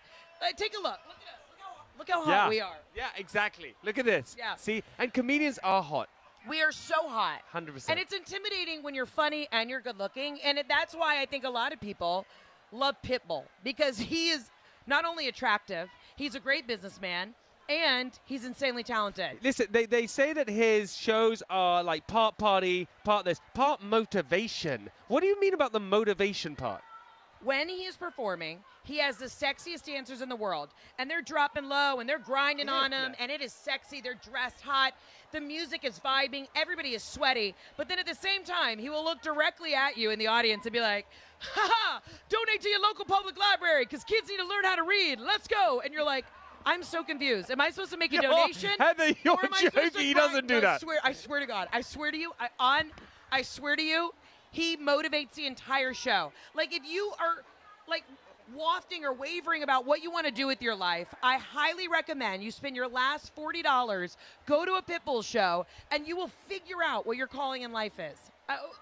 Take a look. Look at us. Look how hot we are. Yeah, exactly. Look at this. Yeah. See, and comedians are hot. We are so hot. 100%. And it's intimidating when you're funny and you're good looking. And that's why I think a lot of people love Pitbull, because he is not only attractive, he's a great businessman, and he's insanely talented. Listen, they say that his shows are like part party, part this, part motivation. What do you mean about the motivation part? When he is performing, he has the sexiest dancers in the world, and they're dropping low, and they're grinding on him, and it is sexy. They're dressed hot. The music is vibing. Everybody is sweaty. But then at the same time, he will look directly at you in the audience and be like, ha-ha, donate to your local public library because kids need to learn how to read. Let's go. And you're like, I'm so confused. Am I supposed to make a donation? Heather, you're or am I supposed joking. to He cry? doesn't do No, that. I swear to God. I swear to you. I swear to you, he motivates the entire show. Like, if you are, like, wafting or wavering about what you want to do with your life, I highly recommend you spend your last $40, go to a Pitbull show, and you will figure out what your calling in life is.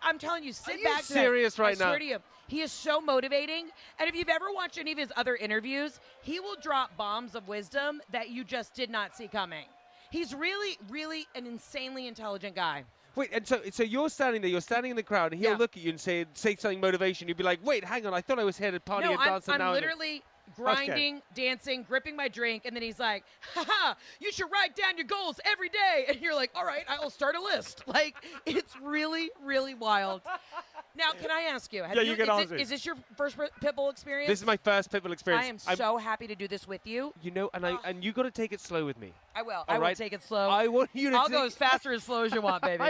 I'm telling you, sit back. Are you serious right now? I swear to you. He is so motivating. And if you've ever watched any of his other interviews, he will drop bombs of wisdom that you just did not see coming. He's really, really an insanely intelligent guy. Wait, and so you're standing there, you're standing in the crowd, and he'll look at you and say something motivation. You'd be like, wait, hang on, I thought I was here to party and dance. I'm now literally grinding, dancing, gripping my drink, and then he's like, haha, you should write down your goals every day. And you're like, all right, I'll start a list. Like, it's really, really wild. Now, can I ask you? You can ask me. Is this your first Pitbull experience? This is my first Pitbull experience. I am so happy to do this with you. You know, and you got to take it slow with me. I will. I will take it slow. I want you to I'll go as fast or as slow as you want, baby.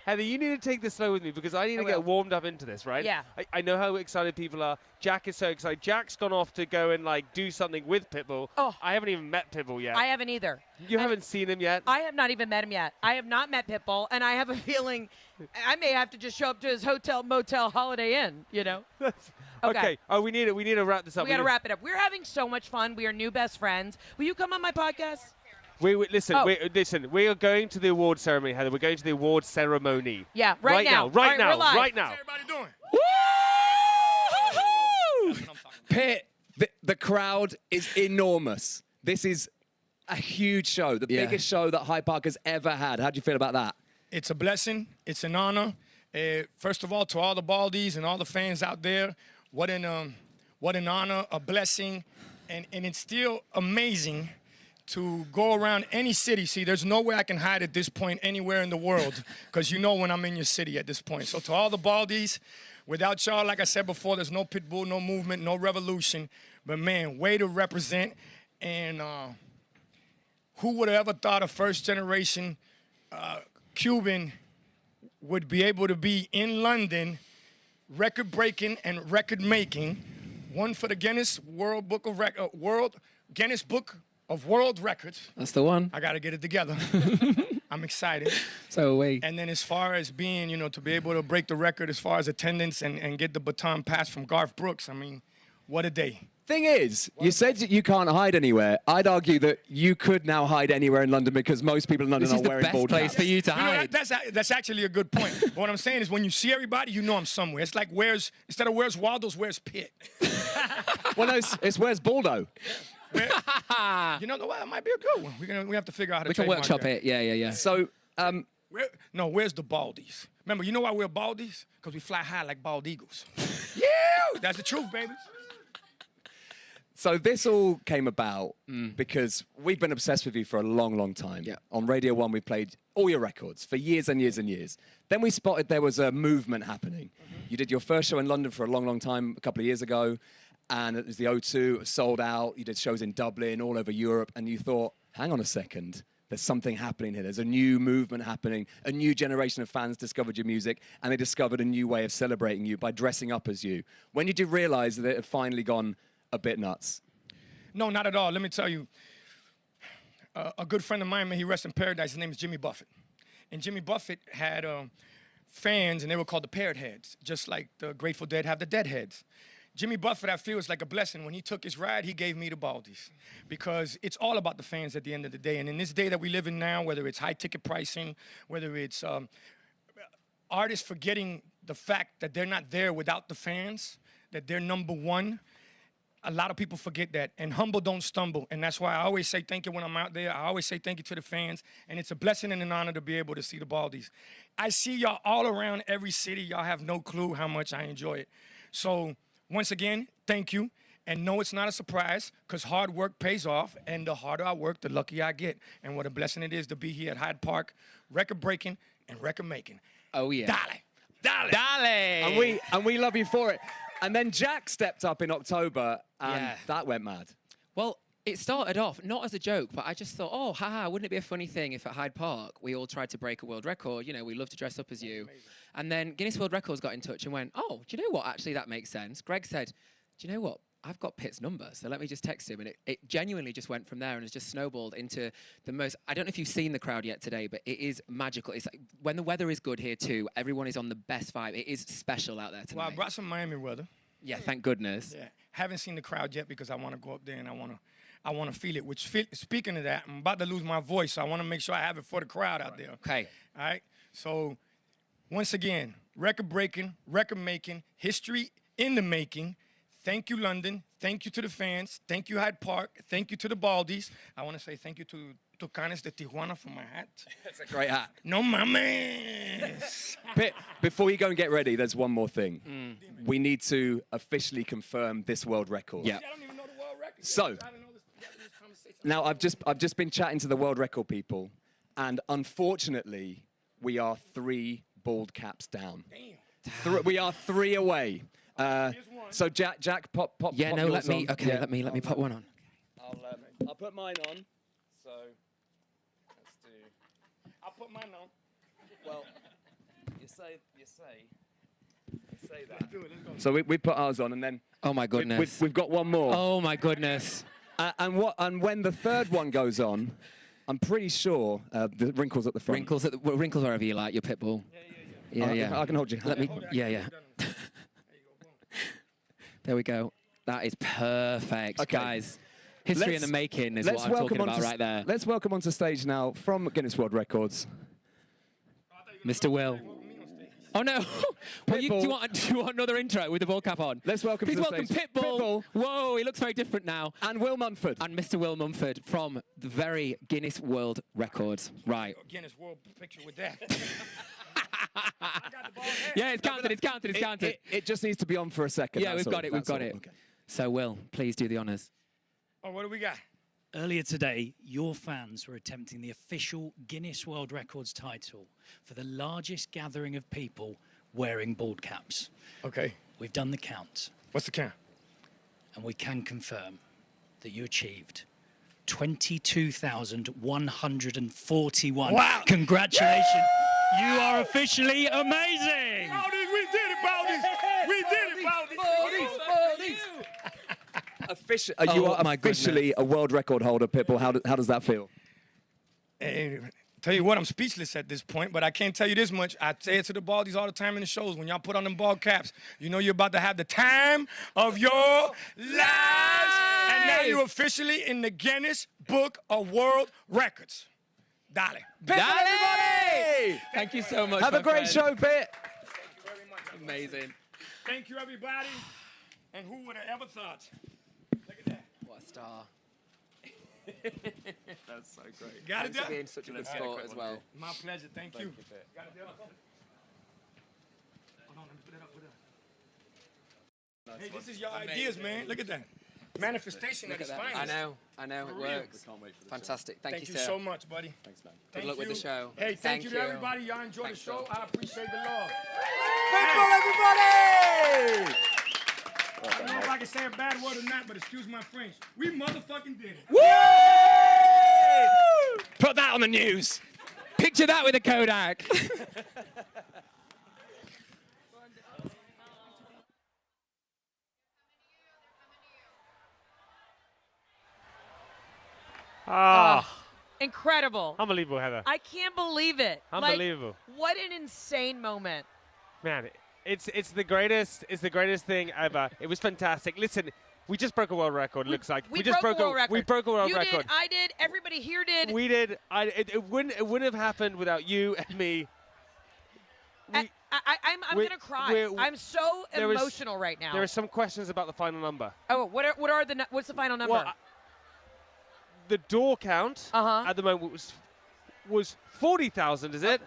Heather, you need to take this slow with me because I need to get warmed up into this, right? Yeah. I know how excited people are. Jack is so excited. Jack's gone off to go and like do something with Pitbull. Oh. I haven't even met Pitbull yet. I haven't either. You haven't seen him yet? I have not even met him yet. I have not met Pitbull, and I have a feeling I may have to just show up to his hotel, motel, Holiday Inn, you know? Okay. Oh, we need to wrap this up. We got to wrap it up. We're having so much fun. We are new best friends. Will you come on my podcast? Listen. We are going to the award ceremony, Heather. We're going to the award ceremony. Yeah, right now. Right now. Right now. What's everybody doing? Pit, the crowd is enormous. This is a huge show, the biggest show that Hyde Park has ever had. How do you feel about that? It's a blessing. It's an honor. First of all, to all the Baldies and all the fans out there, what an honor, a blessing, and it's still amazing to go around any city. See, there's no way I can hide at this point anywhere in the world because you know when I'm in your city at this point. So to all the Baldies, without y'all, like I said before, there's no Pitbull, no movement, no revolution. But, man, way to represent. And who would have ever thought a first-generation Cuban would be able to be in London, record-breaking and record-making, one for the Guinness World Book of Guinness Book of World Records. That's the one. I got to get it together. I'm excited. So are we. And then as far as being, to be able to break the record as far as attendance and get the baton passed from Garth Brooks, I mean, What a day. Thing is, you said you can't hide anywhere. I'd argue that you could now hide anywhere in London because most people in London are wearing bald caps. This is the best place for you to hide. That's actually a good point. But what I'm saying is when you see everybody, you know I'm somewhere. It's like instead of where's Waldo's, where's Pitt? Well, no, it's where's Baldo. You know, well, it might be a good one. We have to figure out how to We can workshop it. Yeah. So, where's the baldies? Remember, you know why we're baldies? Because we fly high like bald eagles. Yeah, that's the truth, baby. So this all came about because we've been obsessed with you for a long, long time. Yeah. On Radio 1, we played all your records for years and years and years. Then we spotted there was a movement happening. You did your first show in London for a long, long time, a couple of years ago, and it was the O2, it was sold out. You did shows in Dublin, all over Europe, and you thought, hang on a second, there's something happening here. There's a new movement happening. A new generation of fans discovered your music, and they discovered a new way of celebrating you by dressing up as you. When did you realize that it had finally gone a bit nuts? No, not at all. Let me tell you, a good friend of mine, may he rest in paradise, his name is Jimmy Buffett. And Jimmy Buffett had fans, and they were called the Parrot Heads, just like the Grateful Dead have the Deadheads. Jimmy Buffett, I feel, is like a blessing. When he took his ride, he gave me the baldies. Because it's all about the fans at the end of the day. And in this day that we live in now, whether it's high ticket pricing, whether it's artists forgetting the fact that they're not there without the fans, that they're number one, a lot of people forget that. And humble don't stumble. And that's why I always say thank you when I'm out there. I always say thank you to the fans. And it's a blessing and an honor to be able to see the baldies. I see y'all all around every city. Y'all have no clue how much I enjoy it. So once again, thank you. And no, it's not a surprise, because hard work pays off, and the harder I work, the luckier I get. And what a blessing it is to be here at Hyde Park, record breaking and record making. Oh, yeah. Dale. And we love you for it. And then Jack stepped up in October, and that went mad. Well, it started off not as a joke, but I just thought, oh, haha, wouldn't it be a funny thing if at Hyde Park we all tried to break a world record? You know, we love to dress up as you. And then Guinness World Records got in touch and went, oh, do you know what? Actually, that makes sense. Greg said, do you know what? I've got Pitt's number, so let me just text him. And it genuinely just went from there and has just snowballed into the most... I don't know if you've seen the crowd yet today, but it is magical. It's like when the weather is good here too, everyone is on the best vibe. It is special out there tonight. Well, I brought some Miami weather. Yeah, thank goodness. Yeah, haven't seen the crowd yet because I want to go up there and I want to feel it. Speaking of that, I'm about to lose my voice, so I want to make sure I have it for the crowd out there. Okay. All right. So, once again, record breaking, record making, history in the making. Thank you, London. Thank you to the fans. Thank you, Hyde Park. Thank you to the baldies. I want to say thank you to Tucanes de Tijuana for my hat. That's a great hat. No mames. Before you go and get ready, there's one more thing. We need to officially confirm this world record. Yeah. I don't even know the world record. So, now I've just been chatting to the world record people, and unfortunately, we are 3 bald caps down. Damn. We are 3 away. So Jack, pop. Yeah, no, let me. Okay, yeah. let me put one on. I'll put mine on. So let's do. I'll put mine on. Well, you say that. Let's do it. So we put ours on, and then. Oh my goodness. We've got one more. Oh my goodness. And when the third one goes on, I'm pretty sure the wrinkles at the front. Wrinkles wherever you like. Your Pitbull. Yeah. I can hold you. Let me. Yeah. There we go. That is perfect, guys. History in the making is what I'm talking about right there. Let's welcome onto stage now from Guinness World Records, Mr. Will. Oh no! Well, do you want another intro with the ball cap on? Let's welcome. Please welcome Pitbull. Whoa, he looks very different now. And Will Mumford. And Mr. Will Mumford from the very Guinness World Records. Right. Guinness World picture with that. Yeah, it's counted. It just needs to be on for a second. Yeah, we've got it. Okay. So, Will, please do the honours. Oh, what do we got? Earlier today, your fans were attempting the official Guinness World Records title for the largest gathering of people wearing bald caps. Okay. We've done the count. What's the count? And we can confirm that you achieved 22,141. Wow! Congratulations. You are officially amazing! Baldies, we did it, Baldies! We did it, Baldies! You are officially a world record holder, Pitbull. How does that feel? To Tell you what, I'm speechless at this point, but I can't tell you this much. I say it to the baldies all the time in the shows. When y'all put on them bald caps, you know you're about to have the time of your lives. And now you're officially in the Guinness Book of World Records. Dale. Dale, everybody! Thank you so much. Have a great show, Pit. Thank you very much. Amazing. Thank you, everybody. And who would have ever thought? Look at that. What a star. That's so great. Got it Thanks for done? being such a good sport as well. My pleasure. Thank you. Got it done? Hold on, let me put it up. Hey, this is your ideas, man. Look at that. Manifestation at its finest. I know, it For real. works. Fantastic. Thank you, sir. so much, buddy. Thanks, man. Good luck with the show. Hey, thank you to everybody. Y'all enjoy the show. I appreciate the love. Pitbull, everybody! I don't know if I can say a bad word or not, but excuse my French. We motherfucking did it. Woo! Put that on the news. Picture that with a Kodak. Incredible. Unbelievable, Heather. I can't believe it. Unbelievable. Like, what an insane moment. Man, it's the greatest thing ever. It was fantastic. Listen, we just broke a world record. Looks like we just broke a world record. We broke a world you record. Did, I did. Everybody here did. We did. It wouldn't have happened without you and me. I'm gonna cry. I'm so emotional right now. There are some questions about the final number. Oh, what's the final number? Well, the door count at the moment was 40,000. Is it?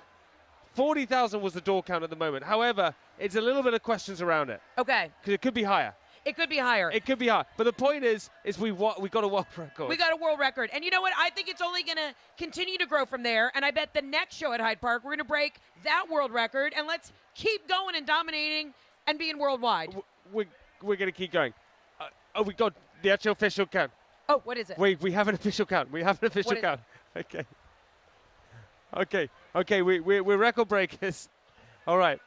40,000 was the door count at the moment. However, it's a little bit of questions around it. Okay. Because it could be higher. It could be higher. It could be higher. But the point is we got a world record. We got a world record. And you know what? I think it's only going to continue to grow from there. And I bet the next show at Hyde Park, we're going to break that world record. And let's keep going and dominating and being worldwide. We're going to keep going. We got the actual official count. Oh, what is it? Wait, we have an official count. We have an official count. Okay, we're record breakers. All right.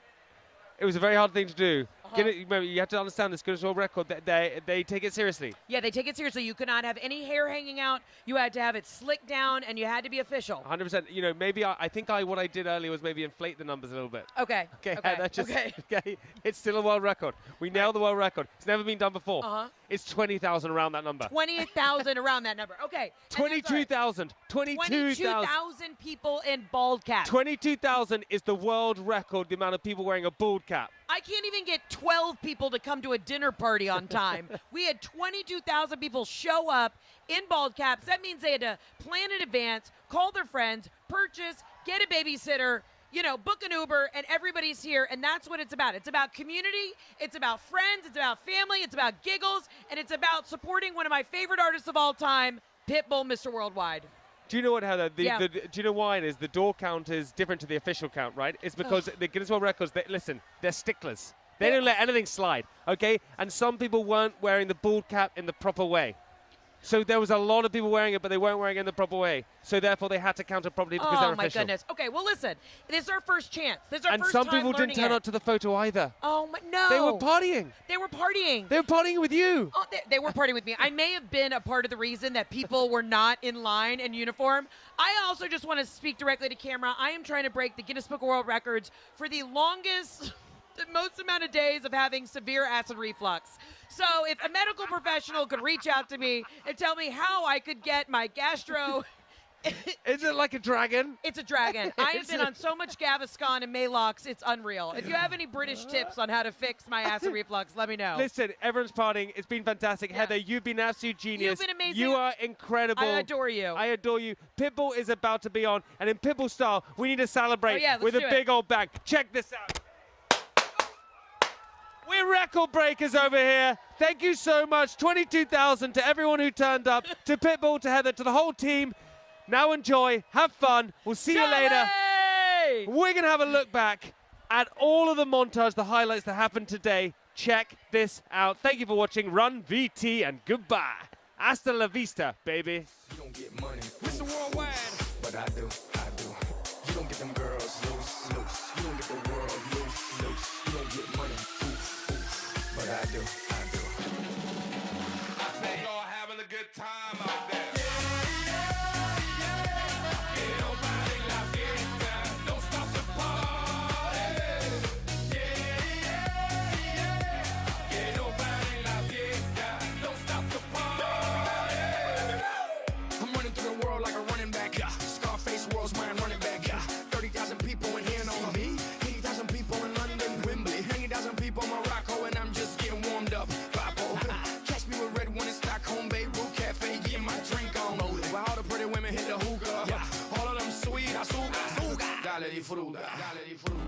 It was a very hard thing to do. You have to understand this Guinness World Record. They take it seriously. Yeah, they take it seriously. You could not have any hair hanging out. You had to have it slicked down, and you had to be official. 100%. You know, maybe I think what I did earlier was maybe inflate the numbers a little bit. Okay. Okay. It's still a world record. We nailed the world record. It's never been done before. It's 20,000 around that number. 20,000 around that number. Okay. 22,000. 22,000 people in bald caps. 22,000 is the world record, the amount of people wearing a bald cap. I can't even get 12 people to come to a dinner party on time. We had 22,000 people show up in bald caps. That means they had to plan in advance, call their friends, purchase, get a babysitter, book an Uber, and everybody's here, and that's what it's about. It's about community, it's about friends, it's about family, it's about giggles, and it's about supporting one of my favorite artists of all time, Pitbull, Mr. Worldwide. Do you know what, Heather? Do you know why it is? The door count is different to the official count, right? It's because the Guinness World Records, they're sticklers. They don't let anything slide, okay? And some people weren't wearing the bald cap in the proper way. So there was a lot of people wearing it, but they weren't wearing it in the proper way. So therefore, they had to count it properly because they're official. Oh, my goodness. Okay, well, listen. This is our first chance. This is our first And time some people didn't turn it. up to the photo either. Oh, no. They were partying. They were partying. They were partying with you. Oh, they were partying with me. I may have been a part of the reason that people were not in line in uniform. I also just want to speak directly to camera. I am trying to break the Guinness Book of World Records for the most amount of days of having severe acid reflux. So if a medical professional could reach out to me and tell me how I could get my gastro... Is it like a dragon? It's a dragon. I have been on so much Gaviscon and Maalox, it's unreal. If you have any British tips on how to fix my acid reflux, let me know. Listen, everyone's partying. It's been fantastic. Yeah. Heather, you've been an absolute genius. You've been amazing. You are incredible. I adore you. I adore you. Pitbull is about to be on, and in Pitbull style, we need to celebrate with a big old bang. Check this out. We're record breakers over here. Thank you so much. 22,000 to everyone who turned up, to Pitbull, to Heather, to the whole team. Now enjoy, have fun. We'll see you later. We're going to have a look back at all of the montage, the highlights that happened today. Check this out. Thank you for watching. Run VT and goodbye. Hasta la vista, baby. You don't get money, Mr. Worldwide, but I do. You don't get them girls loose. You don't get the world loose. You don't get money, but I do. I think y'all having a good time out there. Ain't nobody laughing. dale disfruta, dale disfruta.